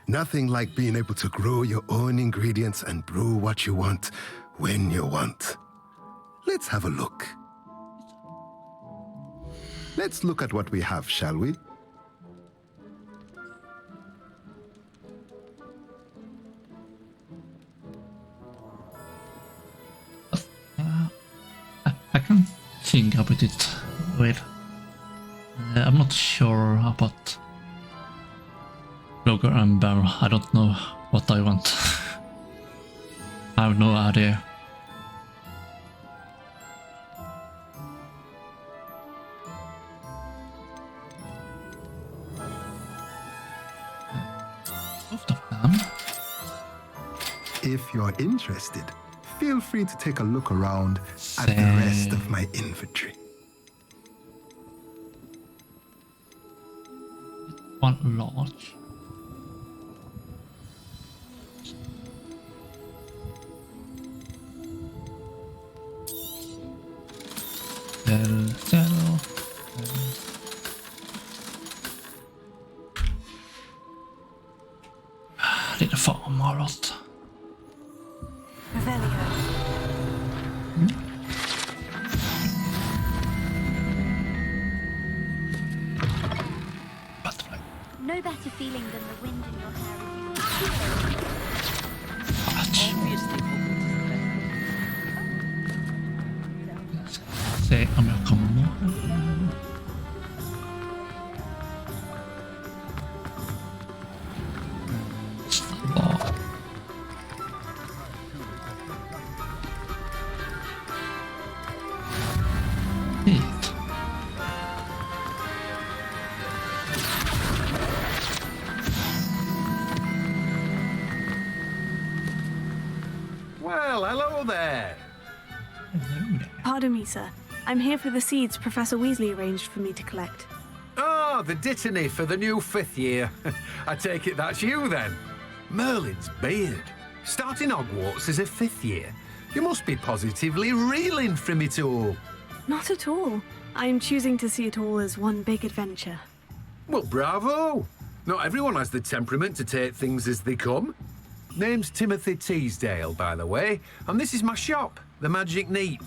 Nothing like being able to grow your own ingredients and brew what you want when you want. Let's have a look. Let's look at what we have, shall we? I can think about it. Wait. I'm not sure about Blogger and Bear. I don't know what I want. I have no idea. If you're interested, feel free to take a look around at the rest of my inventory. One large. Sell. Lite farmarat. No better feeling than the wind in your hair. Se om jag kommer. Well, hello there. Pardon me, sir. I'm here for the seeds Professor Weasley arranged for me to collect. Ah, the dittany for the new 5th year. I take it that's you then. Merlin's beard. Starting Hogwarts as a 5th year. You must be positively reeling from it all. Not at all. I'm choosing to see it all as one big adventure. Well, bravo. Not everyone has the temperament to take things as they come. Name's Timothy Teasdale, by the way, and this is my shop, the Magic Neep.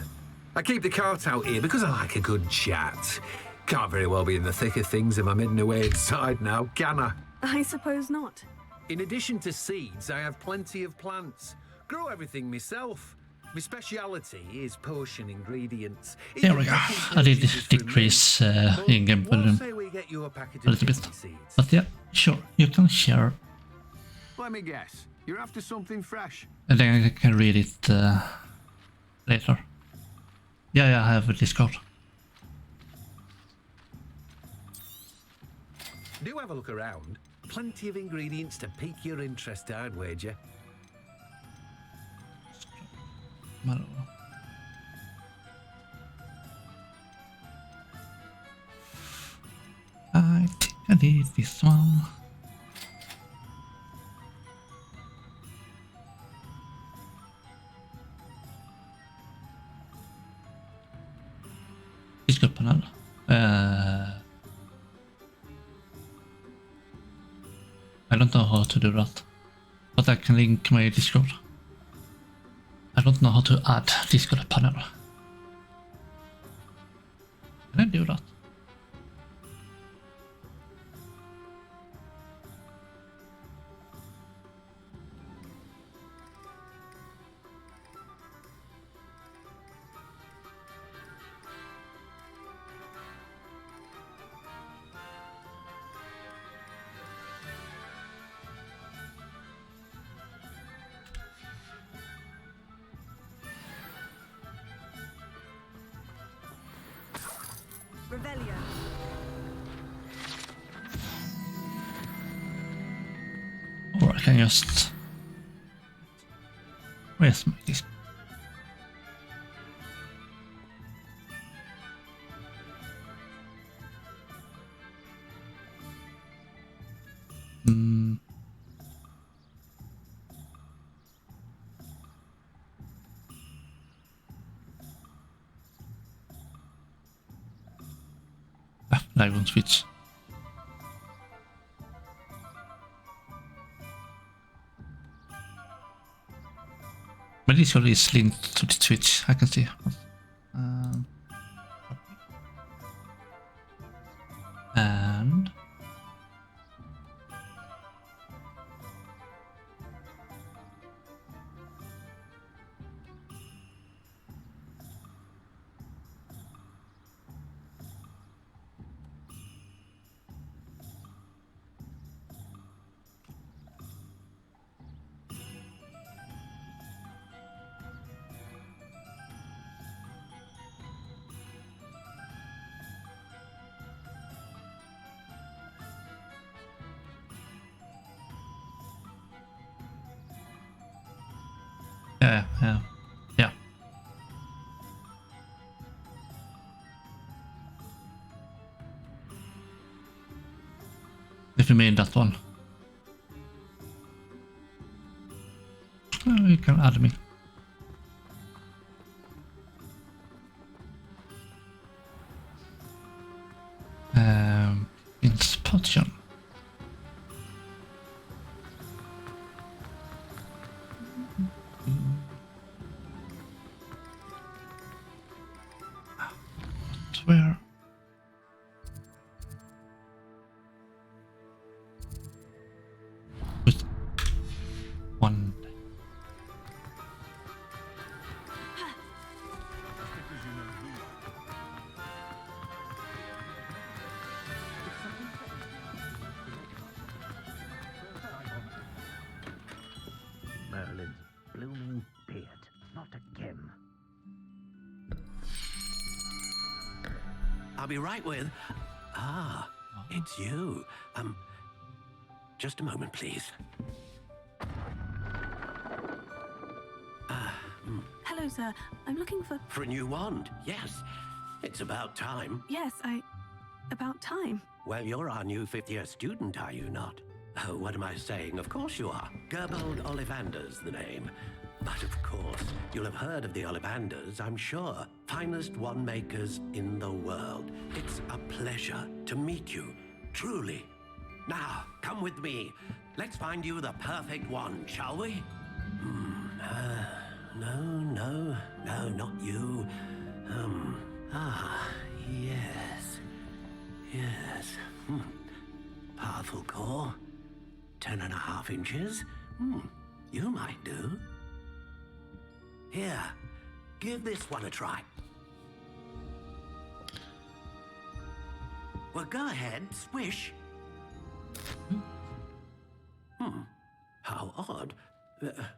I keep the cart out here because I like a good chat. Can't very well be in the thick of things if I'm hidden away inside now, can I? I suppose not. In addition to seeds, I have plenty of plants. Grow everything myself. My speciality is potion ingredients. There we go. I did decrease in-game volume a little bit. But yeah, sure, you can share. Let me guess. You're after something fresh. And then I can read it later. Yeah, I have a Discord. Do have a look around. Plenty of ingredients to pique your interest, I'd wager. Mallow. I think I need this one. Discord panel. I don't know how to do that, but I can link my Discord. I don't know how to add Discord panel. Can I do that? Or I can just... Where's my Discord? live on Twitch. But this already is linked to the Twitch, I can see. And yeah. If you made that one, you can add me. Inspiration. Where? With one. Merlin's blooming beard. Not again. I'll be right with... Ah, it's you. Just a moment, please. Hello, sir. I'm looking for... For a new wand, yes. It's about time. Yes, about time. Well, you're our new fifth-year student, are you not? Oh, what am I saying? Of course you are. Gerbold Ollivander's the name. But of course, you'll have heard of the Ollivanders, I'm sure. Finest wand makers in the world. It's a pleasure to meet you, truly. Now, come with me. Let's find you the perfect wand, shall we? No, not you. Yes. Powerful core. 10.5 inches. You might do. Here, give this one a try. Well, go ahead, swish. How odd.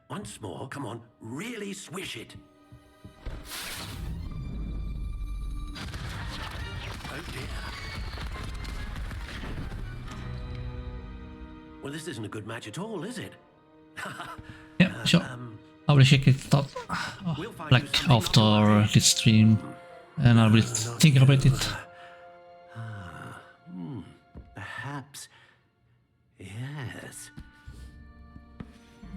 Once more, come on, really swish it. Oh dear. Well, this isn't a good match at all, is it? Yeah, sure. I will check it out like after this stream, and I will think about it. Perhaps. Yes.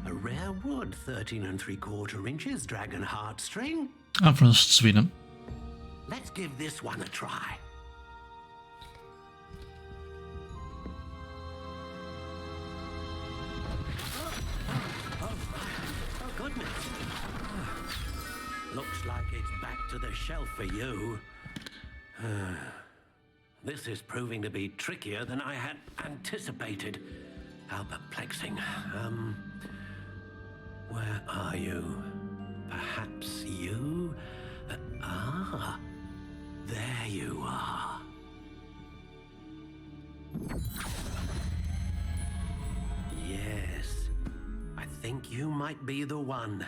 A rare wood, 13 3/4 inches, dragon heartstring. I'm from Sweden. Let's give this one a try. Oh goodness. Looks like it's back to the shelf for you. This is proving to be trickier than I had anticipated. How perplexing. Where are you? Perhaps you? There you are. Yes, I think you might be the one.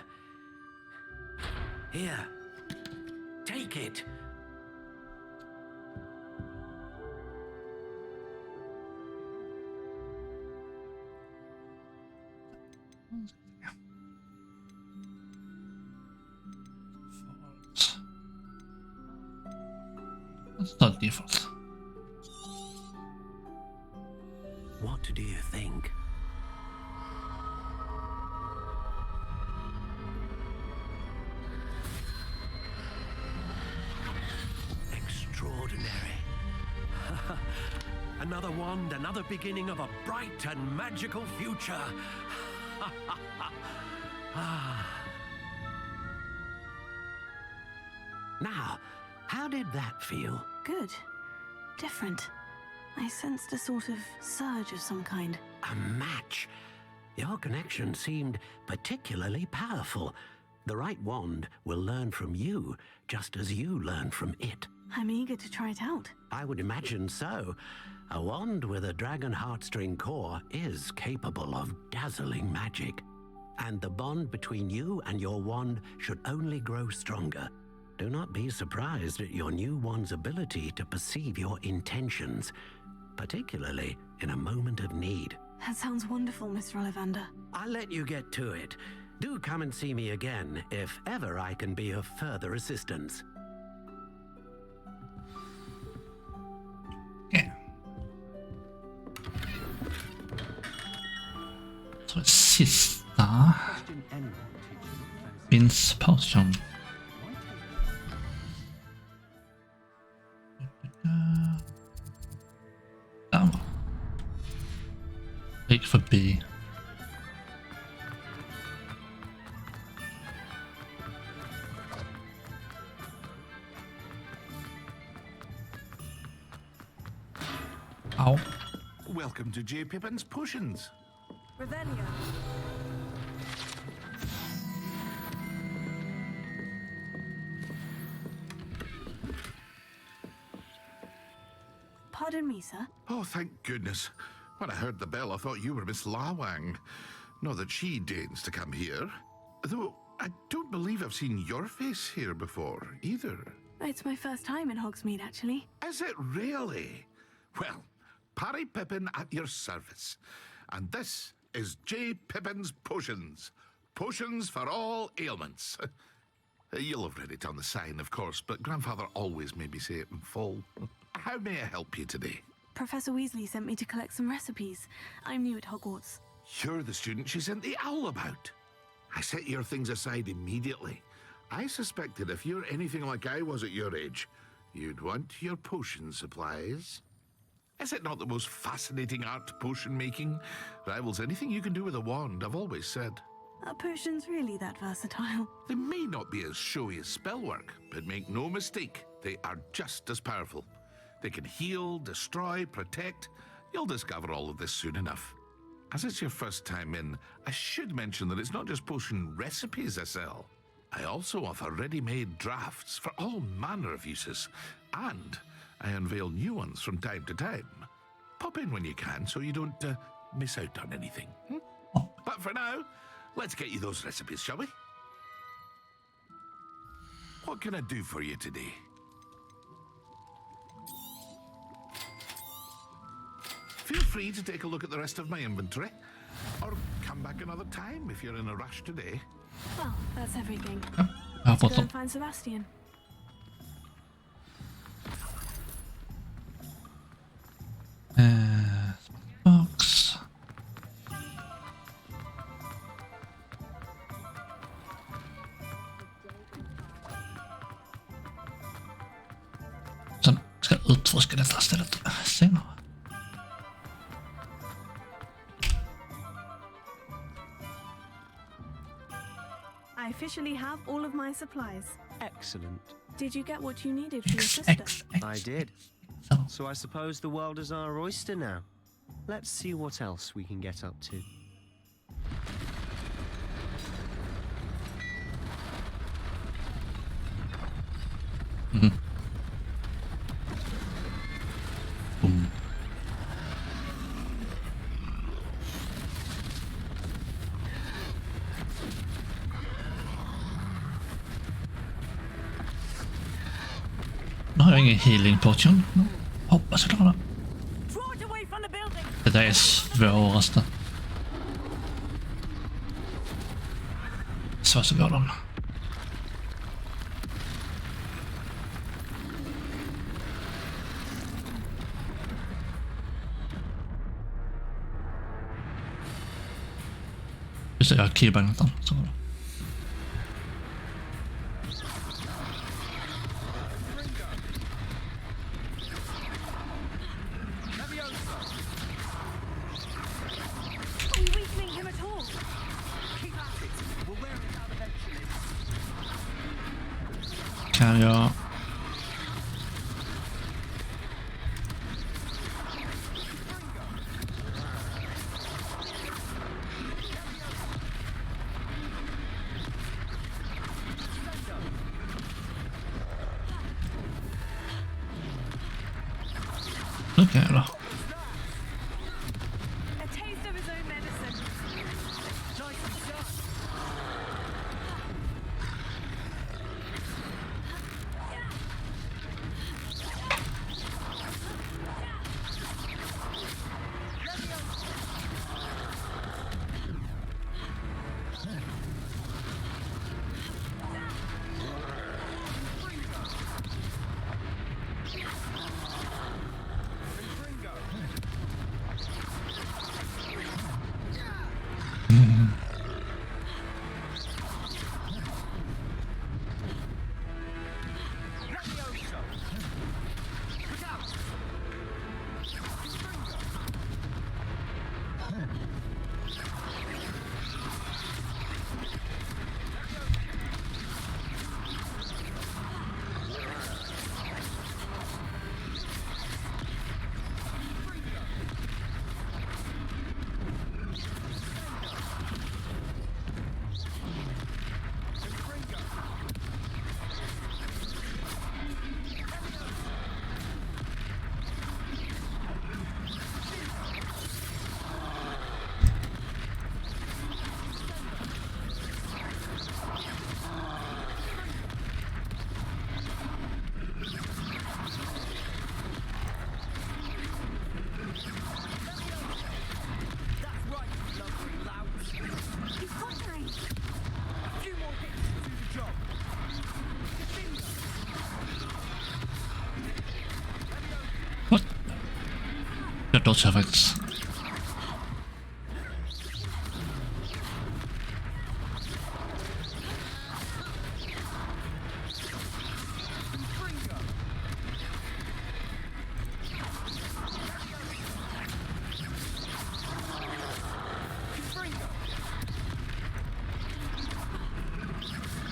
Here, take it. That's not default. What do you think? Extraordinary. Another wand, another beginning of a bright and magical future. Now, how did that feel? Good. Different. I sensed a sort of surge of some kind. A match. Your connection seemed particularly powerful. The right wand will learn from you, just as you learn from it. I'm eager to try it out. I would imagine so. A wand with a dragon heartstring core is capable of dazzling magic. And the bond between you and your wand should only grow stronger. Do not be surprised at your new wand's ability to perceive your intentions, particularly in a moment of need. That sounds wonderful, Mr. Ollivander. I'll let you get to it. Do come and see me again if ever I can be of further assistance. Yeah. Så sista finns potion. Där. Jag gick förbi. Ow. Welcome to J. Pippin's Potions. Revelio. Pardon me, sir. Oh, thank goodness. When I heard the bell, I thought you were Miss Lawang. Not that she deigns to come here. Though I don't believe I've seen your face here before, either. It's my first time in Hogsmeade, actually. Is it really? Well, Parry Pippin at your service. And this is J. Pippin's Potions. Potions for all ailments. You'll have read it on the sign, of course, but Grandfather always made me say it in full. How may I help you today? Professor Weasley sent me to collect some recipes. I'm new at Hogwarts. You're the student she sent the owl about. I set your things aside immediately. I suspected if you're anything like I was at your age, you'd want your potion supplies. Is it not the most fascinating art, potion making? Rivals anything you can do with a wand, I've always said. Are potions really that versatile? They may not be as showy as spellwork, but make no mistake, they are just as powerful. They can heal, destroy, protect. You'll discover all of this soon enough. As it's your first time in, I should mention that it's not just potion recipes I sell. I also offer ready-made drafts for all manner of uses, and I unveil new ones from time to time. Pop in when you can so you don't miss out on anything. But for now, let's get you those recipes, shall we? What can I do for you today? Feel free to take a look at the rest of my inventory, or come back another time if you're in a rush today. Well, that's everything. Let's go and find Sebastian. Box. Sen ska jag utforska detta stället senare. I officially have all of my supplies. Excellent. Did you get what you needed for your sister? I did. So I suppose the world is our oyster now. Let's see what else we can get up to. Boom. Nu har jag ingen healing potion. Hoppas jag klarar det. Det där är svåraste. Så går de. Just det, jag har keybangat den. Så går det. kan jag... Okej då. Jag dodgar faktiskt.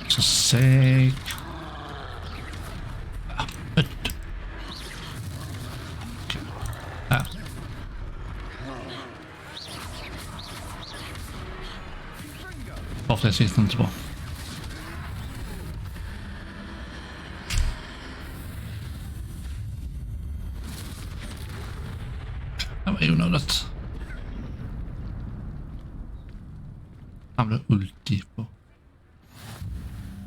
Så säg. Varför sitter inte bra? Det var onödigt. Han blev ulti på.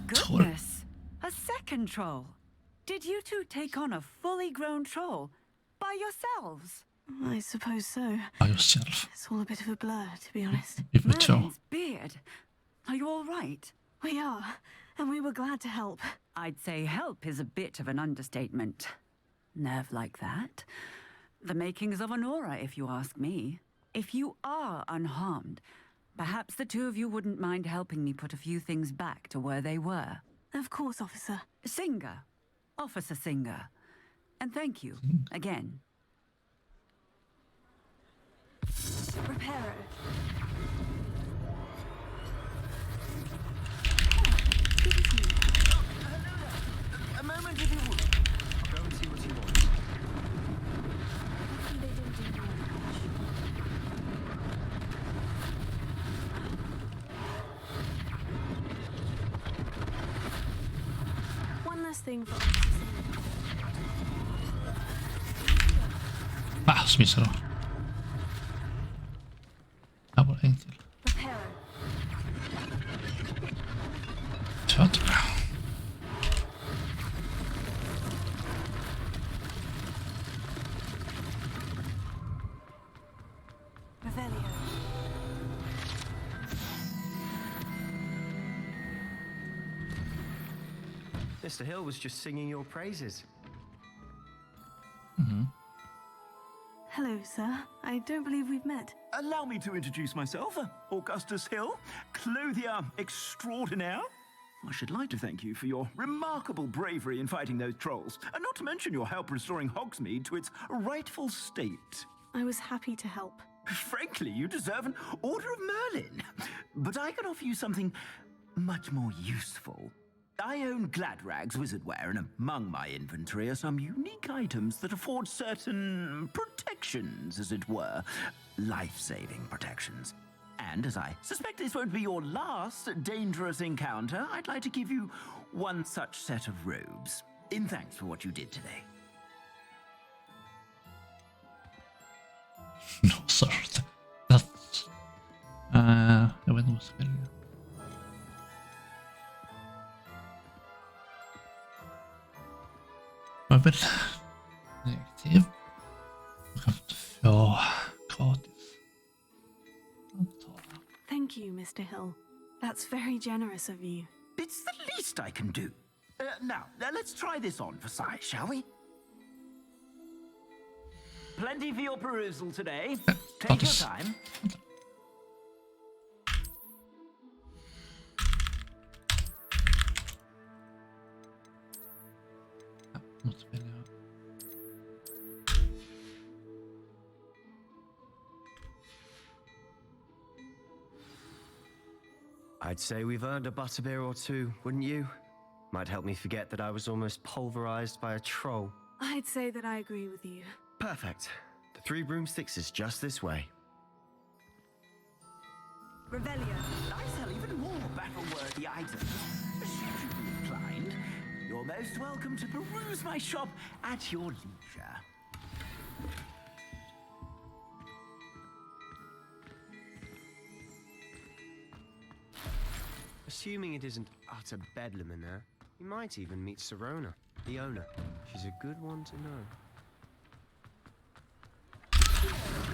Goodness! A second troll! Did you two take on a fully grown troll by yourselves? I suppose so. By yourself. It's all a bit of a blur, to be honest. Merlin's beard. Are you all right? We are, and we were glad to help. I'd say help is a bit of an understatement. Nerve like that. The makings of an aura, if you ask me. If you are unharmed, perhaps the two of you wouldn't mind helping me put a few things back to where they were. Of course, officer. Singer. Officer Singer. And thank you, again. Reparo. A moment, if you would. Go and see what you want. One last thing for Missade då. Här var det en till. Tvärt. Mr. Hill was just singing your praises. Hello, sir. I don't believe we've met. Allow me to introduce myself, Augustus Hill, clothier extraordinaire. I should like to thank you for your remarkable bravery in fighting those trolls, and not to mention your help restoring Hogsmeade to its rightful state. I was happy to help. Frankly, you deserve an Order of Merlin. But I can offer you something much more useful. I own Gladrag's wizardware, and among my inventory are some unique items that afford certain protections, as it were. Life-saving protections. And as I suspect this won't be your last dangerous encounter, I'd like to give you one such set of robes, in thanks for what you did today. No, sorry. That's... jag vet inte vad jag ska välja. Jag vill negativ. Jag kan få gratis. Thank you, Mr. Hill. That's very generous of you. It's the least I can do. Now, let's try this on for size, shall we? Plenty for your perusal today. Take your time. I'd say we've earned a butterbeer or two, wouldn't you? Might help me forget that I was almost pulverized by a troll. I'd say that I agree with you. Perfect. The 3 broomsticks is just this way. Revelio. I sell even more battle-worthy items. Should you be inclined, you're most welcome to peruse my shop at your leisure. Assuming it isn't utter bedlam in there, you might even meet Sirona, the owner. She's a good one to know.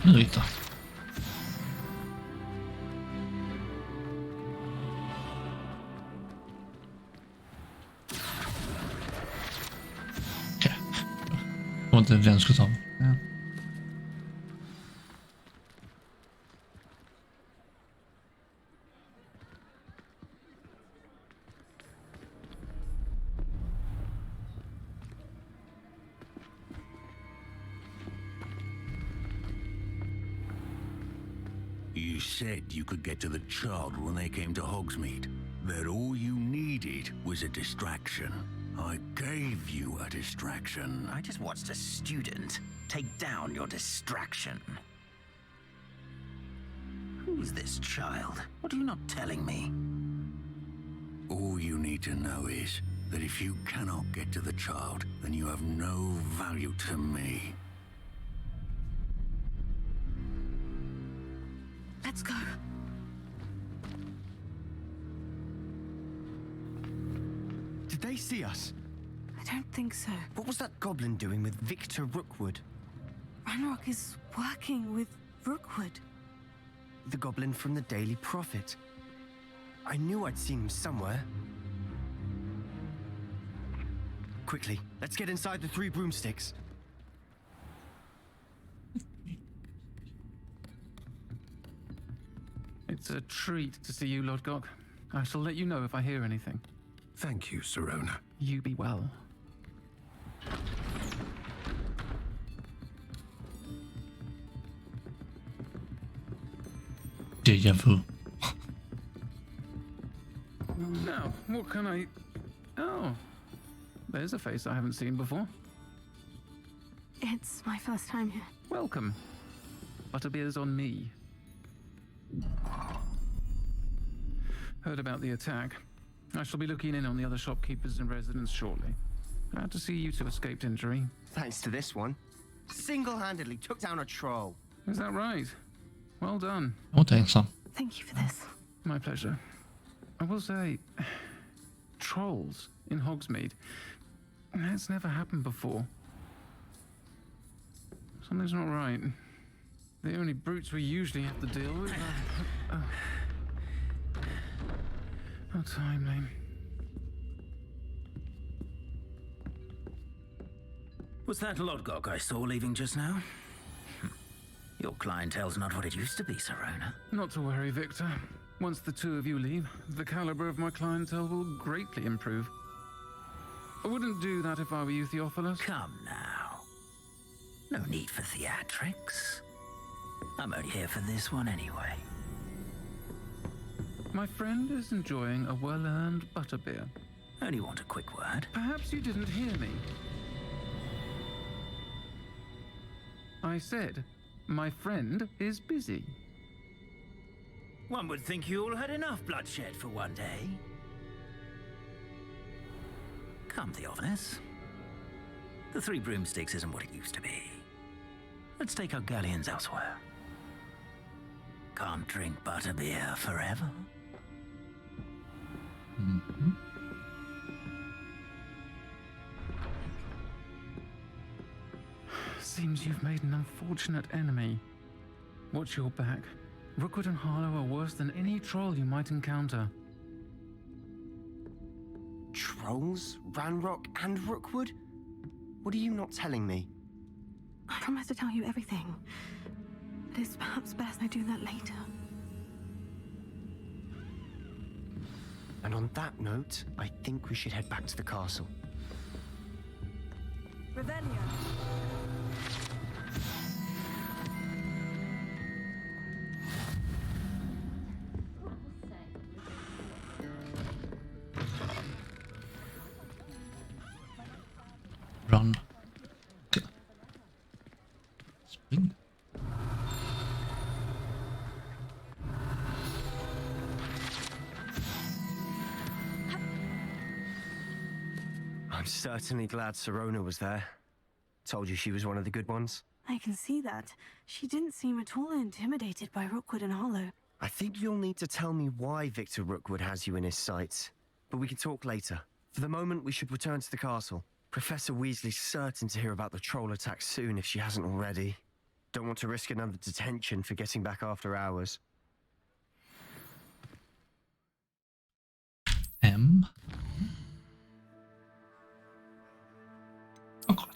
Lite. Okej. Det var inte den jag skulle ta. Ja. You said you could get to the child when they came to Hogsmeade. That all you needed was a distraction. I gave you a distraction. I just watched a student take down your distraction. Who's this child? What are you not telling me? All you need to know is that if you cannot get to the child, then you have no value to me. Let's go. Did they see us? I don't think so. What was that goblin doing with Victor Rookwood? Ranrock is working with Rookwood. The goblin from the Daily Prophet. I knew I'd seen him somewhere. Quickly, let's get inside the 3 broomsticks. It's a treat to see you, Lodgok. I shall let you know if I hear anything. Thank you, Sirona. You be well. Deja vu. Now, what can I... Oh, there's a face I haven't seen before. It's my first time here. Welcome. Butterbeer's on me. Heard about the attack. I shall be looking in on the other shopkeepers and residents shortly. Glad to see you two escaped injury. Thanks to this one. Single-handedly took down a troll. Is that right? Well done. Jag var inte ensam. Thank you for this. My pleasure. I will say, trolls in Hogsmeade. That's never happened before. Something's not right. The only brutes we usually have to deal with are... How timely. Was that Lodgok I saw leaving just now? Your clientele's not what it used to be, Sirona. Not to worry, Victor. Once the 2 of you leave, the caliber of my clientele will greatly improve. I wouldn't do that if I were you, Theophilus. Come now. No need for theatrics. I'm only here for this one anyway. My friend is enjoying a well-earned butterbeer. Only want a quick word. Perhaps you didn't hear me. I said, my friend is busy. One would think you all had enough bloodshed for one day. Come, Theophilus. The Three Broomsticks isn't what it used to be. Let's take our galleons elsewhere. Can't drink butterbeer forever. Mm-hmm. Seems you've made an unfortunate enemy. Watch your back. Rookwood and Harlow are worse than any troll you might encounter. Trolls? Ranrock and Rookwood? What are you not telling me? I promise to tell you everything. But it's perhaps best I do that later. And on that note, I think we should head back to the castle. Revelio. Run. Spring. I'm certainly glad Sirona was there. Told you she was one of the good ones. I can see that. She didn't seem at all intimidated by Rookwood and Hollow. I think you'll need to tell me why Victor Rookwood has you in his sights. But we can talk later. For the moment, we should return to the castle. Professor Weasley's certain to hear about the troll attack soon if she hasn't already. Don't want to risk another detention for getting back after hours. M. Oh God.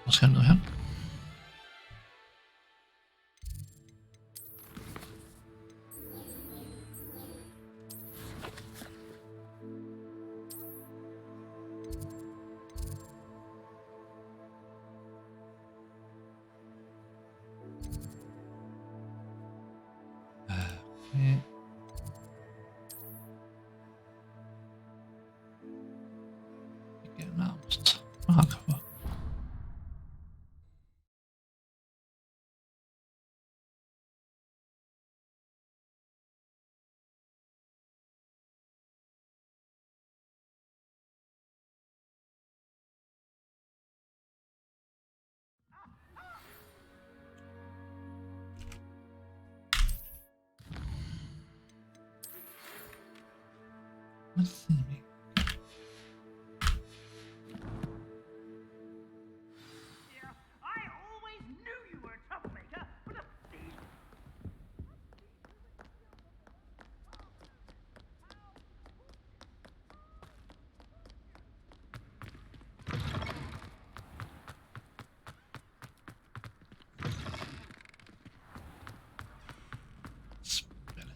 Vad ska hända här? Vilken närmast? Aha, kanske. Let's see. I always knew you were a troublemaker, but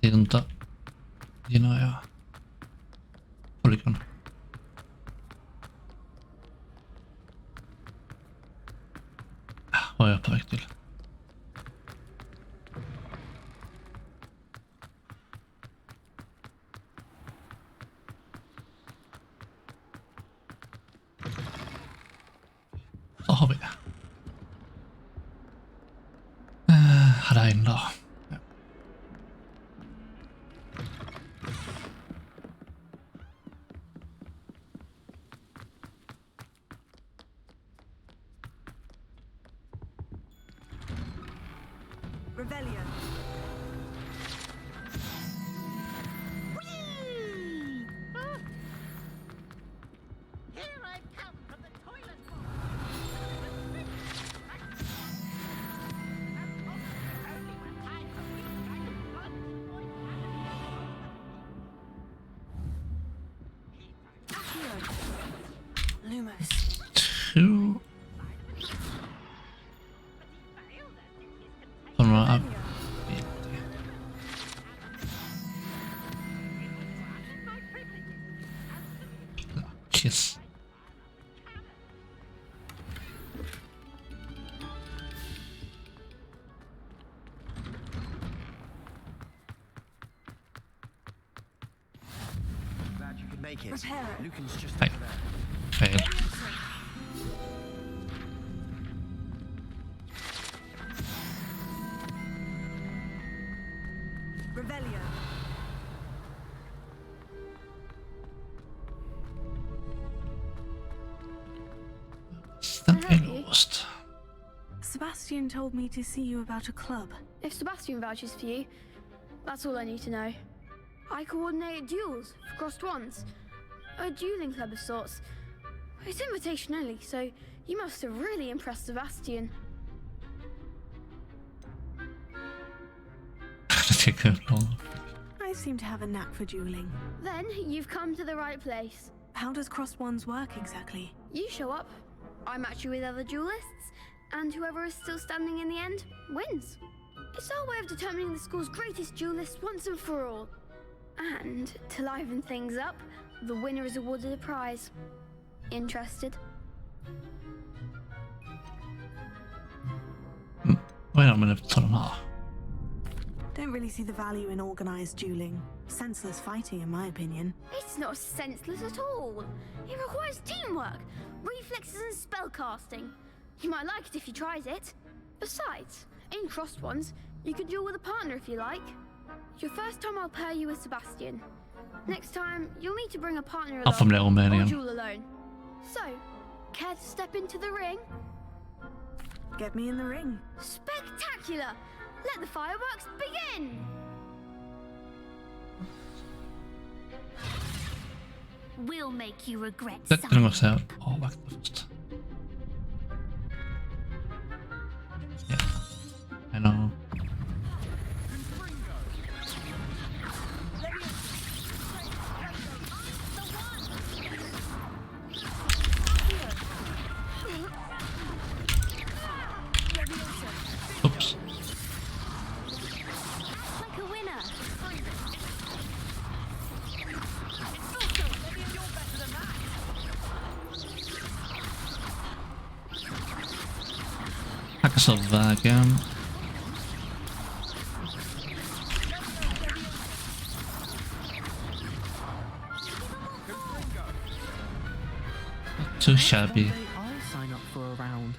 Spelar inte. Gillar jag. Polygon. Vad är jag på väg till? Så har vi det. spela in då. Ja. Rebellion. Lumos. 2. Några kiss. Glad you could make it. Prepare it. Lucan's just Hey. Fail. Rebellion. Den är låst. Sebastian told me to see you about a club. If Sebastian vouches for you, that's all I need to know. I coordinate duels for crossed ones. A dueling club of sorts. It's invitation only, so you must have really impressed Sebastian. I seem to have a knack for dueling. Then you've come to the right place. How does crossed ones work exactly? You show up, I match you with other duelists, and whoever is still standing in the end wins. It's our way of determining the school's greatest duelist once and for all. And to liven things up, the winner is awarded a prize. Interested? Vad är det med ta den här? Don't really see the value in organized dueling. Senseless fighting, in my opinion. It's not senseless at all. It requires teamwork, reflexes and spellcasting. You might like it if you tried it. Besides, in crossed ones, you could duel with a partner if you like. Your first time I'll pair you with Sebastian. Next time, you'll need to bring a partner Han får bli along, or Rumänien. duel alone. So, care to step into the ring? Get me in the ring. Spectacular! Let the fireworks begin! We'll make you regret Det kan jag säga. Avvakta först. Ja. I know. Oops. like a winner. Hackas av vägen. Too shabby. I'll sign up for a round.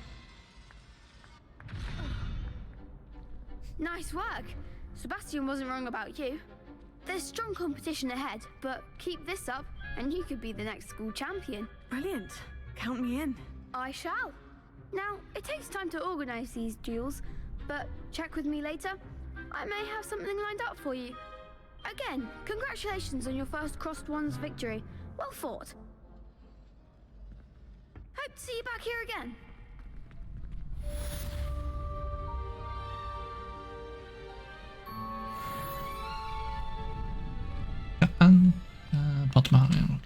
Nice work. Sebastian wasn't wrong about you. There's strong competition ahead, but keep this up and you could be the next school champion. Brilliant. Count me in. I shall. Now, it takes time to organize these duels, but check with me later. I may have something lined up for you. Again, congratulations on your first crossed ones victory. Well fought. Hope to see you back here again. Jag kan prata med honom igen.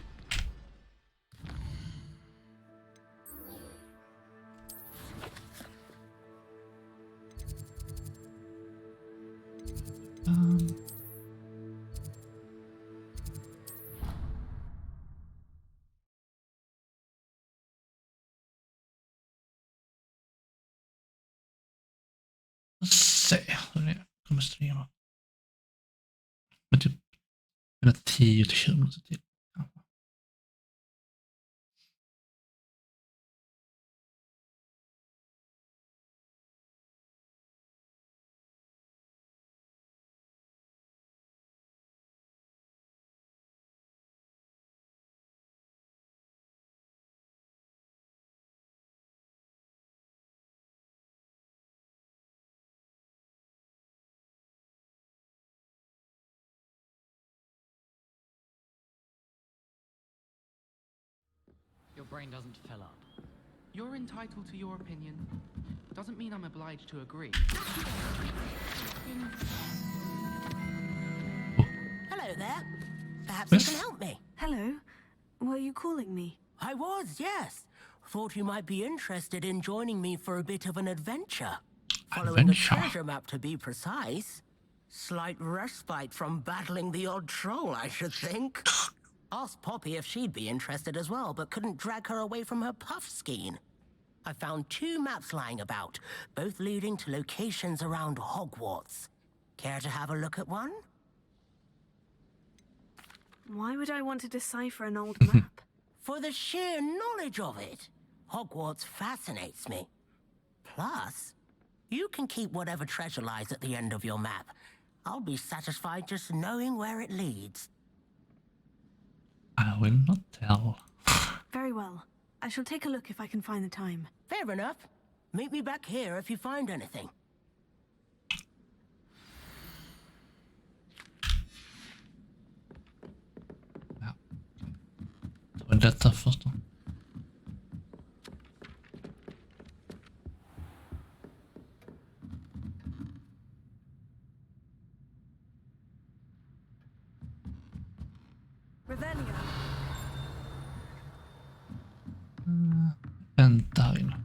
Se hur det kommer streama. Men typ 10 till 20 minuter till. brain doesn't fill up. You're entitled to your opinion. Doesn't mean I'm obliged to agree. Hello there. Perhaps Yes? you can help me. Hello. Were you calling me? I was, yes. Thought you might be interested in joining me for a bit of an adventure. Following the treasure map, to be precise. Slight respite from battling the odd troll, I should think. Asked Poppy if she'd be interested as well, but couldn't drag her away from her puff skein. I found 2 maps lying about, both leading to locations around Hogwarts. Care to have a look at one? Why would I want to decipher an old map? For the sheer knowledge of it. Hogwarts fascinates me. Plus, you can keep whatever treasure lies at the end of your map. I'll be satisfied just knowing where it leads. I will not tell. Very well. I shall take a look if I can find the time. Fair enough. Meet me back here if you find anything. Det var detta först då. Revelio. Vänta här inne.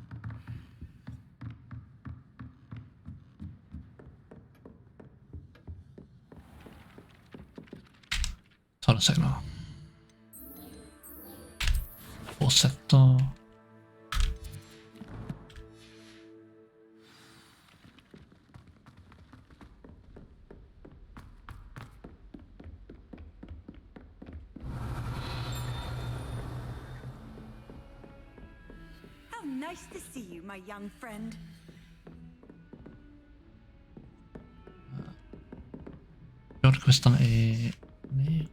Ta det senare. Fortsätta. How nice to see you, my young friend. Jordkvistan är... Nej.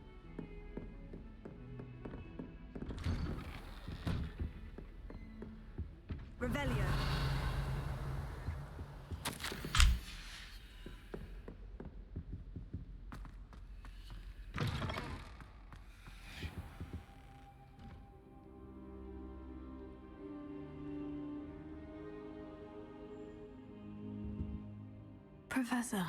Revelio. Professor,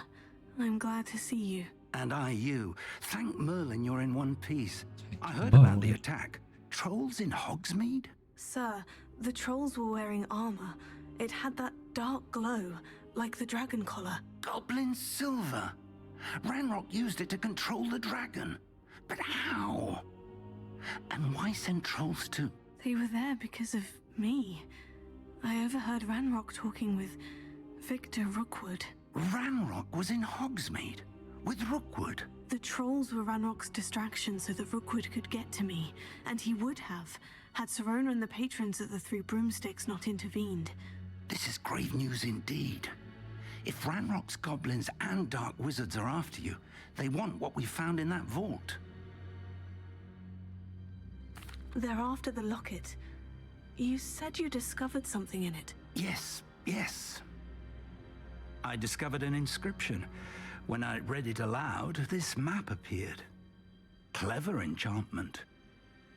I'm glad to see you. And I you. Thank Merlin you're in one piece. I heard about the attack. Trolls in Hogsmeade? Sir, the trolls were wearing armor. It had that dark glow, like the dragon collar. Goblin silver. Ranrock used it to control the dragon. But how? And why send trolls to... They were there because of me. I overheard Ranrock talking with Victor Rookwood. Ranrock was in Hogsmeade with Rookwood. The trolls were Ranrock's distraction so that Rookwood could get to me, and he would have, had Sirona and the patrons at the Three Broomsticks not intervened. This is grave news indeed. If Ranrock's goblins and dark wizards are after you, they want what we found in that vault. They're after the locket. You said you discovered something in it. Yes, yes. I discovered an inscription. When I read it aloud, this map appeared. Clever enchantment.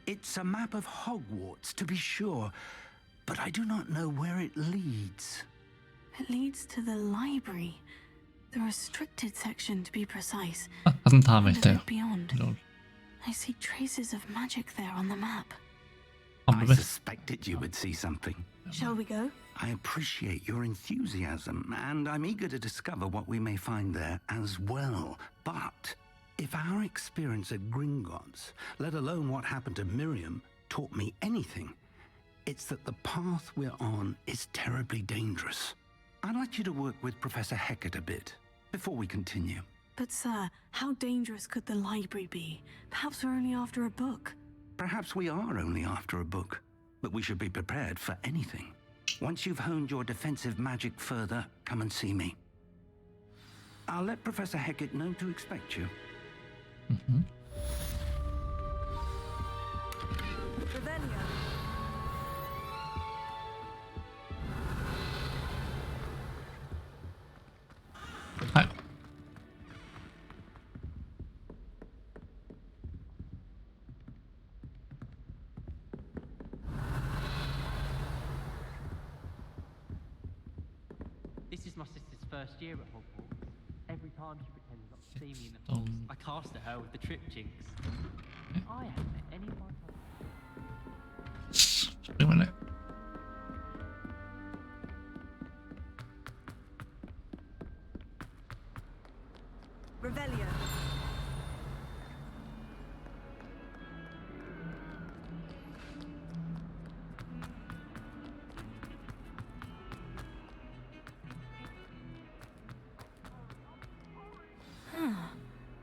It's a map of Hogwarts, to be sure, but I do not know where it leads. It leads to the library. The restricted section, to be precise. Att inte han And vet a det. bit beyond. Lol. I see traces of magic there on the map. I suspected you would see something. Shall we go? I appreciate your enthusiasm, and I'm eager to discover what we may find there as well. But if our experience at Gringotts, let alone what happened to Miriam, taught me anything, it's that the path we're on is terribly dangerous. I'd like you to work with Professor Hecat a bit before we continue. But sir, how dangerous could the library be? Perhaps we're only after a book. Perhaps we are only after a book, but we should be prepared for anything. Once you've honed your defensive magic further, come and see me. I'll let Professor Hecat know to expect you. Mm-hmm. Revelio. Här. first year at Hogwarts, every time she pretended not to see me in the halls, I cast at her with the trip jinx. I haven't met any of my Spring det. Revelio.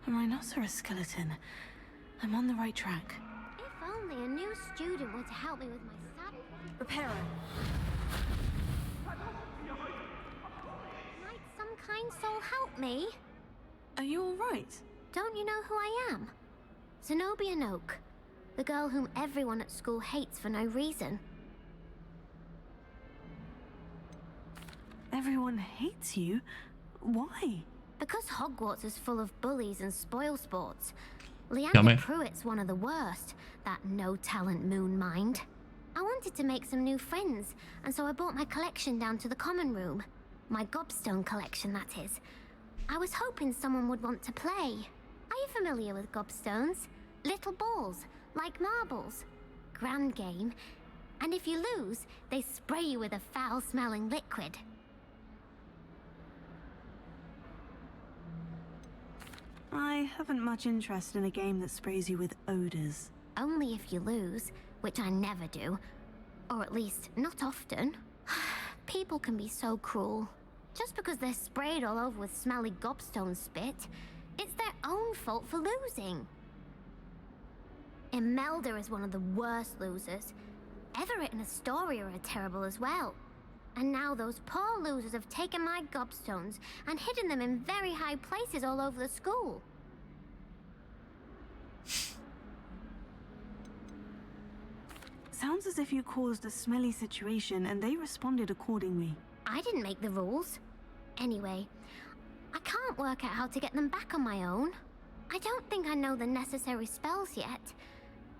A rhinoceros skeleton. I'm on the right track. If only a new student were to help me with my saddle. Reparo. Might some kind soul help me? Are you all right? Don't you know who I am? Zenobia Noak, the girl whom everyone at school hates for no reason. Everyone hates you? Why? Because Hogwarts is full of bullies and spoilsports. Yummy. Leander Pruitt's one of the worst, that no-talent moon mind. I wanted to make some new friends, and so I brought my collection down to the common room. My gobstone collection, that is. I was hoping someone would want to play. Are you familiar with gobstones? Little balls, like marbles. Grand game. And if you lose, they spray you with a foul-smelling liquid. I haven't much interest in a game that sprays you with odors. Only if you lose, which I never do. Or at least, not often. People can be so cruel. Just because they're sprayed all over with smelly gobstone spit, it's their own fault for losing. Imelda is one of the worst losers. Everett and Astoria are terrible as well. And now those poor losers have taken my gobstones and hidden them in very high places all over the school. Sounds as if you caused a smelly situation and they responded accordingly. I didn't make the rules. Anyway, I can't work out how to get them back on my own. I don't think I know the necessary spells yet.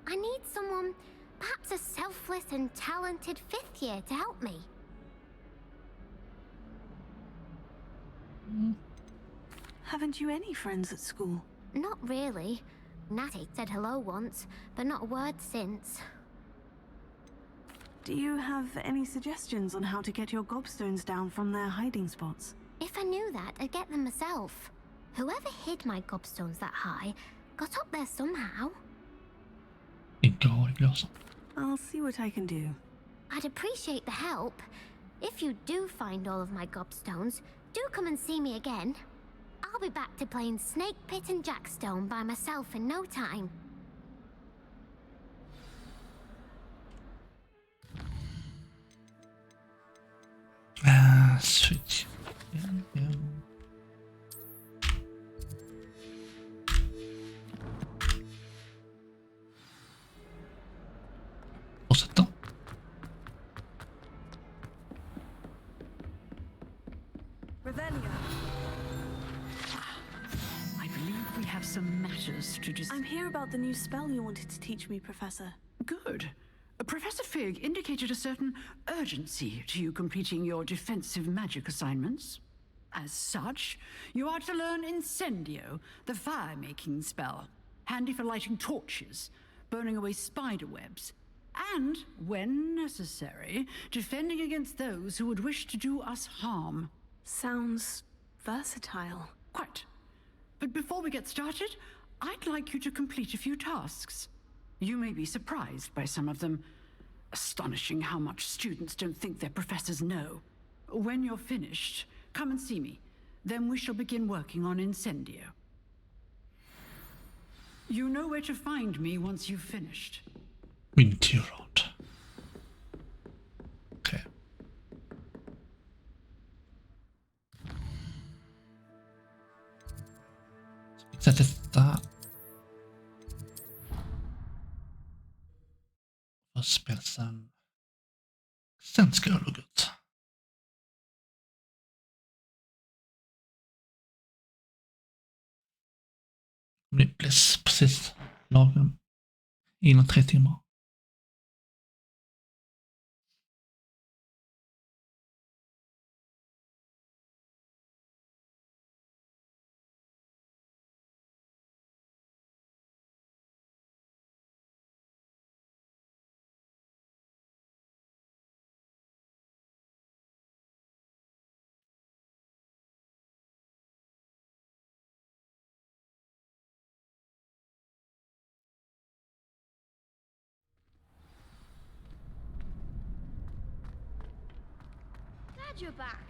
I need someone, perhaps a selfless and talented fifth year to help me. Haven't you any friends at school? Not really. Natty said hello once, but not a word since. Do you have any suggestions on how to get your gobstones down from their hiding spots? If I knew that, I'd get them myself. Whoever hid my gobstones that high got up there somehow. I'll see what I can do. I'd appreciate the help. If you do find all of my gobstones, do come and see me again. I'll be back to playing Snake Pit and Jackstone by myself in no time. Switch. Fortsätta. Revelio. I believe we have some matters to just... I'm here about the new spell you wanted to teach me, Professor. Good. Professor Fig indicated a certain urgency to you completing your defensive magic assignments. As such, you are to learn Incendio, the fire-making spell, handy for lighting torches, burning away spider webs, and, when necessary, defending against those who would wish to do us harm. Sounds versatile. Quite. But before we get started, I'd like you to complete a few tasks. You may be surprised by some of them. Astonishing how much students don't think their professors know. When you're finished, come and see me. Then we shall begin working on Incendio. You know where to find me once you've finished. Winterrod. Okay. Så detta och spelsen. Sen ska jag logga ut. Det blir precis lagom inom 3 timmar. glad you're back.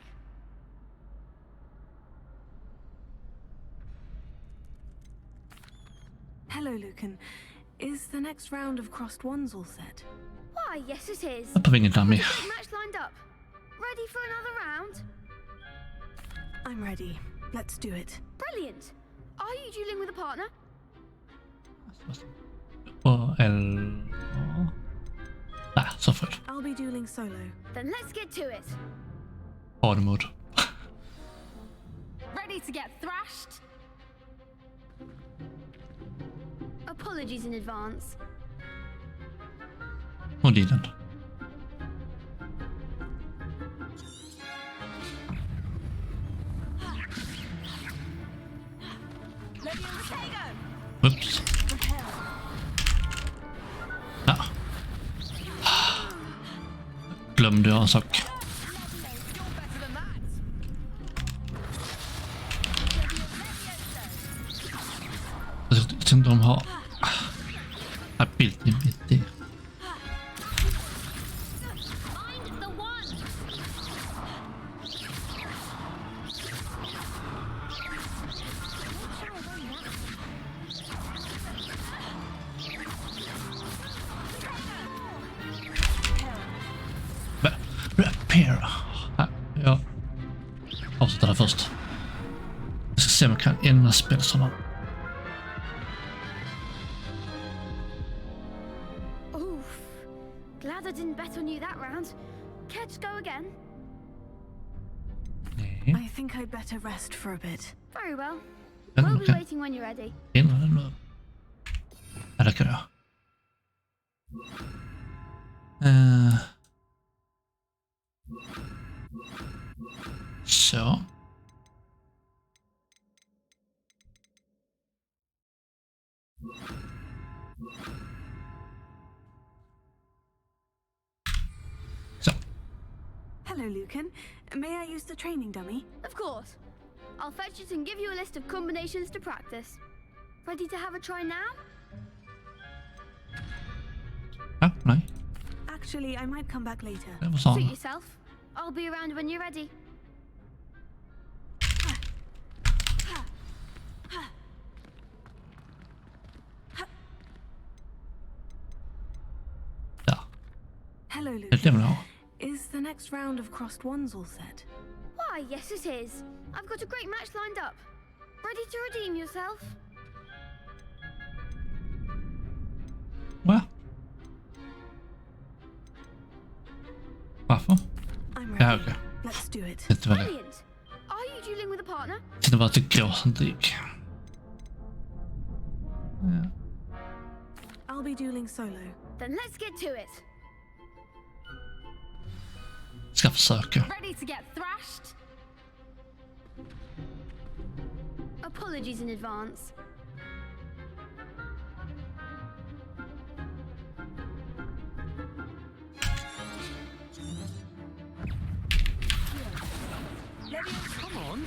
Hello, Lucan. Is the next round of crossed ones all set? Why, yes it is. Jag är på ingen dummy. Got a great match lined up. Ready for another round? I'm ready. Let's do it. Brilliant. Are you dueling with a partner? Och L... Där, så för. I'll be dueling solo. Then let's get to it. Hard mode. Ready to get thrashed? Apologies in advance. Och dealen. Oops. Ja. Glömde jag en sak. Jag vet inte om de har... ability. Repair. Ja. Avsluta det först. Jag ska se om jag kan ändra spelsarna. Oof. Glad I didn't bet on you that round. Care to go again? I think I'd better rest for a bit. Very well. Men We'll man be kan waiting when you're ready. ändra den nu. Ja, det kan jag. Så. Hello, Lucan. May I use the training dummy? Of course. I'll fetch it and give you a list of combinations to practice. Ready to have a try now? Ja, nej. Actually, I might come back later. Det var så. Suit yourself. I'll be around when you're ready. Hello, Det Lucan. stämmer nog. Is the next round of crossed ones all set? Why, yes it is. I've got a great match lined up. Ready to redeem yourself? Va? Varför? I'm Ja, ready. okej. Let's do it. Vet inte vad det är. Brilliant. Are you dueling with a partner? Det var att det går som det gick. Ja. I'll be dueling solo. Then let's get to it. Ska försöka. Ready to get thrashed? Apologies in advance. Come on.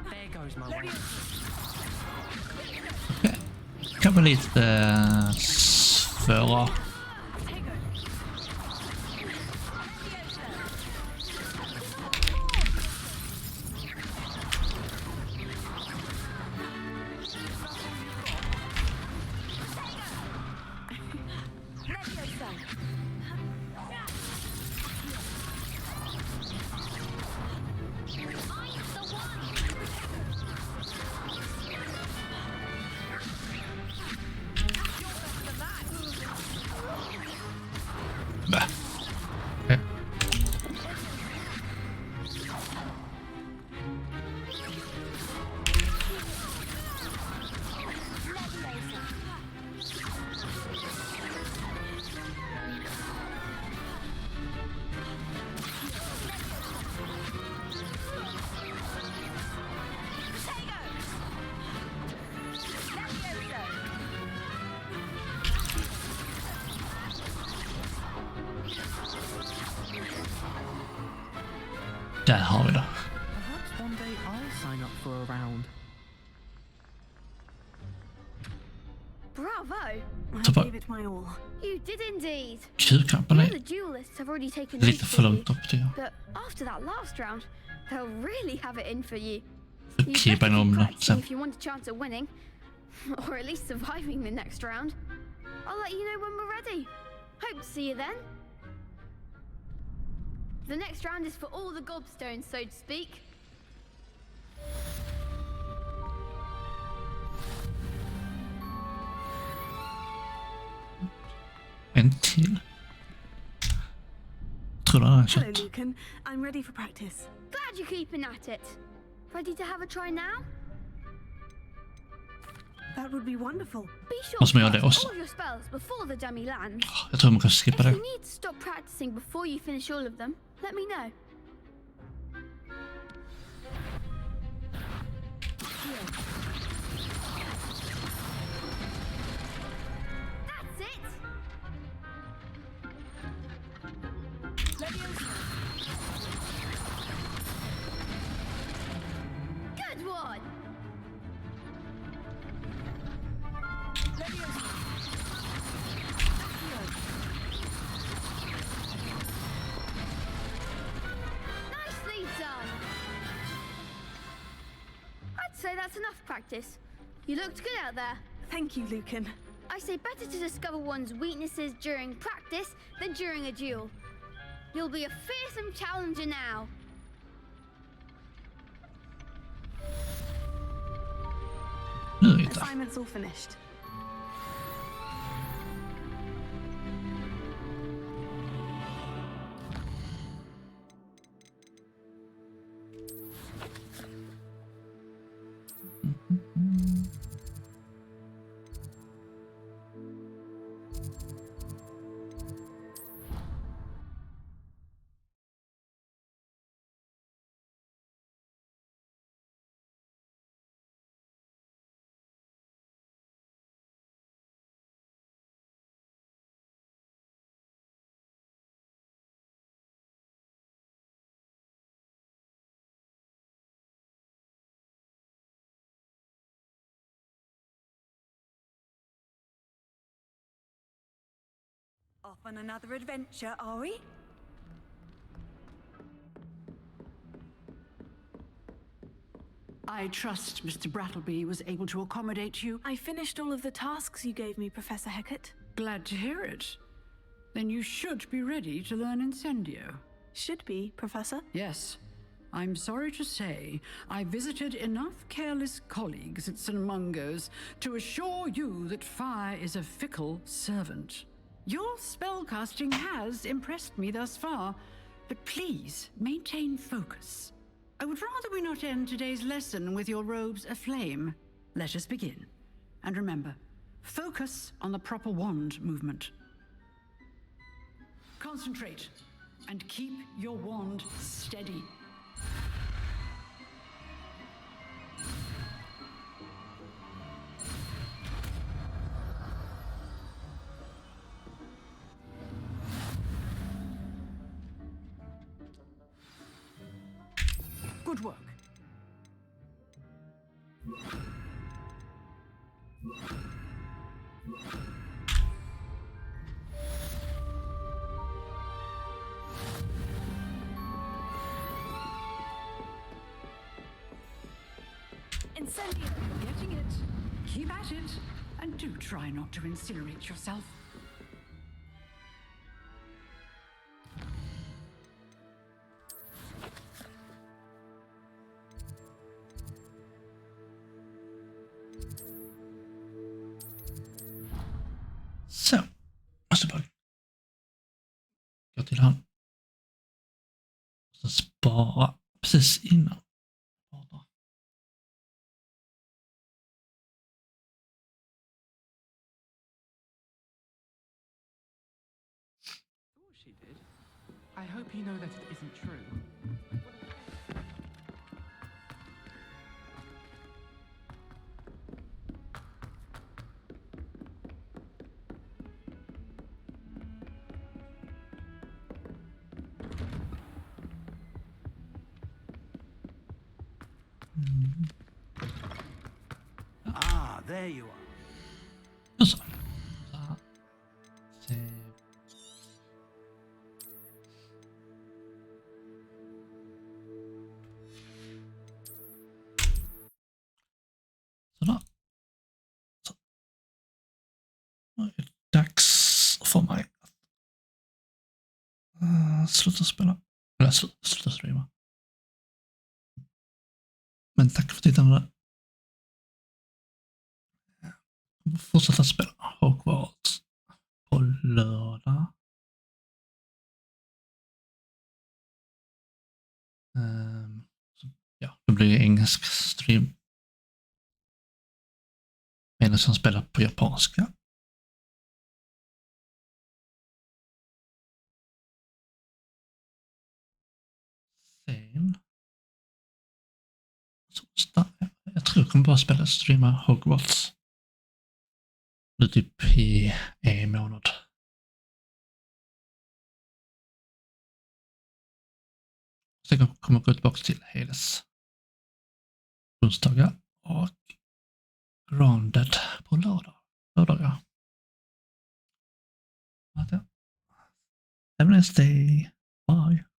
There goes my way. Kan vara lite svåra. Där har vi det. Perhaps one day I'll sign up for a round. Bravo! Ta bara Gave it my all. You did indeed. Q-knappen The är other duelists have already taken lite för långt upp tycker jag. but after that last round, they'll really have it in for you. För You keepa better om keep det practicing sen. if you want a chance at winning, or at least surviving the next round. I'll let you know when we're ready. Hope to see you then. The next round is for all the gobstones, so to speak. En till. Tror du han har Hello, kört? Lucan. I'm ready for practice. Glad you're keeping at it. Ready to have a try now? That would be wonderful. Be sure Måste man göra to det practice också? all your spells before the dummy lands. Jag tror man kan skippa If det. you need to stop practicing before you finish all of them, let me know. That's it! Good one! Nicely done! I'd say that's enough practice. You looked good out there. Thank you, Lucan. I say better to discover one's weaknesses during practice than during a duel. You'll be a fearsome challenger now. Assignment's all finished. Off on another adventure, are we? I trust Mr. Brattleby was able to accommodate you. I finished all of the tasks you gave me, Professor Hecat. Glad to hear it. Then you should be ready to learn Incendio. Should be, Professor. Yes. I'm sorry to say, I visited enough careless colleagues at St. Mungo's to assure you that fire is a fickle servant. Your spellcasting has impressed me thus far, but please maintain focus. I would rather we not end today's lesson with your robes aflame. Let us begin. And remember, focus on the proper wand movement. Concentrate and keep your wand steady. Good work. Incendio! Getting it. Keep at it. And do try not to incinerate yourself. Så. Måste bara gå till han. Så spara precis innan. She did. I hope you know that it isn't true. Ah, there you are. Och så. Se. Sådär. Så. Nu är det dags för mig att sluta spela. Eller sluta streama. Men tack för tittandet. Fortsätta spela Hogwarts på lördag. Ja, det blir engelsk stream. En som spelar på japanska. Sen. Jag tror jag kommer bara streama Hogwarts. Nu typ i en månad. Sen kommer jag gå tillbaka till Hades onsdagar och Grounded på lördagar. Have a nice day. Bye.